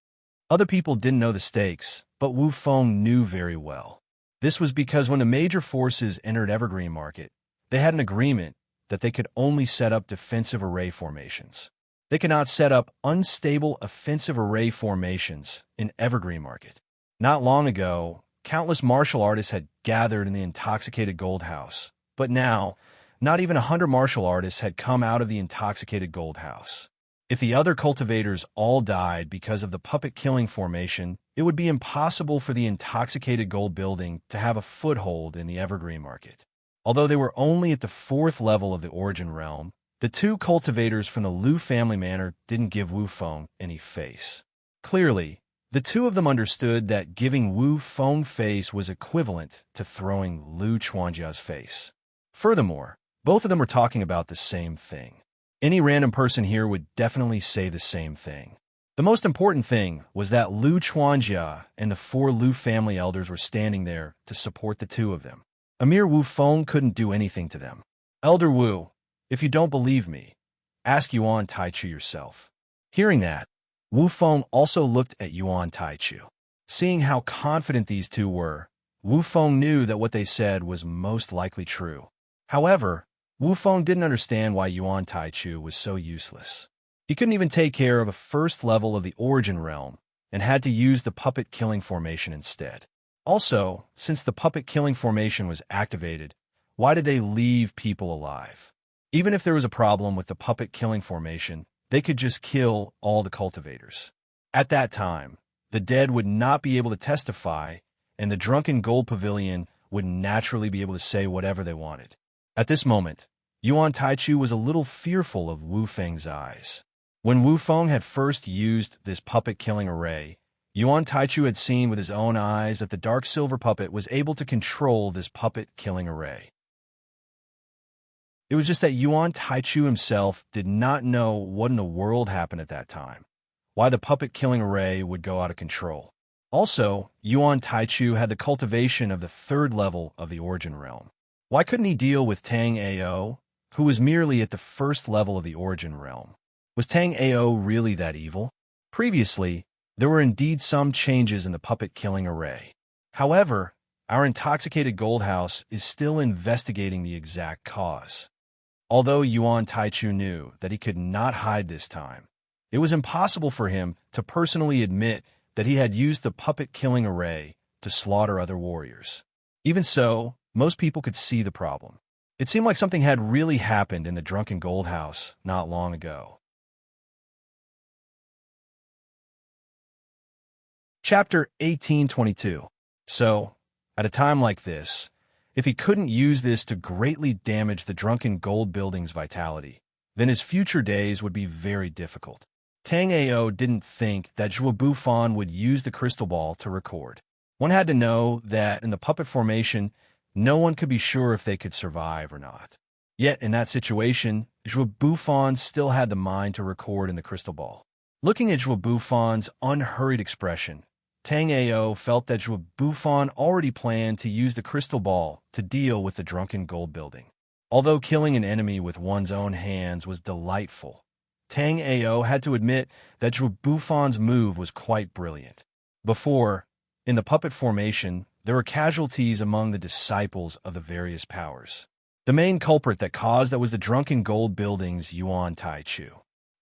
Other people didn't know the stakes, but Wu Feng knew very well. This was because when the major forces entered Evergreen Market, they had an agreement that they could only set up defensive array formations. They cannot set up unstable offensive array formations in evergreen market. Not long ago, countless martial artists had gathered in the intoxicated gold house, but now, not even 100 martial artists had come out of the intoxicated gold house. If the other cultivators all died because of the puppet killing formation, it would be impossible for the intoxicated gold building to have a foothold in the evergreen market. Although they were only at the 4th level of the origin realm, the two cultivators from the Liu family manor didn't give Wu Feng any face. Clearly, the two of them understood that giving Wu Feng face was equivalent to throwing Liu Chuanjia's face. Furthermore, both of them were talking about the same thing. Any random person here would definitely say the same thing. The most important thing was that Liu Chuanjia and the 4 Liu family elders were standing there to support the two of them. A mere Wu Feng couldn't do anything to them. Elder Wu, if you don't believe me, ask Yuan Taichu yourself. Hearing that, Wu Feng also looked at Yuan Taichu. Seeing how confident these two were, Wu Feng knew that what they said was most likely true. However, Wu Feng didn't understand why Yuan Taichu was so useless. He couldn't even take care of a 1st level of the origin realm and had to use the puppet killing formation instead. Also, since the puppet killing formation was activated, why did they leave people alive? Even if there was a problem with the puppet killing formation, they could just kill all the cultivators. At that time, the dead would not be able to testify, and the drunken gold pavilion would naturally be able to say whatever they wanted. At this moment, Yuan Taichu was a little fearful of Wu Feng's eyes. When Wu Feng had first used this puppet-killing array, Yuan Taichu had seen with his own eyes that the dark silver puppet was able to control this puppet-killing array. It was just that Yuan Taichu himself did not know what in the world happened at that time, why the puppet-killing array would go out of control. Also, Yuan Taichu had the cultivation of the 3rd level of the origin realm. Why couldn't he deal with Tang Ao, who was merely at the 1st level of the origin realm? Was Tang Ao really that evil? Previously, there were indeed some changes in the puppet-killing array. However, our intoxicated gold house is still investigating the exact cause. Although Yuan Taichu knew that he could not hide this time, it was impossible for him to personally admit that he had used the puppet-killing array to slaughter other warriors. Even so, most people could see the problem. It seemed like something had really happened in the drunken gold house not long ago. Chapter 1822. So, at a time like this, if he couldn't use this to greatly damage the drunken gold building's vitality, then his future days would be very difficult. Tang Ao didn't think that Zhuo Bufan would use the crystal ball to record. One had to know that in the puppet formation, no one could be sure if they could survive or not. Yet, in that situation, Zhuo Bufan still had the mind to record in the crystal ball. Looking at Zhuo Bufan's unhurried expression, Tang Ao felt that Zhuo Bufan already planned to use the crystal ball to deal with the drunken gold building. Although killing an enemy with one's own hands was delightful, Tang Ao had to admit that Zhuo Bufan's move was quite brilliant. Before, in the puppet formation, there were casualties among the disciples of the various powers. The main culprit that caused that was the drunken gold building's Yuan Taichu.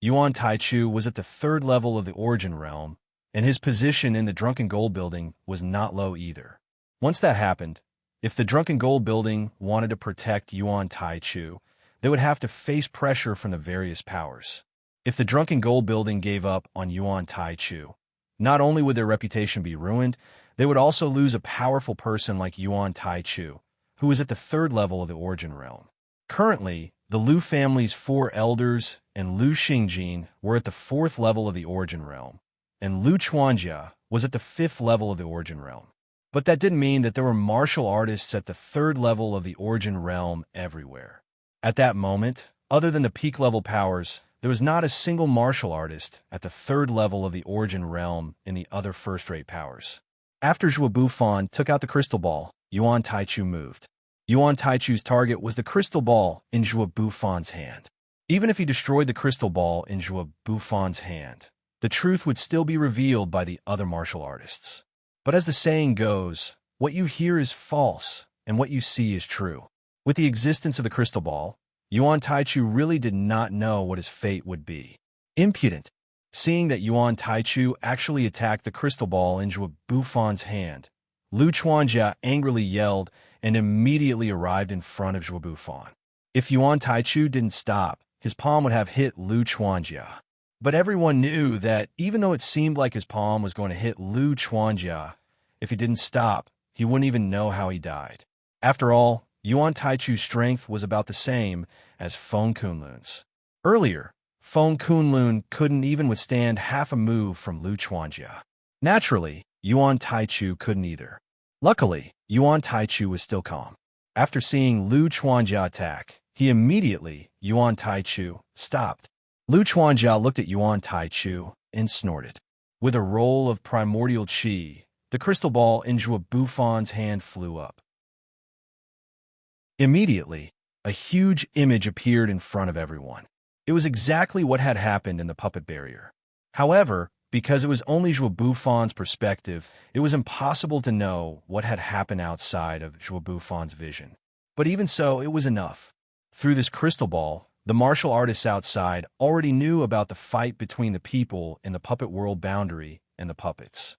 Yuan Taichu was at the 3rd level of the origin realm, and his position in the drunken gold building was not low either. Once that happened, if the drunken gold building wanted to protect Yuan Taichu, they would have to face pressure from the various powers. If the drunken gold building gave up on Yuan Taichu, not only would their reputation be ruined, they would also lose a powerful person like Yuan Taichu, who was at the 3rd level of the origin realm. Currently, the Liu family's 4 elders and Liu Xingjin were at the 4th level of the origin realm, and Liu Chuanjia was at the 5th level of the origin realm. But that didn't mean that there were martial artists at the 3rd level of the origin realm everywhere. At that moment, other than the peak level powers, there was not a single martial artist at the 3rd level of the origin realm in the other first-rate powers. After Zhuo Bufan took out the crystal ball, Yuan Taichu moved. Yuan Taichu's target was the crystal ball in Zhuo Bufan's hand. Even if he destroyed the crystal ball in Zhuo Bufan's hand, the truth would still be revealed by the other martial artists. But as the saying goes, what you hear is false, and what you see is true. With the existence of the crystal ball, Yuan Taichu really did not know what his fate would be. Impudent. Seeing that Yuan Taichu actually attacked the crystal ball in Zhuo Bufon's hand, Lu Chuanjia angrily yelled and immediately arrived in front of Zhuo Bufon. If Yuan Taichu didn't stop, his palm would have hit Lu Chuanjia. But everyone knew that even though it seemed like his palm was going to hit Lu Chuanjia, if he didn't stop, he wouldn't even know how he died. After all, Yuan Taichu's strength was about the same as Feng Kunlun's. Earlier, Feng Kunlun couldn't even withstand half a move from Lu Chuanjia. Naturally, Yuan Taichu couldn't either. Luckily, Yuan Taichu was still calm. After seeing Lu Chuanjia attack, he immediately, Yuan Taichu, stopped. Lu Chuanjia looked at Yuan Taichu and snorted. With a roll of primordial qi, the crystal ball in Zhuo Bufon's hand flew up. Immediately, a huge image appeared in front of everyone. It was exactly what had happened in the puppet barrier. However, because it was only Zhuo Bufon's perspective, it was impossible to know what had happened outside of Zhuo Bufon's vision. But even so, it was enough. Through this crystal ball, the martial artists outside already knew about the fight between the people in the puppet world boundary and the puppets.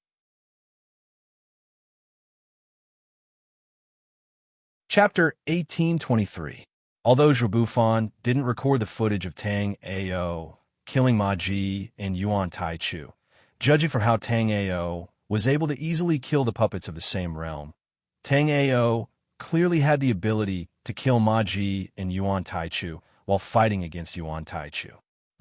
Chapter 1823. Although Zhuo Bufon didn't record the footage of Tang Ao killing Ma Ji and Yuan Taichu, judging from how Tang Ao was able to easily kill the puppets of the same realm, Tang Ao clearly had the ability to kill Ma Ji and Yuan Taichu while fighting against Yuan Taichu.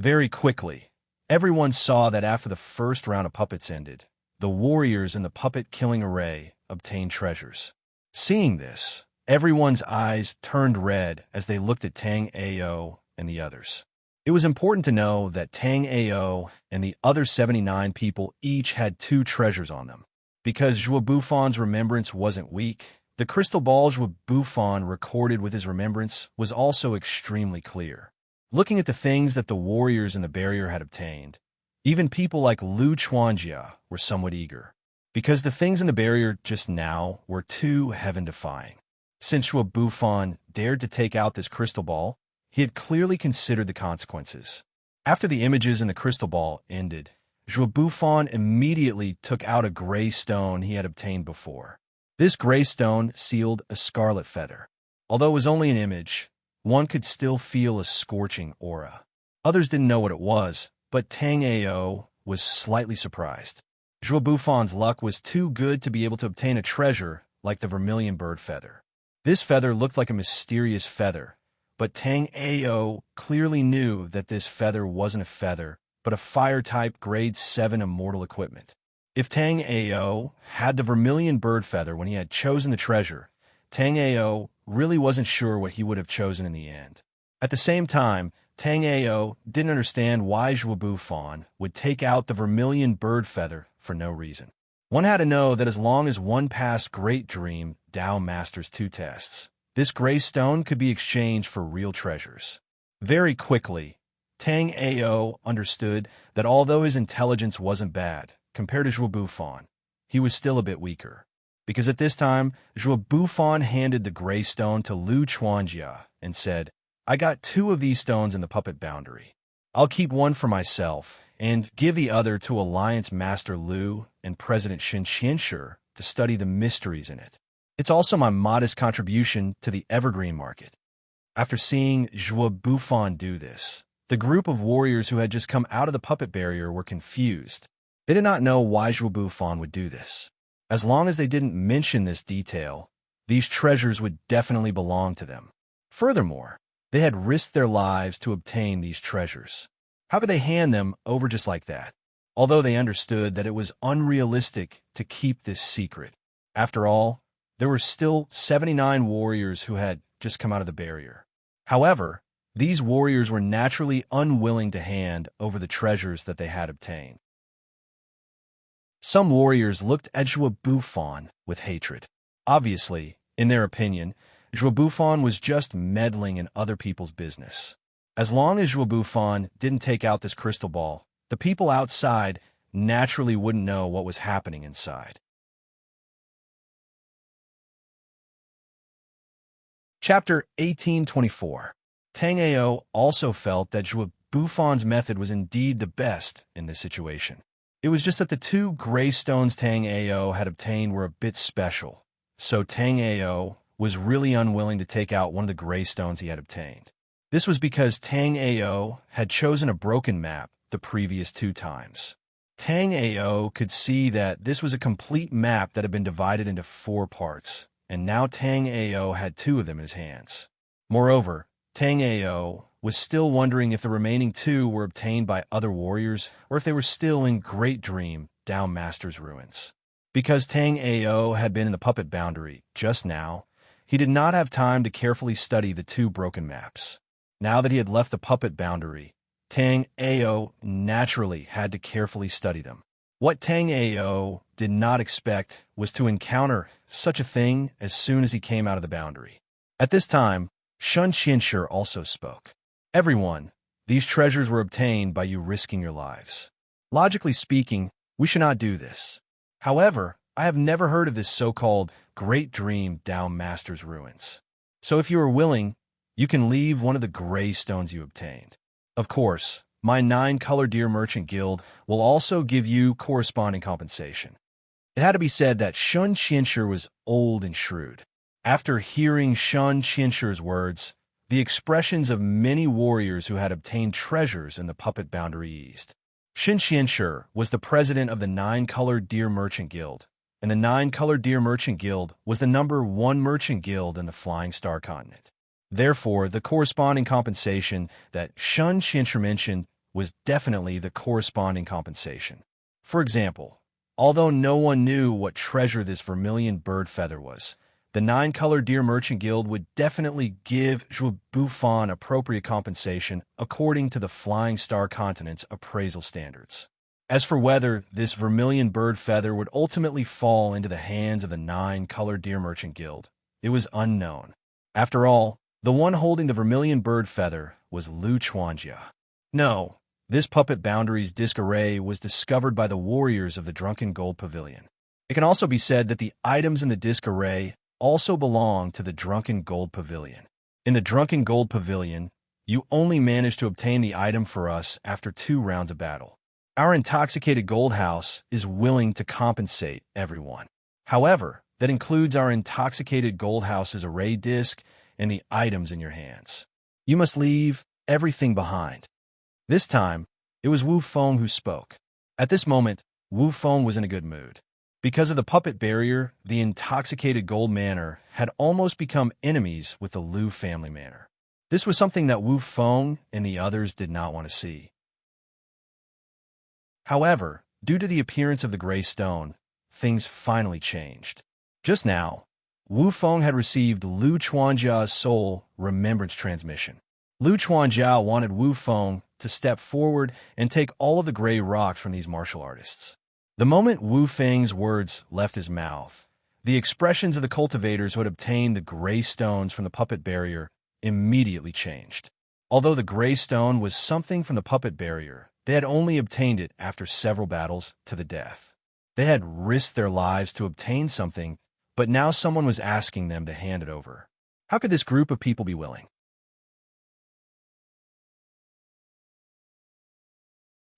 Very quickly, everyone saw that after the first round of puppets ended, the warriors in the puppet-killing array obtained treasures. Seeing this, everyone's eyes turned red as they looked at Tang Ao and the others. It was important to know that Tang Ao and the other 79 people each had 2 treasures on them. Because Zhuo Bufon's remembrance wasn't weak, the crystal ball Zhuo Bufon recorded with his remembrance was also extremely clear. Looking at the things that the warriors in the barrier had obtained, even people like Lu Chuanjia were somewhat eager, because the things in the barrier just now were too heaven-defying. Since Zhuo Bufon dared to take out this crystal ball, he had clearly considered the consequences. After the images in the crystal ball ended, Zhuo Bufon immediately took out a gray stone he had obtained before. This gray stone sealed a scarlet feather. Although it was only an image, one could still feel a scorching aura. Others didn't know what it was, but Tang Ao was slightly surprised. Zhuo Bufon's luck was too good to be able to obtain a treasure like the vermilion bird feather. This feather looked like a mysterious feather, but Tang Ao clearly knew that this feather wasn't a feather, but a fire-type grade 7 immortal equipment. If Tang Ao had the vermilion bird feather when he had chosen the treasure, Tang Ao really wasn't sure what he would have chosen in the end. At the same time, Tang Ao didn't understand why Zhuo Bufon would take out the vermilion bird feather for no reason. One had to know that as long as one passed Great Dream Dao Master's 2 tests, this gray stone could be exchanged for real treasures. Very quickly, Tang Ao understood that although his intelligence wasn't bad, compared to Zhuo Bufon, he was still a bit weaker. Because at this time, Zhuo Bufon handed the gray stone to Lu Chuanjia and said, "I got 2 of these stones in the puppet boundary. I'll keep one for myself and give the other to Alliance Master Lu and President Xin Qianshi to study the mysteries in it. It's also my modest contribution to the evergreen market." After seeing Zhuo Bufon do this, the group of warriors who had just come out of the puppet barrier were confused. They did not know why Zhuo Bufon would do this. As long as they didn't mention this detail, these treasures would definitely belong to them. Furthermore, they had risked their lives to obtain these treasures. How could they hand them over just like that? Although they understood that it was unrealistic to keep this secret. After all, there were still 79 warriors who had just come out of the barrier. However, these warriors were naturally unwilling to hand over the treasures that they had obtained. Some warriors looked at Zhuo Bufon with hatred. Obviously, in their opinion, Zhuo Bufon was just meddling in other people's business. As long as Zhuo Bufon didn't take out this crystal ball, the people outside naturally wouldn't know what was happening inside. Chapter 1824. Tang Ao also felt that Zhuo Buffon's method was indeed the best in this situation. It was just that the two gray stones Tang Ao had obtained were a bit special, so Tang Ao was really unwilling to take out one of the gray stones he had obtained. This was because Tang Ao had chosen a broken map the previous 2 times. Tang Ao could see that this was a complete map that had been divided into 4 parts, and now Tang Ao had 2 of them in his hands. Moreover, Tang Ao was still wondering if the remaining 2 were obtained by other warriors or if they were still in Great Dream Down Master's ruins. Because Tang Ao had been in the puppet boundary just now, he did not have time to carefully study the 2 broken maps. Now that he had left the puppet boundary, Tang Ao naturally had to carefully study them. What Tang Ao did not expect was to encounter such a thing as soon as he came out of the boundary. At this time, Shun Qianshi also spoke. Everyone, these treasures were obtained by you risking your lives. Logically speaking, we should not do this. However, I have never heard of this so-called Great Dream Down Master's ruins. So if you are willing, you can leave one of the gray stones you obtained. Of course, my 9-color Deer Merchant Guild will also give you corresponding compensation. It had to be said that Shun Qianshi was old and shrewd. After hearing Shun Qianshi's words, the expressions of many warriors who had obtained treasures in the puppet boundary eased. Shun Qianshi was the president of the 9-colored Deer Merchant Guild, and the 9-colored Deer Merchant Guild was the #1 merchant guild in the Flying Star Continent. Therefore, the corresponding compensation that Shun Qianshi mentioned was definitely the corresponding compensation. For example, although no one knew what treasure this vermilion bird feather was, the 9-colored Deer Merchant Guild would definitely give Zhu Buffon appropriate compensation according to the Flying Star Continent's appraisal standards. As for whether this vermilion bird feather would ultimately fall into the hands of the 9-colored Deer Merchant Guild, it was unknown. After all, the one holding the vermilion bird feather was Lu Chuanjia. No, this puppet boundary's disarray was discovered by the warriors of the Drunken Gold Pavilion. It can also be said that the items in the disarray also belong to the Drunken Gold Pavilion. In the Drunken Gold Pavilion, you only managed to obtain the item for us after 2 rounds of battle. Our intoxicated gold house is willing to compensate everyone. However, that includes our intoxicated gold house's array disc and the items in your hands. You must leave everything behind. This time, it was Wu Feng who spoke. At this moment, Wu Feng was in a good mood. Because of the puppet barrier, the intoxicated gold manor had almost become enemies with the Lu family manor. This was something that Wu Feng and the others did not want to see. However, due to the appearance of the gray stone, things finally changed. Just now, Wu Feng had received Lu Chuanjia's soul remembrance transmission. Lu Chuanjia wanted Wu Feng to step forward and take all of the gray rocks from these martial artists. The moment Wu Feng's words left his mouth, the expressions of the cultivators who had obtained the gray stones from the puppet barrier immediately changed. Although the gray stone was something from the puppet barrier, they had only obtained it after several battles to the death. They had risked their lives to obtain something, but now someone was asking them to hand it over. How could this group of people be willing?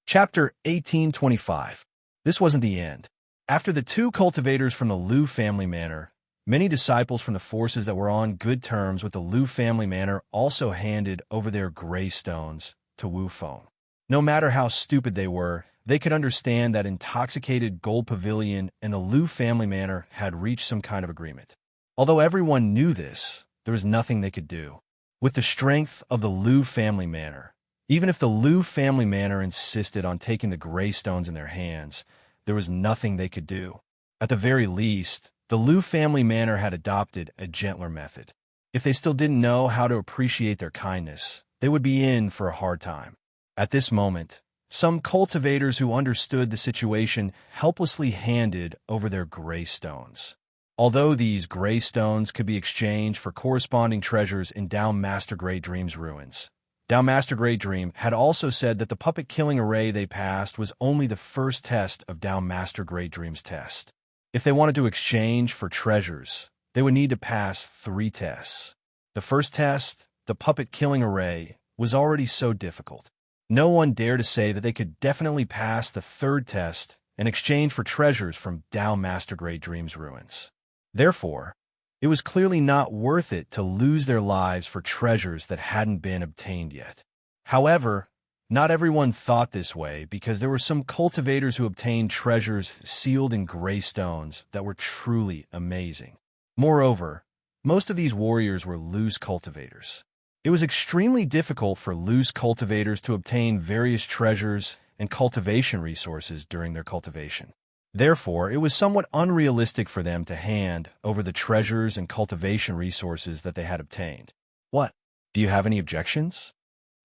Chapter 1825. This wasn't the end. After the 2 cultivators from the Lu family manor, many disciples from the forces that were on good terms with the Lu family manor also handed over their gray stones to Wu Feng. No matter how stupid they were, they could understand that intoxicated Gold Pavilion and the Lu family manor had reached some kind of agreement. Although everyone knew this, there was nothing they could do. With the strength of the Lu family manor, even if the Lu family manor insisted on taking the gray stones in their hands, there was nothing they could do. At the very least, the Lu family manor had adopted a gentler method. If they still didn't know how to appreciate their kindness, they would be in for a hard time. At this moment, some cultivators who understood the situation helplessly handed over their gray stones. Although these gray stones could be exchanged for corresponding treasures in Down Master Great Dream's ruins, Down Master Great Dream had also said that the puppet killing array they passed was only the first test of Down Master Great Dream's test. If they wanted to exchange for treasures, they would need to pass 3 tests. The first test, the puppet killing array, was already so difficult. No one dared to say that they could definitely pass the third test in exchange for treasures from Dao Master Grade Dream's ruins. Therefore, it was clearly not worth it to lose their lives for treasures that hadn't been obtained yet. However, not everyone thought this way, because there were some cultivators who obtained treasures sealed in gray stones that were truly amazing. Moreover, most of these warriors were loose cultivators. It was extremely difficult for loose cultivators to obtain various treasures and cultivation resources during their cultivation. Therefore, it was somewhat unrealistic for them to hand over the treasures and cultivation resources that they had obtained. What? Do you have any objections?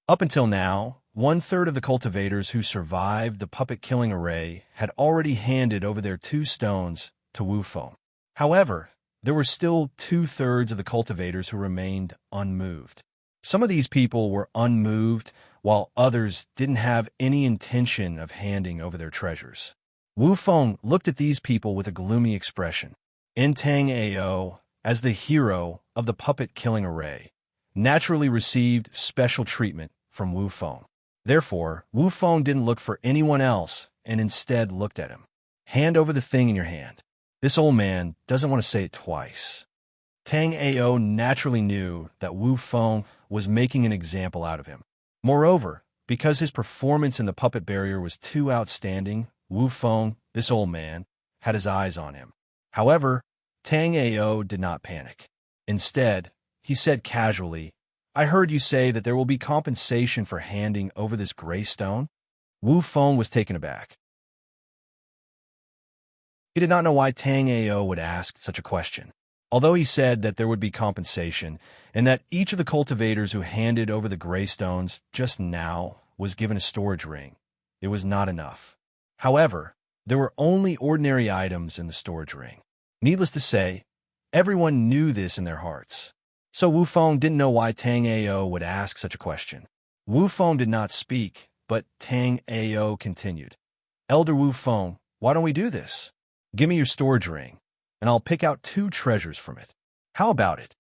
Up until now, 1/3 of the cultivators who survived the puppet-killing array had already handed over their 2 stones to Wu Feng. However, there were still 2/3 of the cultivators who remained unmoved. Some of these people were unmoved, while others didn't have any intention of handing over their treasures. Wu Feng looked at these people with a gloomy expression. Tang Ao, as the hero of the puppet-killing array, naturally received special treatment from Wu Feng. Therefore, Wu Feng didn't look for anyone else and instead looked at him. Hand over the thing in your hand. This old man doesn't want to say it twice. Tang Ao naturally knew that Wu Feng was making an example out of him. Moreover, because his performance in the puppet barrier was too outstanding, Wu Feng, this old man, had his eyes on him. However, Tang Ao did not panic. Instead, he said casually, "I heard you say that there will be compensation for handing over this gray stone?" Wu Feng was taken aback. He did not know why Tang Ao would ask such a question. Although he said that there would be compensation, and that each of the cultivators who handed over the gray stones just now was given a storage ring, it was not enough. However, there were only ordinary items in the storage ring. Needless to say, everyone knew this in their hearts. So Wu Feng didn't know why Tang Ao would ask such a question. Wu Feng did not speak, but Tang Ao continued. "Elder Wu Feng, why don't we do this? Give me your storage ring, and I'll pick out 2 treasures from it. How about it?"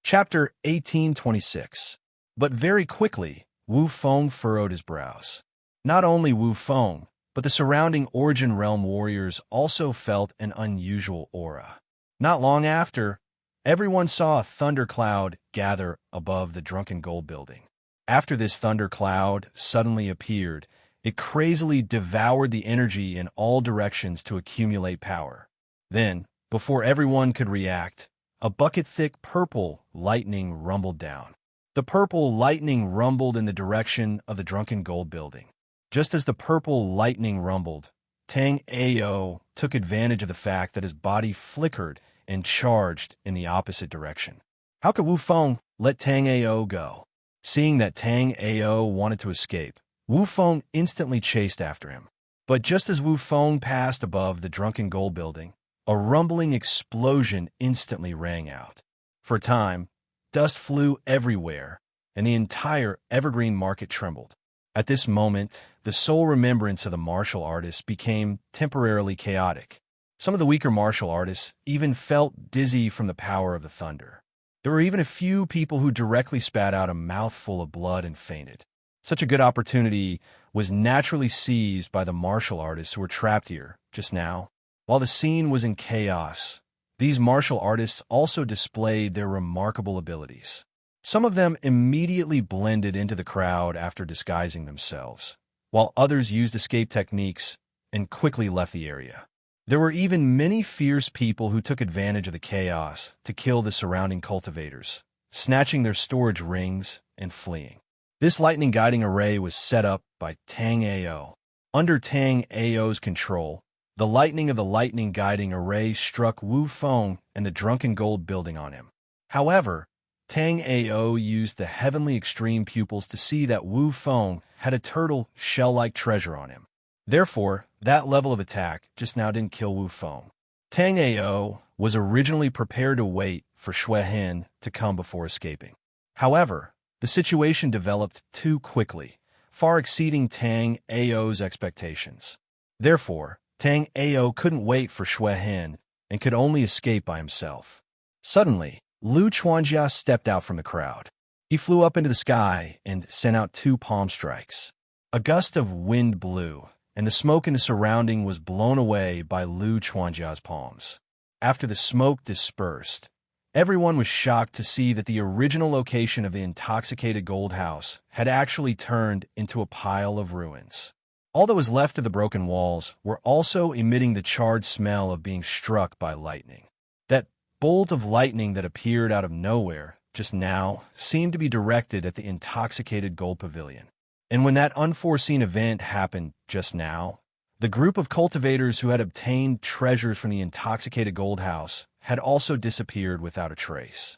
Chapter 1826. But very quickly, Wu Feng furrowed his brows. Not only Wu Feng, but the surrounding Origin Realm warriors also felt an unusual aura. Not long after, everyone saw a thundercloud gather above the Drunken Gold building. After this thundercloud suddenly appeared, it crazily devoured the energy in all directions to accumulate power. Then, before everyone could react, a bucket-thick purple lightning rumbled down. The purple lightning rumbled in the direction of the Drunken Gold building. Just as the purple lightning rumbled, Tang Ao took advantage of the fact that his body flickered and charged in the opposite direction. How could Wu Feng let Tang Ao go? Seeing that Tang Ao wanted to escape, Wu Feng instantly chased after him. But just as Wu Feng passed above the Drunken Gold building, a rumbling explosion instantly rang out. For a time, dust flew everywhere, and the entire Evergreen Market trembled. At this moment, the sole remembrance of the martial artists became temporarily chaotic. Some of the weaker martial artists even felt dizzy from the power of the thunder. There were even a few people who directly spat out a mouthful of blood and fainted. Such a good opportunity was naturally seized by the martial artists who were trapped here just now. While the scene was in chaos, these martial artists also displayed their remarkable abilities. Some of them immediately blended into the crowd after disguising themselves, while others used escape techniques and quickly left the area. There were even many fierce people who took advantage of the chaos to kill the surrounding cultivators, snatching their storage rings and fleeing. This lightning guiding array was set up by Tang Ao. Under Tang Ao's control, the lightning of the lightning guiding array struck Wu Feng and the Drunken Gold building on him. However, Tang Ao used the Heavenly Extreme pupils to see that Wu Feng had a turtle shell-like treasure on him. Therefore, that level of attack just now didn't kill Wu Feng. Tang Ao was originally prepared to wait for Xue Hin to come before escaping. However, the situation developed too quickly, far exceeding Tang Ao's expectations. Therefore, Tang Ao couldn't wait for Xue Hin and could only escape by himself. Suddenly, Lu Chuanjia stepped out from the crowd. He flew up into the sky and sent out 2 palm strikes. A gust of wind blew, and the smoke in the surrounding was blown away by Lu Chuanjia's palms. After the smoke dispersed, everyone was shocked to see that the original location of the intoxicated gold house had actually turned into a pile of ruins. All that was left of the broken walls were also emitting the charred smell of being struck by lightning. That bolt of lightning that appeared out of nowhere just now seemed to be directed at the intoxicated gold pavilion. And when that unforeseen event happened just now, the group of cultivators who had obtained treasures from the intoxicated gold house had also disappeared without a trace.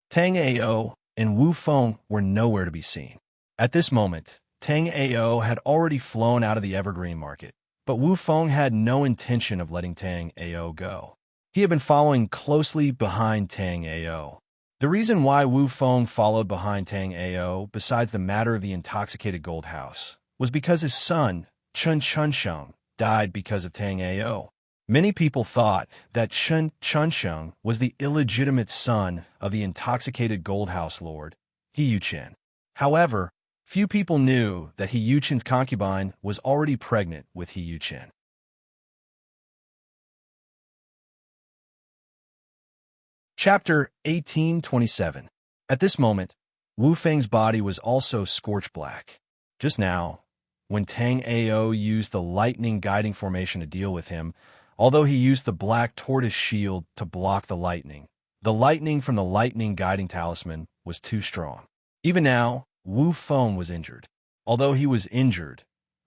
Tang Ao and Wu Feng were nowhere to be seen. At this moment, Tang Ao had already flown out of the evergreen market, but Wu Feng had no intention of letting Tang Ao go. He had been following closely behind Tang Ao. The reason why Wu Feng followed behind Tang Ao, besides the matter of the intoxicated gold house, was because his son, Chen Chunsheng, died because of Tang Ao. Many people thought that Chen Chunsheng was the illegitimate son of the intoxicated gold house lord, He Yuchen. However, few people knew that He Yuchen's concubine was already pregnant with He Yuchen. Chapter 1827. At this moment, Wu Feng's body was also scorched black. Just now, when Tang Ao used the lightning guiding formation to deal with him, although he used the black tortoise shield to block the lightning from the lightning guiding talisman was too strong. Even now, Wu Feng was injured. Although he was injured,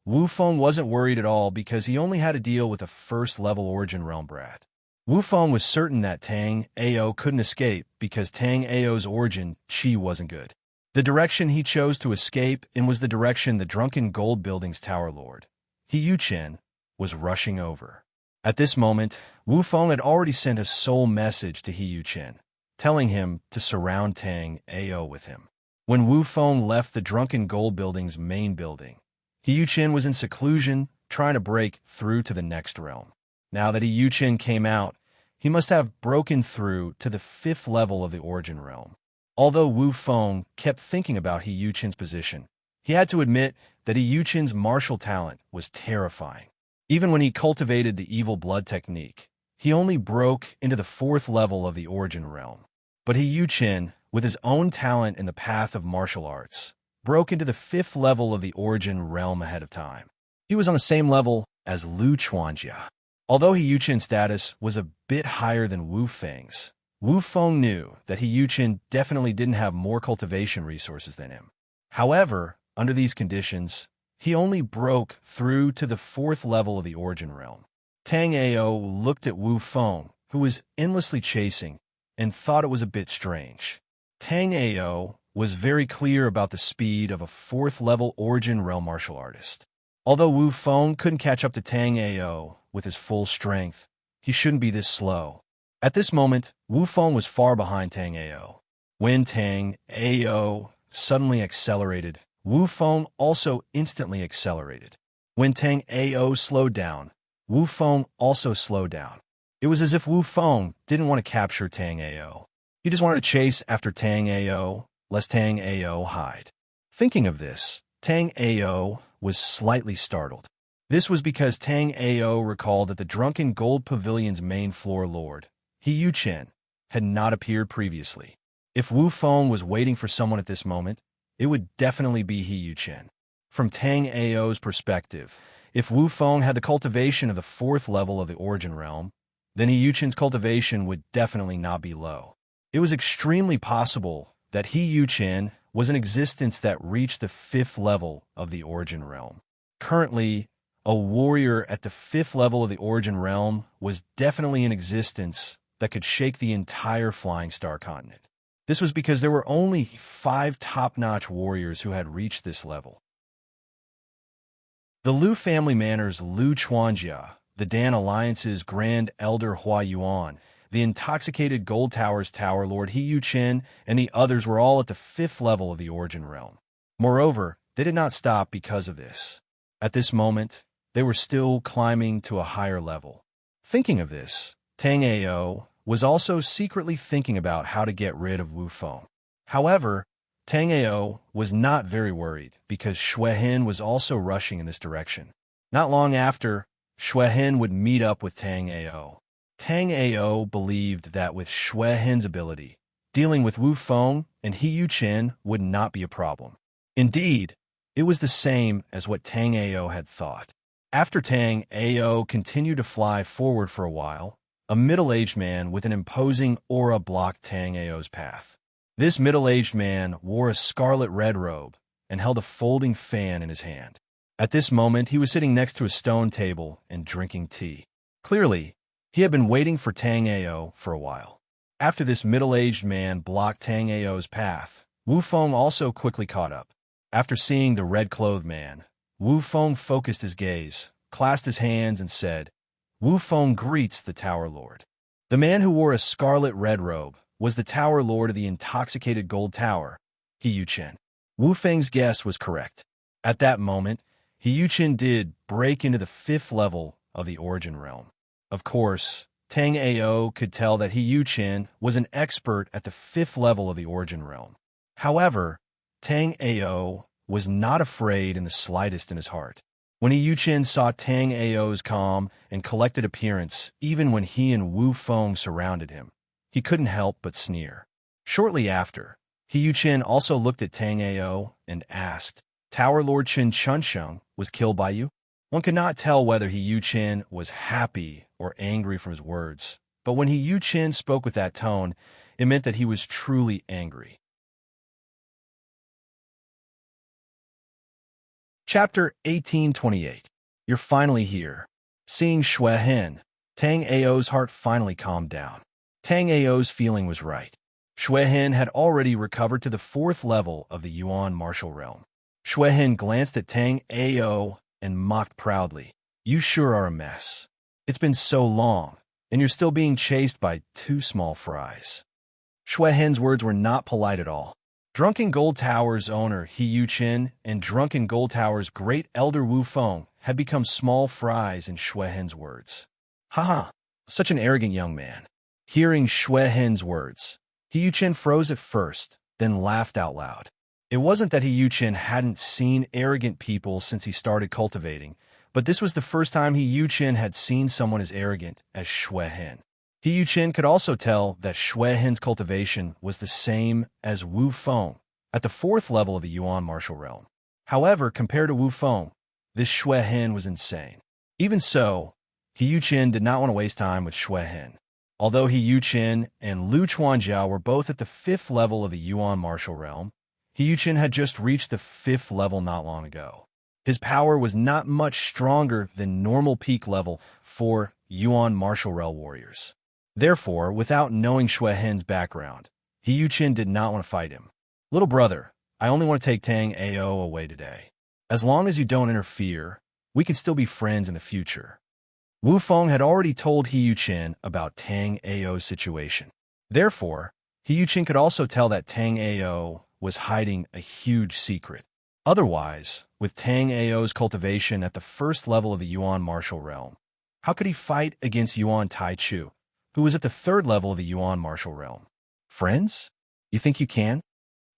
Wu Feng wasn't worried at all because he only had to deal with a first-level Origin Realm brat. Wu Feng was certain that Tang Ao couldn't escape because Tang Ao's origin chi wasn't good. The direction he chose to escape in was the direction the drunken gold building's tower lord, He Yuchen, was rushing over. At this moment, Wu Feng had already sent a soul message to He Yuchen, telling him to surround Tang Ao with him. When Wu Feng left the drunken gold building's main building, He Yuchen was in seclusion, trying to break through to the next realm. Now that He Yuchen came out, he must have broken through to the 5th level of the Origin Realm. Although Wu Feng kept thinking about He Yuchen's position, he had to admit that He Yuchen's martial talent was terrifying. Even when he cultivated the evil blood technique, he only broke into the 4th level of the Origin Realm. But He Yuchen, with his own talent in the path of martial arts, broke into the 5th level of the Origin Realm ahead of time. He was on the same level as Lu Chuanjia. Although He Yuchen's status was a bit higher than Wu Feng's, Wu Feng knew that He Yuchen definitely didn't have more cultivation resources than him. However, under these conditions, he only broke through to the 4th level of the Origin Realm. Tang Ao looked at Wu Feng, who was endlessly chasing, and thought it was a bit strange. Tang Ao was very clear about the speed of a 4th level Origin Realm martial artist. Although Wu Feng couldn't catch up to Tang Ao with his full strength, he shouldn't be this slow. At this moment, Wu Feng was far behind Tang Ao. When Tang Ao suddenly accelerated, Wu Feng also instantly accelerated. When Tang Ao slowed down, Wu Feng also slowed down. It was as if Wu Feng didn't want to capture Tang Ao. He just wanted to chase after Tang Ao, lest Tang Ao hide. Thinking of this, Tang Ao was slightly startled. This was because Tang Ao recalled that the drunken gold pavilion's main floor lord, He Yuchen, had not appeared previously. If Wu Feng was waiting for someone at this moment, it would definitely be He Yuchen. From Tang Ao's perspective, if Wu Feng had the cultivation of the 4th level of the Origin Realm, then He Yuchen's cultivation would definitely not be low. It was extremely possible that He Yuchen was an existence that reached the 5th level of the Origin Realm. Currently, a warrior at the 5th level of the Origin Realm was definitely in existence that could shake the entire Flying Star continent. This was because there were only 5 top-notch warriors who had reached this level. The Lu family manor's Lu Chuanjia, the Dan Alliance's Grand Elder Hua Yuan, the intoxicated Gold Tower's Tower Lord He Yuchen, and the others were all at the 5th level of the Origin Realm. Moreover, they did not stop because of this. At this moment, they were still climbing to a higher level. Thinking of this, Tang Ao was also secretly thinking about how to get rid of Wu Feng. However, Tang Ao was not very worried because Xue Hin was also rushing in this direction. Not long after, Xue Hin would meet up with Tang Ao. Tang Ao believed that with Xue Hin's ability, dealing with Wu Feng and He Yuchen would not be a problem. Indeed, it was the same as what Tang Ao had thought. After Tang Ao continued to fly forward for a while, a middle-aged man with an imposing aura blocked Tang Ao's path. This middle-aged man wore a scarlet red robe and held a folding fan in his hand. At this moment, he was sitting next to a stone table and drinking tea. Clearly, he had been waiting for Tang Ao for a while. After this middle-aged man blocked Tang Ao's path, Wu Feng also quickly caught up. After seeing the red-clothed man, Wu Feng focused his gaze, clasped his hands, and said, "Wu Feng greets the Tower Lord." The man who wore a scarlet red robe was the Tower Lord of the intoxicated gold tower, He Yuchen. Wu Feng's guess was correct. At that moment, He Yuchen did break into the 5th level of the Origin Realm. Of course, Tang Ao could tell that He Yuchen was an expert at the 5th level of the Origin Realm. However, Tang Ao was not afraid in the slightest in his heart. When He Yuchen saw Tang Ao's calm and collected appearance, even when he and Wu Feng surrounded him, he couldn't help but sneer. Shortly after, He Yuchen also looked at Tang Ao and asked, "Tower Lord Chen Chunsheng was killed by you?" One could not tell whether He Yuchen was happy or angry from his words, but when He Yuchen spoke with that tone, it meant that he was truly angry. Chapter 1828. You're finally here. Seeing Xue Hin, Tang Ao's heart finally calmed down. Tang Ao's feeling was right. Xue Hin had already recovered to the 4th level of the Yuan martial realm. Xue Hin glanced at Tang Ao and mocked proudly. "You sure are a mess. It's been so long, and you're still being chased by 2 small fries." Xue Hin's words were not polite at all. Drunken Gold Tower's owner He Yuchen and Drunken Gold Tower's great elder Wu Feng had become small fries in Xue Hin's words. Haha, such an arrogant young man. Hearing Xue Hin's words, He Yuchen froze at first, then laughed out loud. It wasn't that He Yuchen hadn't seen arrogant people since he started cultivating, but this was the first time He Yuchen had seen someone as arrogant as Xue Hin. He Yuchen could also tell that Xue Hin's cultivation was the same as Wu Feng at the 4th level of the Yuan martial realm. However, compared to Wu Feng, this Xue Hin was insane. Even so, He Yuchen did not want to waste time with Xue Hin. Although He Yuchen and Lu Chuanjiao were both at the 5th level of the Yuan martial realm, He Yuchen had just reached the 5th level not long ago. His power was not much stronger than normal peak level for Yuan martial realm warriors. Therefore, without knowing Xue Hin's background, He Yuchen did not want to fight him. "Little brother, I only want to take Tang Ao away today. As long as you don't interfere, we can still be friends in the future." Wu Feng had already told He Yuchen about Tang Ao's situation. Therefore, He Yuchen could also tell that Tang Ao was hiding a huge secret. Otherwise, with Tang Ao's cultivation at the 1st level of the Yuan martial realm, how could he fight against Yuan Taichu, who was at the 3rd level of the Yuan martial realm? Friends? You think you can?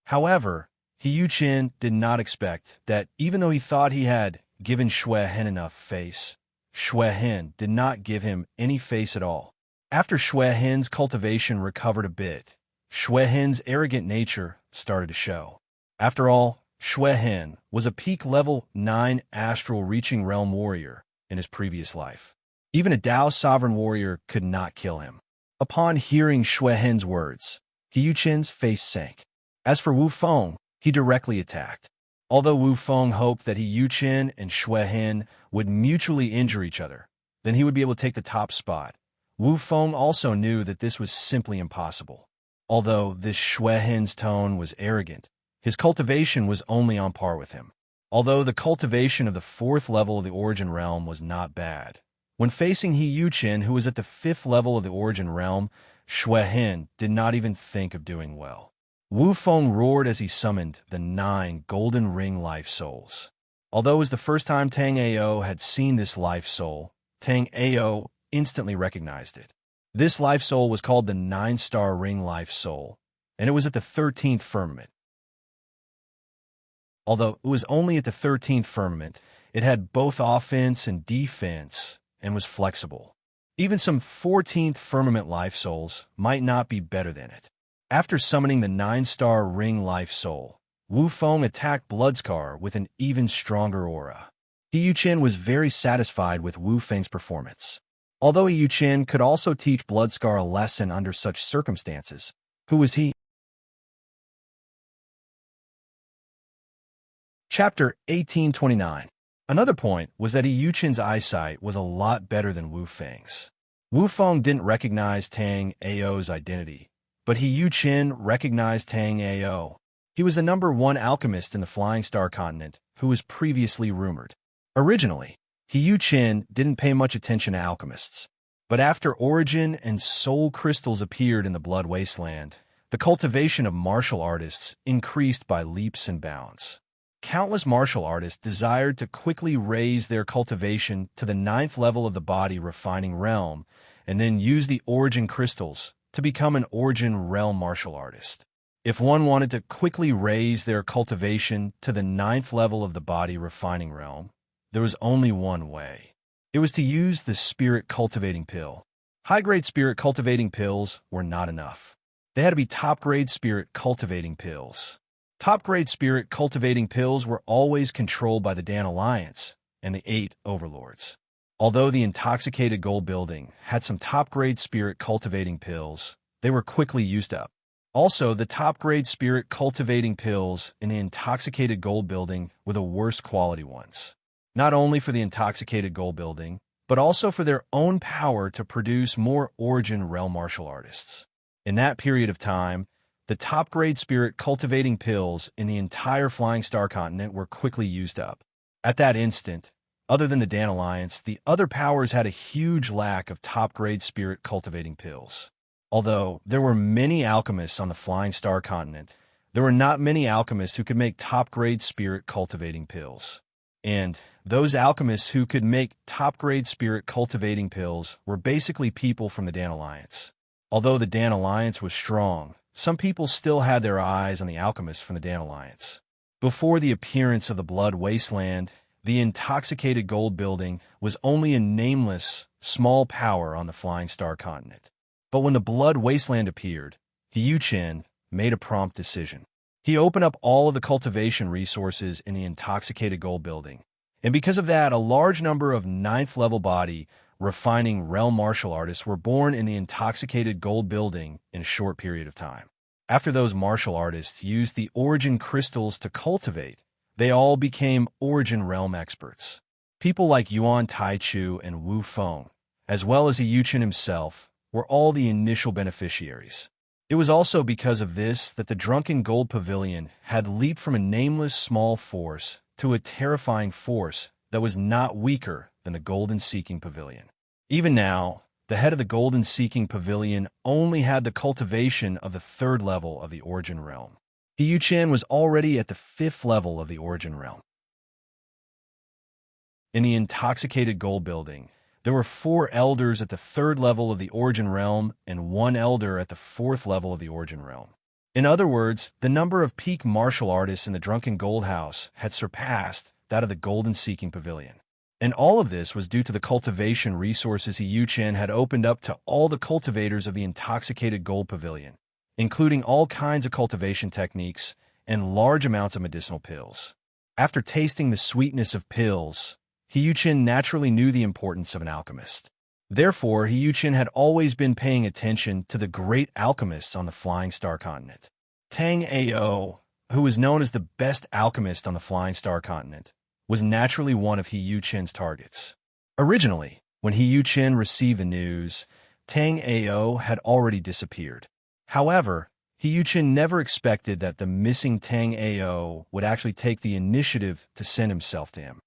However, He Yuchen did not expect that even though he thought he had given Xue Hin enough face, Xue Hin did not give him any face at all. After Xue Hin's cultivation recovered a bit, Xue Hin's arrogant nature started to show. After all, Xue Hin was a peak level 9 astral reaching realm warrior in his previous life. Even a Dao sovereign warrior could not kill him. Upon hearing Xue Hin's words, He Yuchen's face sank. As for Wu Feng, he directly attacked. Although Wu Feng hoped that He Yuchen and Xue Hin would mutually injure each other, then he would be able to take the top spot, Wu Feng also knew that this was simply impossible. Although this Xue Hin's tone was arrogant, his cultivation was only on par with him. Although the cultivation of the 4th level of the Origin Realm was not bad, when facing He Yuchen, who was at the 5th level of the Origin Realm, Xue Hin did not even think of doing well. Wu Feng roared as he summoned the 9 golden ring life souls. Although it was the first time Tang Ao had seen this life soul, Tang Ao instantly recognized it. This life soul was called the 9-star ring life soul, and it was at the 13th firmament. Although it was only at the 13th firmament, it had both offense and defense and was flexible. Even some 14th firmament life souls might not be better than it. After summoning the 9-star ring life soul, Wu Feng attacked Bloodscar with an even stronger aura. He Yuchen was very satisfied with Wu Feng's performance. Although He Yuchen could also teach Bloodscar a lesson under such circumstances. Who was he? Chapter 1829. Another point was that He Yuchen's eyesight was a lot better than Wu Feng's. Wu Feng didn't recognize Tang Ao's identity, but He Yuchen recognized Tang Ao. He was the #1 alchemist in the Flying Star continent, who was previously rumored. Originally, He Yuchen didn't pay much attention to alchemists, but after Origin and Soul crystals appeared in the Blood Wasteland, the cultivation of martial artists increased by leaps and bounds. Countless martial artists desired to quickly raise their cultivation to the 9th level of the body refining realm and then use the Origin crystals to become an Origin realm martial artist. If one wanted to quickly raise their cultivation to the 9th level of the body refining realm, there was only one way. It was to use the spirit cultivating pill. High-grade spirit cultivating pills were not enough. They had to be top-grade spirit cultivating pills. Top-grade spirit cultivating pills were always controlled by the Dan Alliance and the 8 overlords. Although the intoxicated gold building had some top-grade spirit cultivating pills, they were quickly used up. Also, the top-grade spirit cultivating pills in the intoxicated gold building were the worst quality ones. Not only for the intoxicated gold building, but also for their own power to produce more Origin realm martial artists. In that period of time, the top-grade spirit cultivating pills in the entire Flying Star continent were quickly used up. At that instant, other than the Dan Alliance, the other powers had a huge lack of top-grade spirit cultivating pills. Although there were many alchemists on the Flying Star continent, there were not many alchemists who could make top-grade spirit cultivating pills. And those alchemists who could make top-grade spirit cultivating pills were basically people from the Dan Alliance. Although the Dan Alliance was strong, some people still had their eyes on the alchemists from the Dan Alliance. Before the appearance of the Blood Wasteland, the intoxicated gold building was only a nameless, small power on the Flying Star continent. But when the Blood Wasteland appeared, He Yuchen made a prompt decision. He opened up all of the cultivation resources in the intoxicated gold building, and because of that, a large number of 9th-level body refining realm martial artists were born in the intoxicated gold building in a short period of time. After those martial artists used the Origin crystals to cultivate, they all became Origin realm experts. People like Yuan Taichu and Wu Feng, as well as He Yuchen himself, were all the initial beneficiaries. It was also because of this that the Drunken Gold Pavilion had leaped from a nameless small force to a terrifying force that was not weaker than the Golden Seeking Pavilion. Even now, the head of the Golden Seeking Pavilion only had the cultivation of the 3rd level of the Origin realm. He Yuchen was already at the 5th level of the Origin realm. In the intoxicated gold building, there were 4 elders at the 3rd level of the Origin realm and 1 elder at the 4th level of the Origin realm. In other words, the number of peak martial artists in the Drunken Gold House had surpassed that of the Golden Seeking Pavilion. And all of this was due to the cultivation resources He Yuchen had opened up to all the cultivators of the intoxicated gold pavilion, including all kinds of cultivation techniques and large amounts of medicinal pills. After tasting the sweetness of pills, He Yuchen naturally knew the importance of an alchemist. Therefore, He Yuchen had always been paying attention to the great alchemists on the Flying Star continent. Tang Ao, who was known as the best alchemist on the Flying Star continent, was naturally one of He Yuchen's targets. Originally, when He Yuchen received the news, Tang Ao had already disappeared. However, He Yuchen never expected that the missing Tang Ao would actually take the initiative to send himself to him.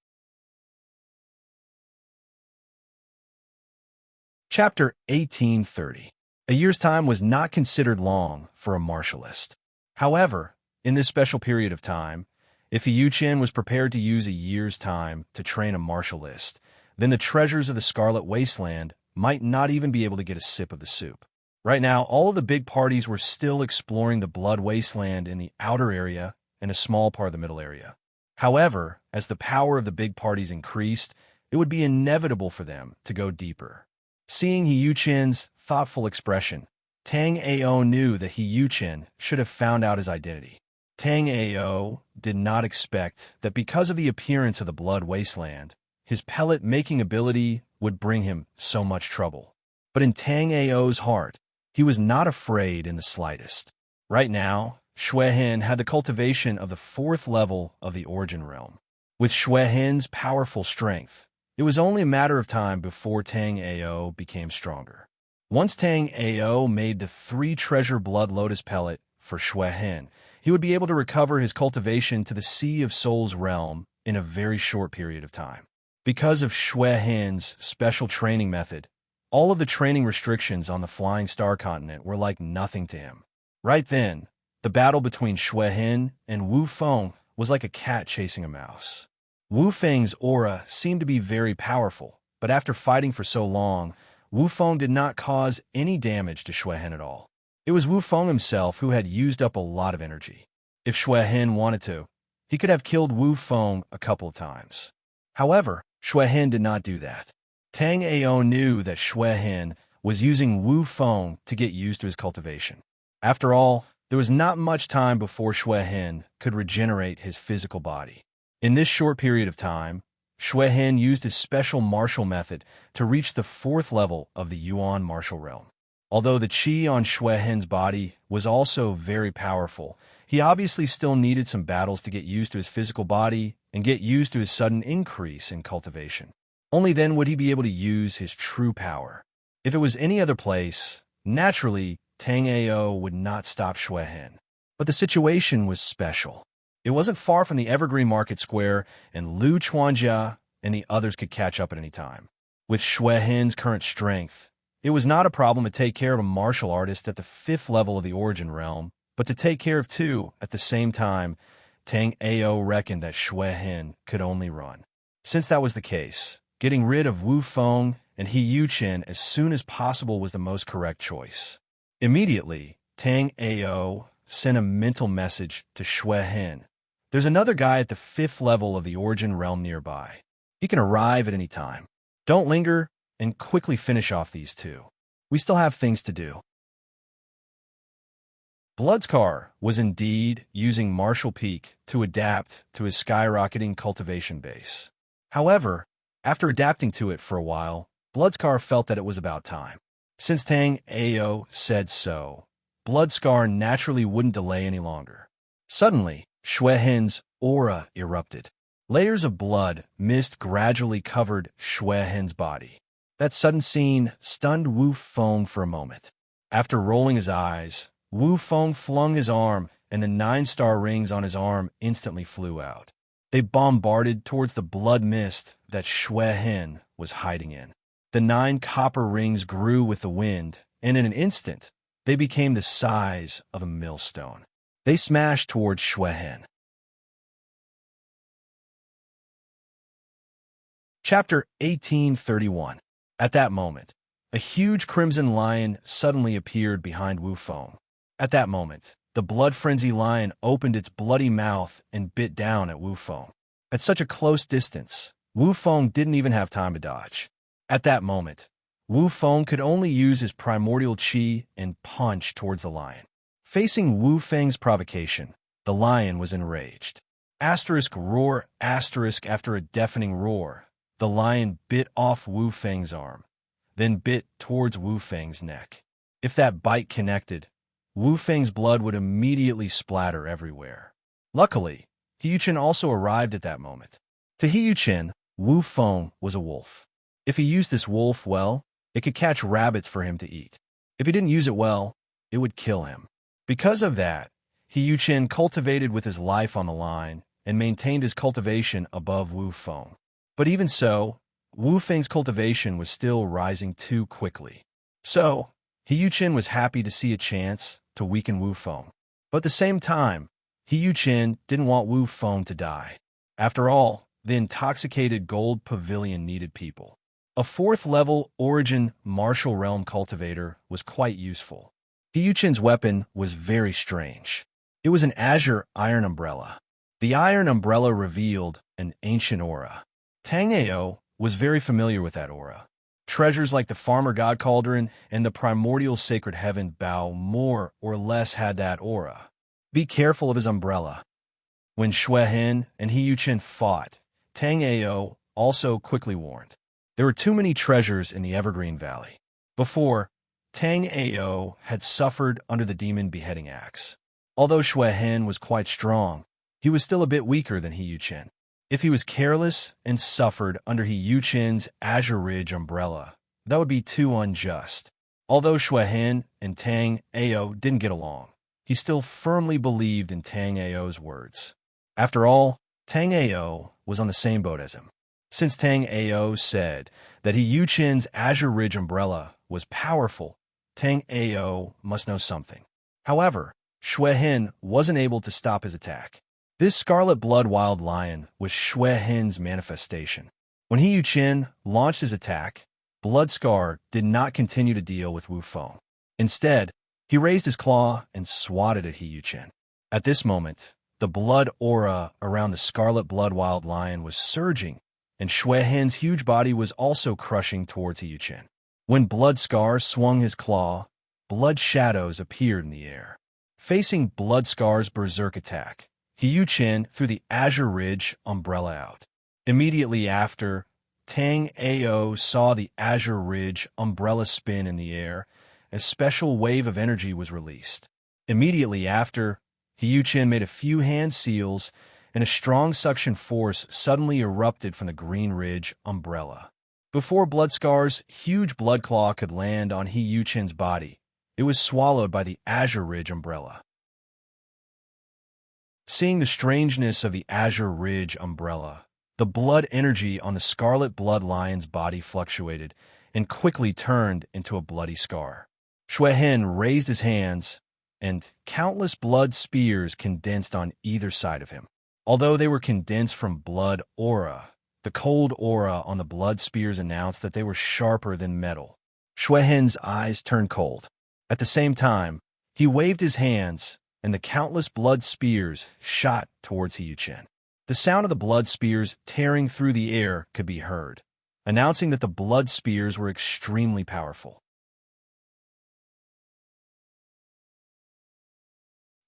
Chapter 1830. A year's time was not considered long for a martialist. However, in this special period of time, if He Yuchen was prepared to use a year's time to train a martialist, then the treasures of the Scarlet Wasteland might not even be able to get a sip of the soup. Right now, all of the big parties were still exploring the blood wasteland in the outer area and a small part of the middle area. However, as the power of the big parties increased, it would be inevitable for them to go deeper. Seeing He Yuchen's thoughtful expression, Tang Ao knew that He Yuchen should have found out his identity. Tang Ao did not expect that because of the appearance of the blood wasteland, his pellet-making ability would bring him so much trouble. But in Tang Ao's heart, he was not afraid in the slightest. Right now, Xuehin had the cultivation of the 4th level of the Origin Realm. With Xuehin's powerful strength, it was only a matter of time before Tang Ao became stronger. Once Tang Ao made the 3 treasure blood lotus pellet for Xuehin, he would be able to recover his cultivation to the Sea of Souls realm in a very short period of time. Because of Xuehin's special training method, all of the training restrictions on the Flying Star continent were like nothing to him. Right then, the battle between Xuehin and Wu Feng was like a cat chasing a mouse. Wu Feng's aura seemed to be very powerful, but after fighting for so long, Wu Feng did not cause any damage to Xuehin at all. It was Wu Feng himself who had used up a lot of energy. If Xuehin wanted to, he could have killed Wu Feng a couple of times. However, Xuehin did not do that. Tang Ao knew that Xuehin was using Wu Feng to get used to his cultivation. After all, there was not much time before Xuehin could regenerate his physical body. In this short period of time, Xuehin used his special martial method to reach the 4th level of the Yuan martial realm. Although the qi on Xuehin's body was also very powerful, he obviously still needed some battles to get used to his physical body and get used to his sudden increase in cultivation. Only then would he be able to use his true power. If it was any other place, naturally, Tang Ao would not stop Xuehin. But the situation was special. It wasn't far from the Evergreen Market Square, and Lu Chuanjia and the others could catch up at any time. With Xuehin's current strength, it was not a problem to take care of a martial artist at the 5th level of the Origin Realm, but to take care of 2 at the same time, Tang Ao reckoned that Xuehin could only run. Since that was the case, getting rid of Wu Feng and He Yuchen as soon as possible was the most correct choice. Immediately, Tang Ao sent a mental message to Xuehin. There's another guy at the 5th level of the Origin Realm nearby. He can arrive at any time. Don't linger and quickly finish off these 2. We still have things to do. Bloodskar was indeed using Martial Peak to adapt to his skyrocketing cultivation base. However, after adapting to it for a while, Bloodskar felt that it was about time. Since Tang Ao said so, Bloodskar naturally wouldn't delay any longer. Suddenly, Xuehin's aura erupted. Layers of blood mist gradually covered Xuehin's body. That sudden scene stunned Wu Feng for a moment. After rolling his eyes, Wu Feng flung his arm, and the 9-star rings on his arm instantly flew out. They bombarded towards the blood mist that Xuehin was hiding in. The 9 copper rings grew with the wind, and in an instant, they became the size of a millstone. They smashed towards Xuehin. Chapter 1831. At that moment, a huge crimson lion suddenly appeared behind Wu Feng. At that moment, the blood-frenzy lion opened its bloody mouth and bit down at Wu Feng. At such a close distance, Wu Feng didn't even have time to dodge. At that moment, Wu Feng could only use his primordial qi and punch towards the lion. Facing Wu Feng's provocation, the lion was enraged. Asterisk roar, asterisk after a deafening roar, the lion bit off Wu Feng's arm, then bit towards Wu Feng's neck. If that bite connected, Wu Feng's blood would immediately splatter everywhere. Luckily, He Yuchen also arrived at that moment. To He Yuchen, Wu Feng was a wolf. If he used this wolf well, it could catch rabbits for him to eat. If he didn't use it well, it would kill him. Because of that, He Yuchen cultivated with his life on the line and maintained his cultivation above Wu Feng. But even so, Wu Feng's cultivation was still rising too quickly. So, He Yuchen was happy to see a chance to weaken Wu Feng. But at the same time, He Yuchen didn't want Wu Feng to die. After all, the intoxicated gold pavilion needed people. A fourth-level origin martial realm cultivator was quite useful. He Yuchen's weapon was very strange. It was an azure iron umbrella. The iron umbrella revealed an ancient aura. Tang Ao was very familiar with that aura. Treasures like the Farmer God Cauldron and the primordial sacred heaven Bao more or less had that aura. Be careful of his umbrella. When Xue Hin and He Yuchen fought, Tang Ao also quickly warned. There were too many treasures in the Evergreen Valley. Before, Tang Ao had suffered under the demon beheading axe. Although Xue Hin was quite strong, he was still a bit weaker than He Yuchen. If he was careless and suffered under He Yuchen's Azure Ridge umbrella, that would be too unjust. Although Xue Hin and Tang Ao didn't get along, he still firmly believed in Tang Ao's words. After all, Tang Ao was on the same boat as him. Since Tang Ao said that He Yuchen's Azure Ridge umbrella was powerful, Tang Ao must know something. However, Xue Hin wasn't able to stop his attack. This scarlet blood wild lion was Xue Hin's manifestation. When He Yuchen launched his attack, Blood Scar did not continue to deal with Wu Feng. Instead, he raised his claw and swatted at He Yuchen. At this moment, the blood aura around the scarlet blood wild lion was surging, and Xue Hin's huge body was also crushing towards He Yuchen. When Blood Scar swung his claw, blood shadows appeared in the air. Facing Blood Scar's berserk attack, He Yuchen threw the Azure Ridge umbrella out. Immediately after, Tang Ao saw the Azure Ridge umbrella spin in the air. A special wave of energy was released. Immediately after, He Yuchen made a few hand seals, and a strong suction force suddenly erupted from the Green Ridge umbrella. Before Blood Scar's huge blood claw could land on He Yuchen's body, it was swallowed by the Azure Ridge umbrella. Seeing the strangeness of the Azure Ridge umbrella, the blood energy on the scarlet blood lion's body fluctuated and quickly turned into a bloody scar. Xue Hin raised his hands, and countless blood spears condensed on either side of him. Although they were condensed from blood aura, the cold aura on the blood spears announced that they were sharper than metal. Xue Hin's eyes turned cold. At the same time, he waved his hands, and the countless blood spears shot towards He Yuchen. The sound of the blood spears tearing through the air could be heard, announcing that the blood spears were extremely powerful.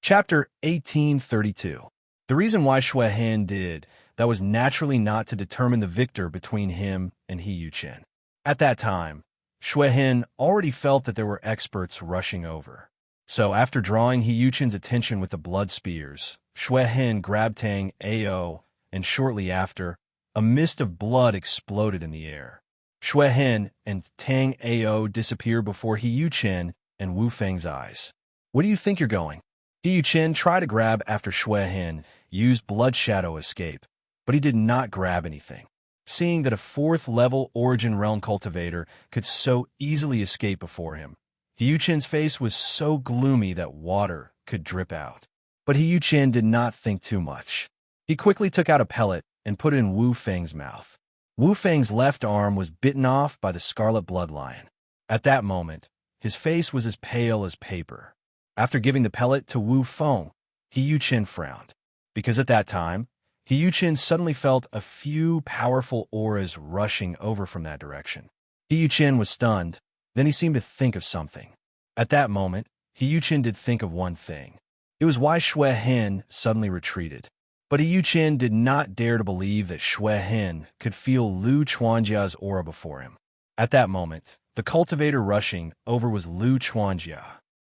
Chapter 1832. The reason why Xue Hin did that was naturally not to determine the victor between him and He Yuchen. At that time, Xue Hin already felt that there were experts rushing over. So after drawing He Yuchen's attention with the blood spears, Xue Hin grabbed Tang Ao, and shortly after, a mist of blood exploded in the air. Xue Hin and Tang Ao disappeared before He Yuchen and Wu Feng's eyes. Where do you think you're going? He Yuchen tried to grab after Xue Hin used Blood Shadow escape, but he did not grab anything. Seeing that a fourth-level Origin Realm cultivator could so easily escape before him, He Yuchen's face was so gloomy that water could drip out. But He Yuchen did not think too much. He quickly took out a pellet and put it in Wu Feng's mouth. Wu Feng's left arm was bitten off by the scarlet blood lion. At that moment, his face was as pale as paper. After giving the pellet to Wu Feng, He Yuchen frowned, because at that time, He Yuchen suddenly felt a few powerful auras rushing over from that direction. He Yuchen was stunned, then he seemed to think of something. At that moment, He Yuchen did think of one thing. It was why Xue Hin suddenly retreated. But He Yuchen did not dare to believe that Xue Hin could feel Lu Chuanjia's aura before him. At that moment, the cultivator rushing over was Lu Chuanjia.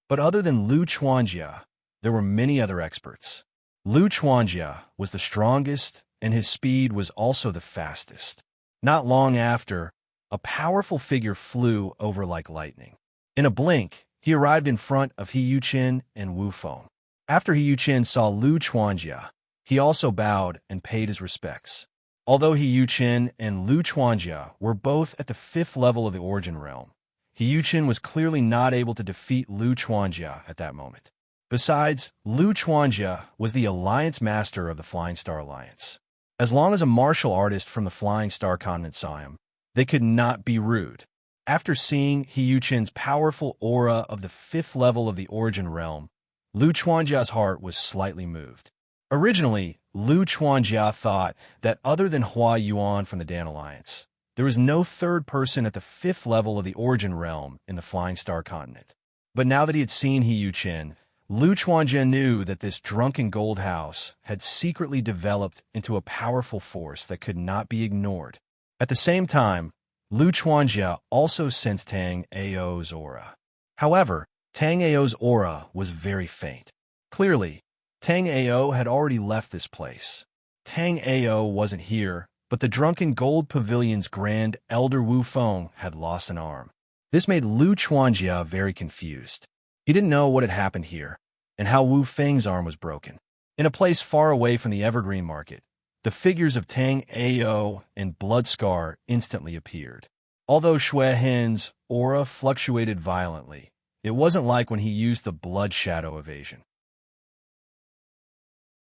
But other than Lu Chuanjia, there were many other experts. Lu Chuanjia was the strongest, and his speed was also the fastest. Not long after, a powerful figure flew over like lightning. In a blink, he arrived in front of He Yuchen and Wu Feng. After He Yuchen saw Lu Chuanjia, he also bowed and paid his respects. Although He Yuchen and Lu Chuanjia were both at the 5th level of the Origin Realm, He Yuchen was clearly not able to defeat Lu Chuanjia at that moment. Besides, Lu Chuanjia was the Alliance Master of the Flying Star Alliance. As long as a martial artist from the Flying Star Continent saw him, They could not be rude. After seeing He Yuchen's powerful aura of the 5th level of the Origin Realm, Lu Chuanjia's heart was slightly moved. Originally, Lu Chuanjia thought that other than Hua Yuan from the Dan Alliance, there was no third person at the 5th level of the Origin Realm in the Flying Star Continent. But now that he had seen He Yuchen, Lu Chuanjia knew that this drunken gold house had secretly developed into a powerful force that could not be ignored. At the same time, Lu Chuanjia also sensed Tang Ao's aura. However, Tang Ao's aura was very faint. Clearly, Tang Ao had already left this place. Tang Ao wasn't here, but the drunken gold pavilion's grand elder Wu Feng had lost an arm. This made Lu Chuanjia very confused. He didn't know what had happened here, and how Wu Feng's arm was broken. In a place far away from the Evergreen Market, the figures of Tang Ao and Bloodscar instantly appeared. Although Xue Hen's aura fluctuated violently, it wasn't like when he used the Blood Shadow evasion.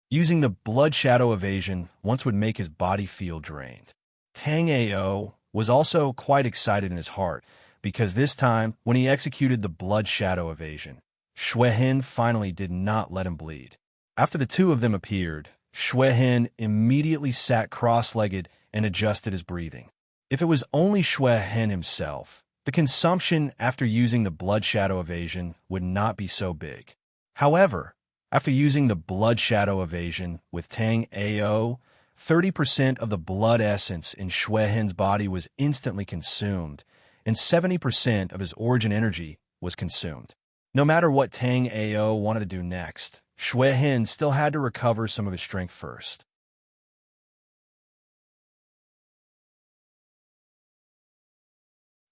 Using the Blood Shadow evasion once would make his body feel drained. Tang Ao was also quite excited in his heart, because this time, when he executed the Blood Shadow evasion, Xue Hen finally did not let him bleed. After the two of them appeared, Xue Hen immediately sat cross-legged and adjusted his breathing. If it was only Xue Hen himself, the consumption after using the Blood Shadow evasion would not be so big. However, after using the Blood Shadow evasion with Tang Ao, 30% of the blood essence in Xue Hen's body was instantly consumed, and 70% of his origin energy was consumed. No matter what Tang Ao wanted to do next, Xue Hen still had to recover some of his strength first.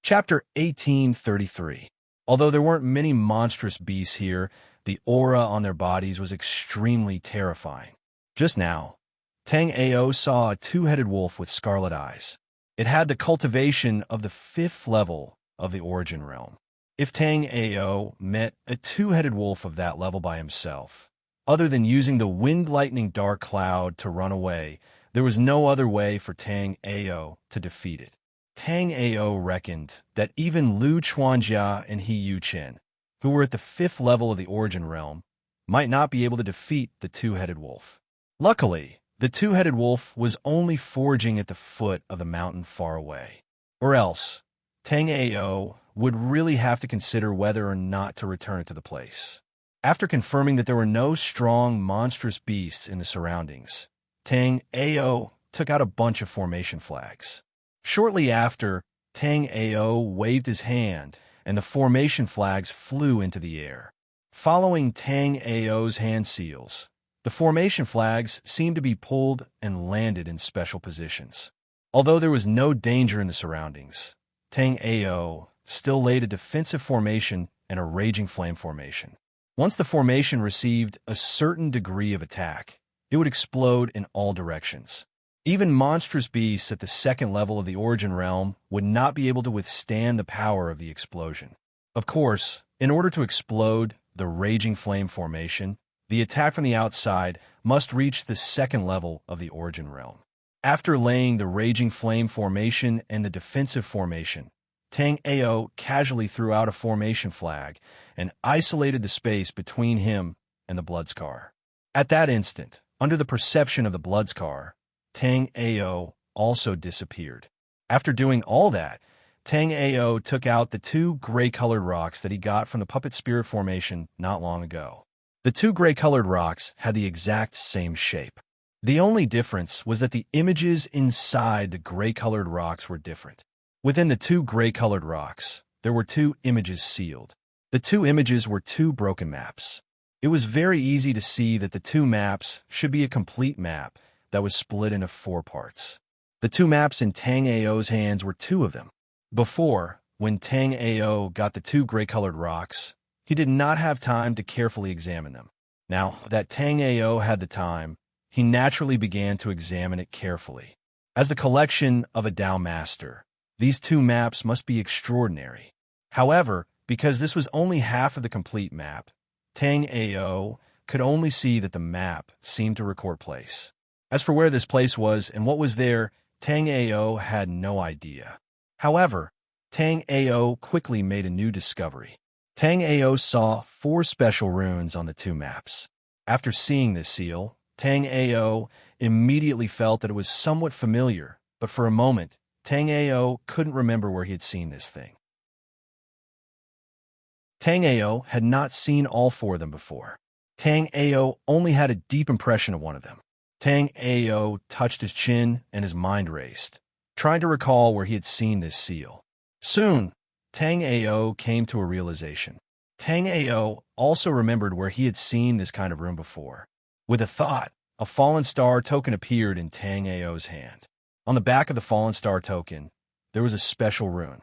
Chapter 1833. Although there weren't many monstrous beasts here, the aura on their bodies was extremely terrifying. Just now, Tang Ao saw a two-headed wolf with scarlet eyes. It had the cultivation of the 5th level of the Origin Realm. If Tang Ao met a two-headed wolf of that level by himself, other than using the Wind Lightning Dark Cloud to run away, there was no other way for Tang Ao to defeat it. Tang Ao reckoned that even Lu Chuanjia and He Yuchen, who were at the 5th level of the Origin Realm, might not be able to defeat the two-headed wolf. Luckily, the two-headed wolf was only foraging at the foot of the mountain far away. Or else, Tang Ao would really have to consider whether or not to return it to the place. After confirming that there were no strong, monstrous beasts in the surroundings, Tang Ao took out a bunch of formation flags. Shortly after, Tang Ao waved his hand, and the formation flags flew into the air. Following Tang Ao's hand seals, the formation flags seemed to be pulled and landed in special positions. Although there was no danger in the surroundings, Tang Ao still laid a defensive formation and a raging flame formation. Once the formation received a certain degree of attack, it would explode in all directions. Even monstrous beasts at the 2nd level of the Origin Realm would not be able to withstand the power of the explosion. Of course, in order to explode the raging flame formation, the attack from the outside must reach the 2nd level of the Origin Realm. After laying the raging flame formation and the defensive formation, Tang Ao casually threw out a formation flag and isolated the space between him and the Bloodscar. At that instant, under the perception of the Bloodscar, Tang Ao also disappeared. After doing all that, Tang Ao took out the two gray-colored rocks that he got from the Puppet Spirit formation not long ago. The two gray-colored rocks had the exact same shape. The only difference was that the images inside the gray-colored rocks were different. Within the two gray-colored rocks, there were two images sealed. The two images were two broken maps. It was very easy to see that the two maps should be a complete map that was split into 4 parts. The two maps in Tang Ao's hands were 2 of them. Before, when Tang Ao got the two gray-colored rocks, he did not have time to carefully examine them. Now that Tang Ao had the time, he naturally began to examine it carefully. As the collection of a Tao master, these 2 maps must be extraordinary. However, because this was only half of the complete map, Tang Ao could only see that the map seemed to record place. As for where this place was and what was there, Tang Ao had no idea. However, Tang Ao quickly made a new discovery. Tang Ao saw 4 special runes on the 2 maps. After seeing this seal, Tang Ao immediately felt that it was somewhat familiar, but for a moment, Tang Ao couldn't remember where he had seen this thing. Tang Ao had not seen all 4 of them before. Tang Ao only had a deep impression of one of them. Tang Ao touched his chin and his mind raced, trying to recall where he had seen this seal. Soon, Tang Ao came to a realization. Tang Ao also remembered where he had seen this kind of rune before. With a thought, a fallen star token appeared in Tang Ao's hand. On the back of the fallen star token, there was a special rune.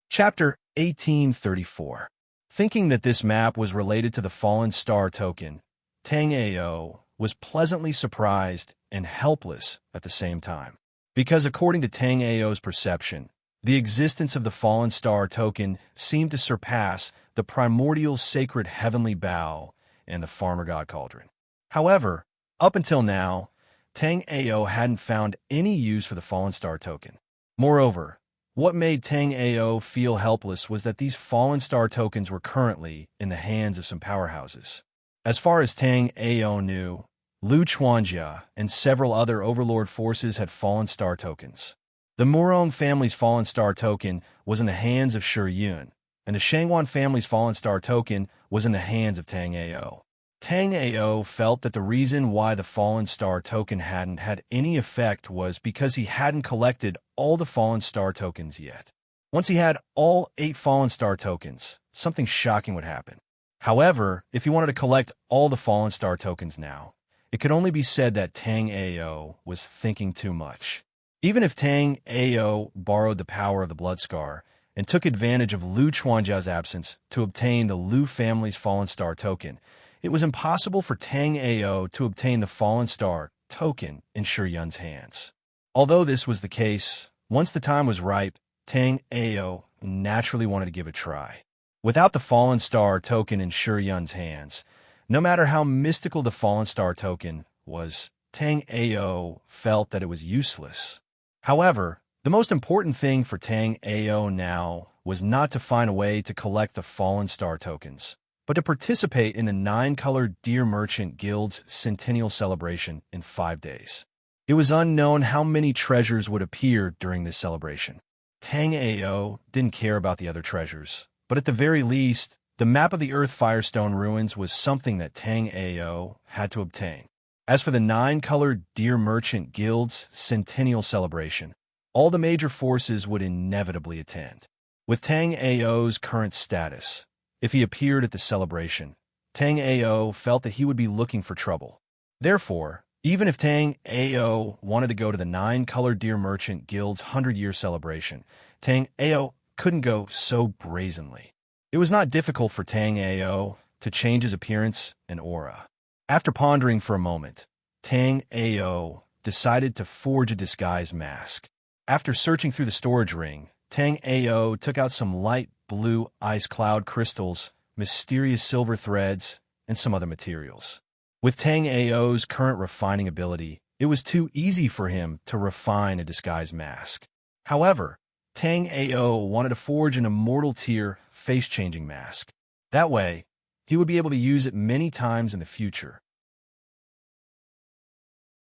Chapter 1834. Thinking that this map was related to the fallen star token, Tang Ao was pleasantly surprised and helpless at the same time. Because according to Tang Ao's perception, the existence of the fallen star token seemed to surpass the primordial sacred heavenly bow and the farmer god cauldron. However, up until now, Tang Ao hadn't found any use for the fallen star token. Moreover, what made Tang Ao feel helpless was that these fallen star tokens were currently in the hands of some powerhouses. As far as Tang Ao knew, Lu Chuanjia and several other overlord forces had fallen star tokens. The Murong family's fallen star token was in the hands of Shi Yun, and the Shangwan family's fallen star token was in the hands of Tang Ao. Tang Ao felt that the reason why the fallen star token hadn't had any effect was because he hadn't collected all the fallen star tokens yet. Once he had all 8 fallen star tokens, something shocking would happen. However, if he wanted to collect all the fallen star tokens now, it could only be said that Tang Ao was thinking too much. Even if Tang Ao borrowed the power of the blood scar and took advantage of Lu Chuanjia's absence to obtain the Lu family's fallen star token, it was impossible for Tang Ao to obtain the fallen star token in Shi Yun's hands. Although this was the case, once the time was ripe, Tang Ao naturally wanted to give it a try. Without the fallen star token in Shi Yun's hands, no matter how mystical the fallen star token was, Tang Ao felt that it was useless. However, the most important thing for Tang Ao now was not to find a way to collect the fallen star tokens, but to participate in the 9-colored Deer Merchant Guild's centennial celebration in 5 days. It was unknown how many treasures would appear during this celebration. Tang Ao didn't care about the other treasures, but at the very least, the map of the Earth Firestone ruins was something that Tang Ao had to obtain. As for the 9-colored Deer Merchant Guild's centennial celebration, all the major forces would inevitably attend. With Tang Ao's current status, if he appeared at the celebration, Tang Ao felt that he would be looking for trouble. Therefore, even if Tang Ao wanted to go to the 9-colored Deer Merchant Guild's 100-year celebration, Tang Ao couldn't go so brazenly. It was not difficult for Tang Ao to change his appearance and aura. After pondering for a moment, Tang Ao decided to forge a disguise mask. After searching through the storage ring, Tang Ao took out some light blue ice cloud crystals, mysterious silver threads, and some other materials. With Tang Ao's current refining ability, it was too easy for him to refine a disguise mask. However, Tang Ao wanted to forge an immortal tier face-changing mask. That way, he would be able to use it many times in the future.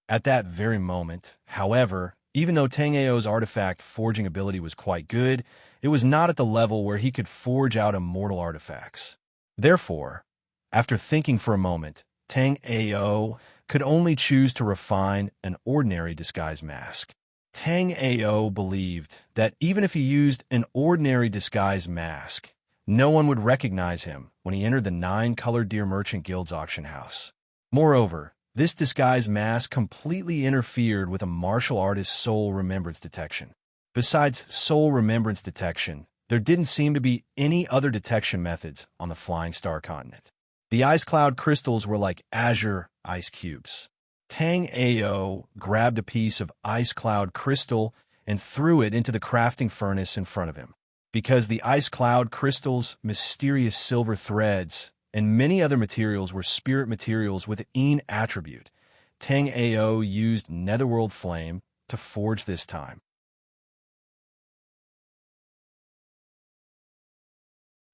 At that very moment, however, even though Tang Ao's artifact forging ability was quite good, it was not at the level where he could forge out immortal artifacts. Therefore, after thinking for a moment, Tang Ao could only choose to refine an ordinary disguise mask. Tang Ao believed that even if he used an ordinary disguise mask, no one would recognize him when he entered the 9-colored Deer Merchant Guild's auction house. Moreover, this disguise mask completely interfered with a martial artist's soul remembrance detection. Besides soul remembrance detection, there didn't seem to be any other detection methods on the Flying Star continent. The ice cloud crystals were like azure ice cubes. Tang Ao grabbed a piece of ice cloud crystal and threw it into the crafting furnace in front of him. Because the ice cloud crystals, mysterious silver threads, and many other materials were spirit materials with an attribute, Tang Ao used netherworld flame to forge this time.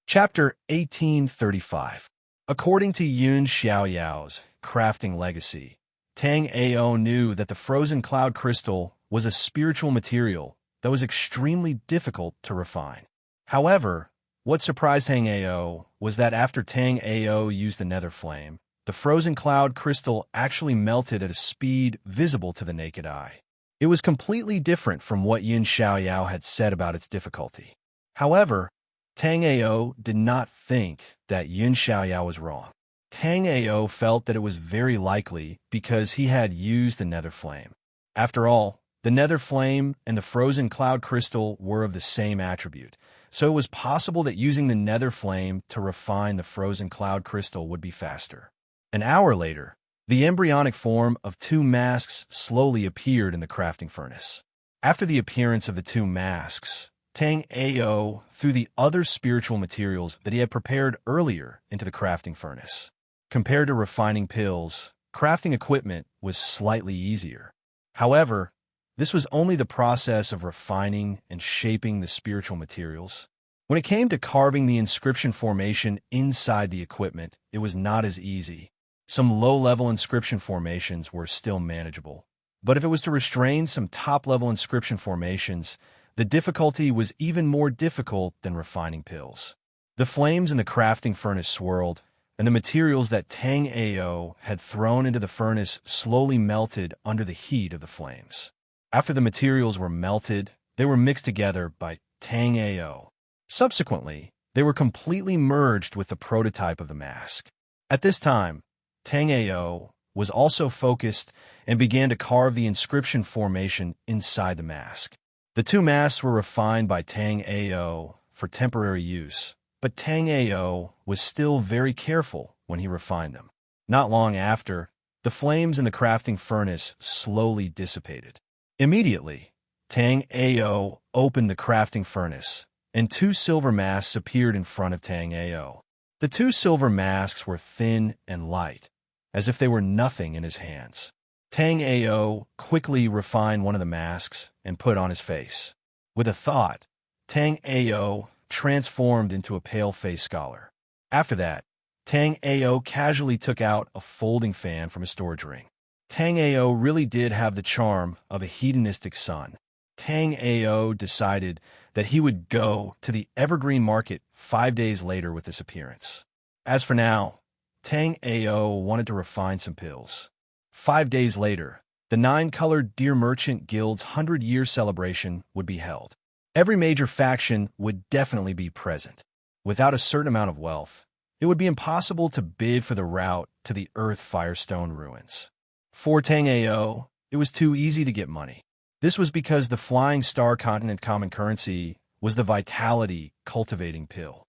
Chapter 1835. According to Yun Xiaoyao's crafting legacy, Tang Ao knew that the frozen cloud crystal was a spiritual material that was extremely difficult to refine. However, what surprised Tang Ao was that after Tang Ao used the nether flame, the frozen cloud crystal actually melted at a speed visible to the naked eye. It was completely different from what Yun Xiaoyao had said about its difficulty. However, Tang Ao did not think that Yun Xiaoyao was wrong. Tang Ao felt that it was very likely because he had used the nether flame. After all, the nether flame and the frozen cloud crystal were of the same attribute, so it was possible that using the nether flame to refine the frozen cloud crystal would be faster. An hour later, the embryonic form of two masks slowly appeared in the crafting furnace. After the appearance of the two masks, Tang Ao threw the other spiritual materials that he had prepared earlier into the crafting furnace. Compared to refining pills, crafting equipment was slightly easier. However, this was only the process of refining and shaping the spiritual materials. When it came to carving the inscription formation inside the equipment, it was not as easy. Some low-level inscription formations were still manageable. But if it was to restrain some top-level inscription formations, the difficulty was even more difficult than refining pills. The flames in the crafting furnace swirled, and the materials that Tang Ao had thrown into the furnace slowly melted under the heat of the flames. After the materials were melted, they were mixed together by Tang Ao. Subsequently, they were completely merged with the prototype of the mask. At this time, Tang Ao was also focused and began to carve the inscription formation inside the mask. The two masks were refined by Tang Ao for temporary use, but Tang Ao was still very careful when he refined them. Not long after, the flames in the crafting furnace slowly dissipated. Immediately, Tang Ao opened the crafting furnace, and two silver masks appeared in front of Tang Ao. The two silver masks were thin and light, as if they were nothing in his hands. Tang Ao quickly refined one of the masks and put on his face. With a thought, Tang Ao transformed into a pale-faced scholar. After that, Tang Ao casually took out a folding fan from his storage ring. Tang Ao really did have the charm of a hedonistic son. Tang Ao decided that he would go to the evergreen market 5 days later with this appearance. As for now, Tang Ao wanted to refine some pills. 5 days later, the 9-colored Deer Merchant Guild's 100-year celebration would be held. Every major faction would definitely be present. Without a certain amount of wealth, it would be impossible to bid for the route to the Earth Firestone ruins. For Tang Ao, it was too easy to get money. This was because the Flying Star Continent common currency was the vitality cultivating pill.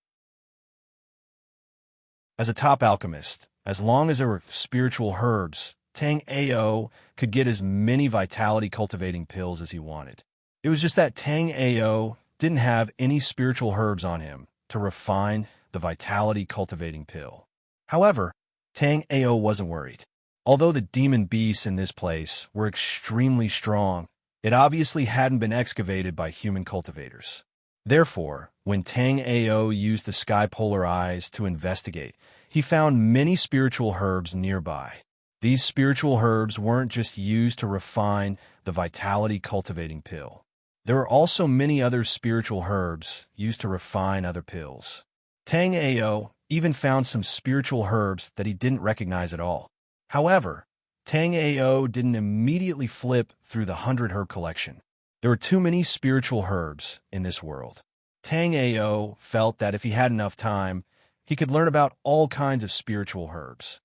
As a top alchemist, as long as there were spiritual herbs, Tang Ao could get as many vitality-cultivating pills as he wanted. It was just that Tang Ao didn't have any spiritual herbs on him to refine the vitality-cultivating pill. However, Tang Ao wasn't worried. Although the demon beasts in this place were extremely strong, it obviously hadn't been excavated by human cultivators. Therefore, when Tang Ao used the sky polar eyes to investigate, he found many spiritual herbs nearby. These spiritual herbs weren't just used to refine the vitality-cultivating pill. There were also many other spiritual herbs used to refine other pills. Tang Ao even found some spiritual herbs that he didn't recognize at all. However, Tang Ao didn't immediately flip through the 100-herb collection. There were too many spiritual herbs in this world. Tang Ao felt that if he had enough time, he could learn about all kinds of spiritual herbs.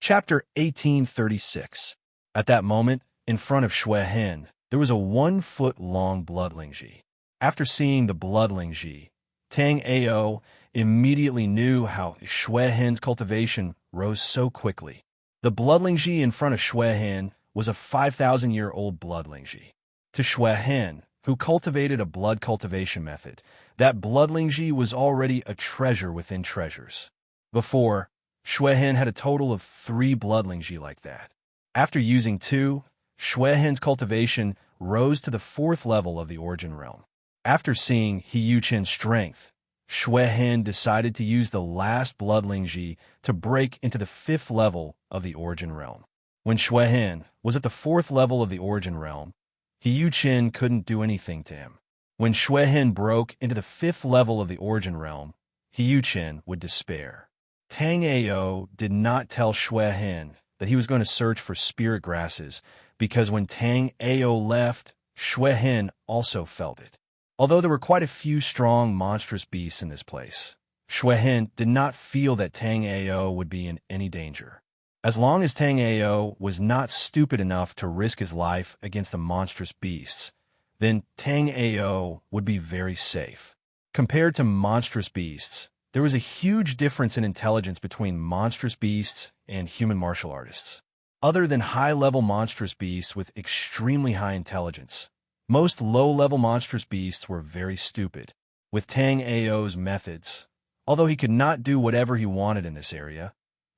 Chapter 1836. At that moment, in front of Shui Hen, there was a 1-foot-long bloodlingji. After seeing the bloodlingji, Tang Ao immediately knew how Shui Hen's cultivation rose so quickly. The bloodlingji in front of Shui Hen was a 5,000-year-old bloodlingji. To Shui Hen, who cultivated a blood cultivation method, that bloodlingji was already a treasure within treasures. Before, Shuehin had a total of 3 bloodlings like that. After using 2, Shuehin's cultivation rose to the 4th level of the Origin Realm. After seeing He Yuchen's strength, Shuehin decided to use the last bloodling Ji to break into the 5th level of the Origin Realm. When Shuehin was at the 4th level of the Origin Realm, He Yuchen couldn't do anything to him. When Shuehin broke into the 5th level of the Origin Realm, He Yuchen would despair. Tang Ao did not tell Shuehin that he was going to search for spirit grasses because when Tang Ao left, Shuehin also felt it. Although there were quite a few strong monstrous beasts in this place, Shuehin did not feel that Tang Ao would be in any danger. As long as Tang Ao was not stupid enough to risk his life against the monstrous beasts, then Tang Ao would be very safe. Compared to monstrous beasts, there was a huge difference in intelligence between monstrous beasts and human martial artists. Other than high-level monstrous beasts with extremely high intelligence, most low-level monstrous beasts were very stupid. With Tang Ao's methods, although he could not do whatever he wanted in this area,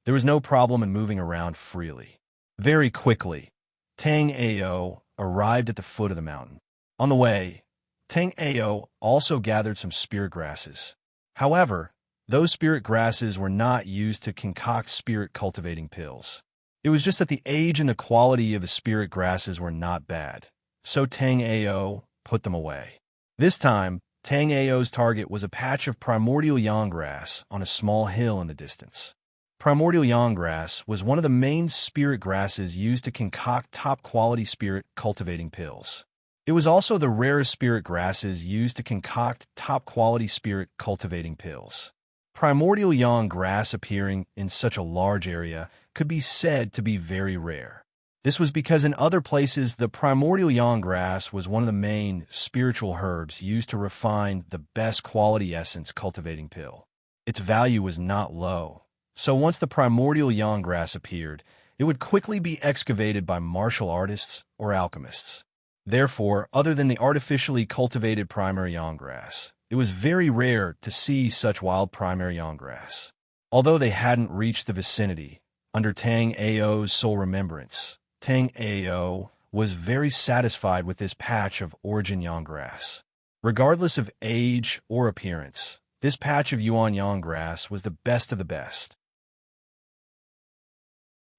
there was no problem in moving around freely. Very quickly, Tang Ao arrived at the foot of the mountain. On the way, Tang Ao also gathered some spirit grasses. However, those spirit grasses were not used to concoct spirit-cultivating pills. It was just that the age and the quality of the spirit grasses were not bad, so Tang Ao put them away. This time, Tang Ao's target was a patch of primordial yang grass on a small hill in the distance. Primordial yang grass was one of the main spirit grasses used to concoct top-quality spirit-cultivating pills. It was also the rarest spirit grasses used to concoct top-quality spirit-cultivating pills. Primordial yang grass appearing in such a large area could be said to be very rare. This was because in other places, the primordial yang grass was one of the main spiritual herbs used to refine the best quality essence cultivating pill. Its value was not low, so once the primordial yang grass appeared, it would quickly be excavated by martial artists or alchemists. Therefore, other than the artificially cultivated primary yang grass, it was very rare to see such wild primary yang grass. Although they hadn't reached the vicinity, under Tang Ao's sole remembrance, Tang Ao was very satisfied with this patch of origin yang grass. Regardless of age or appearance, this patch of yuan yang grass was the best of the best.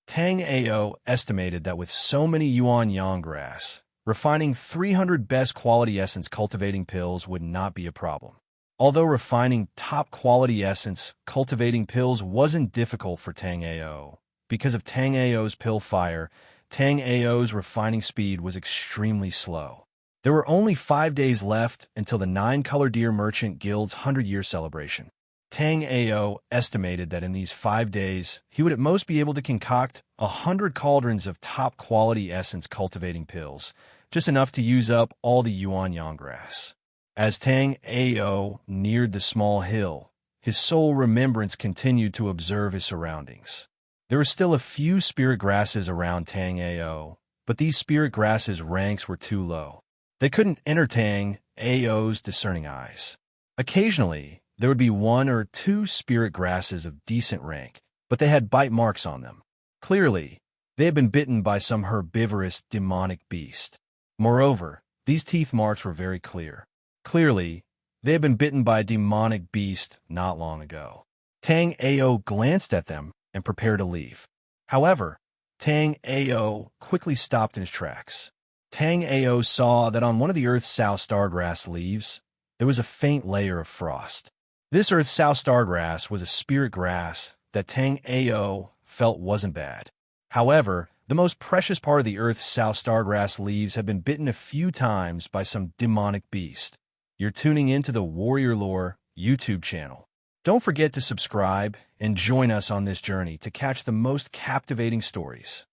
Tang Ao estimated that with so many yuan yang grass, refining 300 best quality essence cultivating pills would not be a problem. Although refining top quality essence cultivating pills wasn't difficult for Tang Ao, because of Tang Ao's pill fire, Tang Ao's refining speed was extremely slow. There were only 5 days left until the 9-Color Deer Merchant Guild's 100-year celebration. Tang Ao estimated that in these 5 days, he would at most be able to concoct 100 cauldrons of top-quality essence cultivating pills, just enough to use up all the yuan yang grass. As Tang Ao neared the small hill, his sole remembrance continued to observe his surroundings. There were still a few spirit grasses around Tang Ao, but these spirit grasses' ranks were too low. They couldn't enter Tang Ao's discerning eyes. Occasionally, there would be 1 or 2 spirit grasses of decent rank, but they had bite marks on them. Clearly, they had been bitten by some herbivorous demonic beast. Moreover, these teeth marks were very clear. Clearly, they had been bitten by a demonic beast not long ago. Tang Ao glanced at them and prepared to leave. However, Tang Ao quickly stopped in his tracks. Tang Ao saw that on one of the Earth Sow Stargrass leaves, there was a faint layer of frost. This Earth Sow Stargrass was a spirit grass that Tang Ao felt wasn't bad. However, the most precious part of the Earth Sow Stargrass leaves had been bitten a few times by some demonic beast. You're tuning into the Warrior Lore YouTube channel. Don't forget to subscribe and join us on this journey to catch the most captivating stories.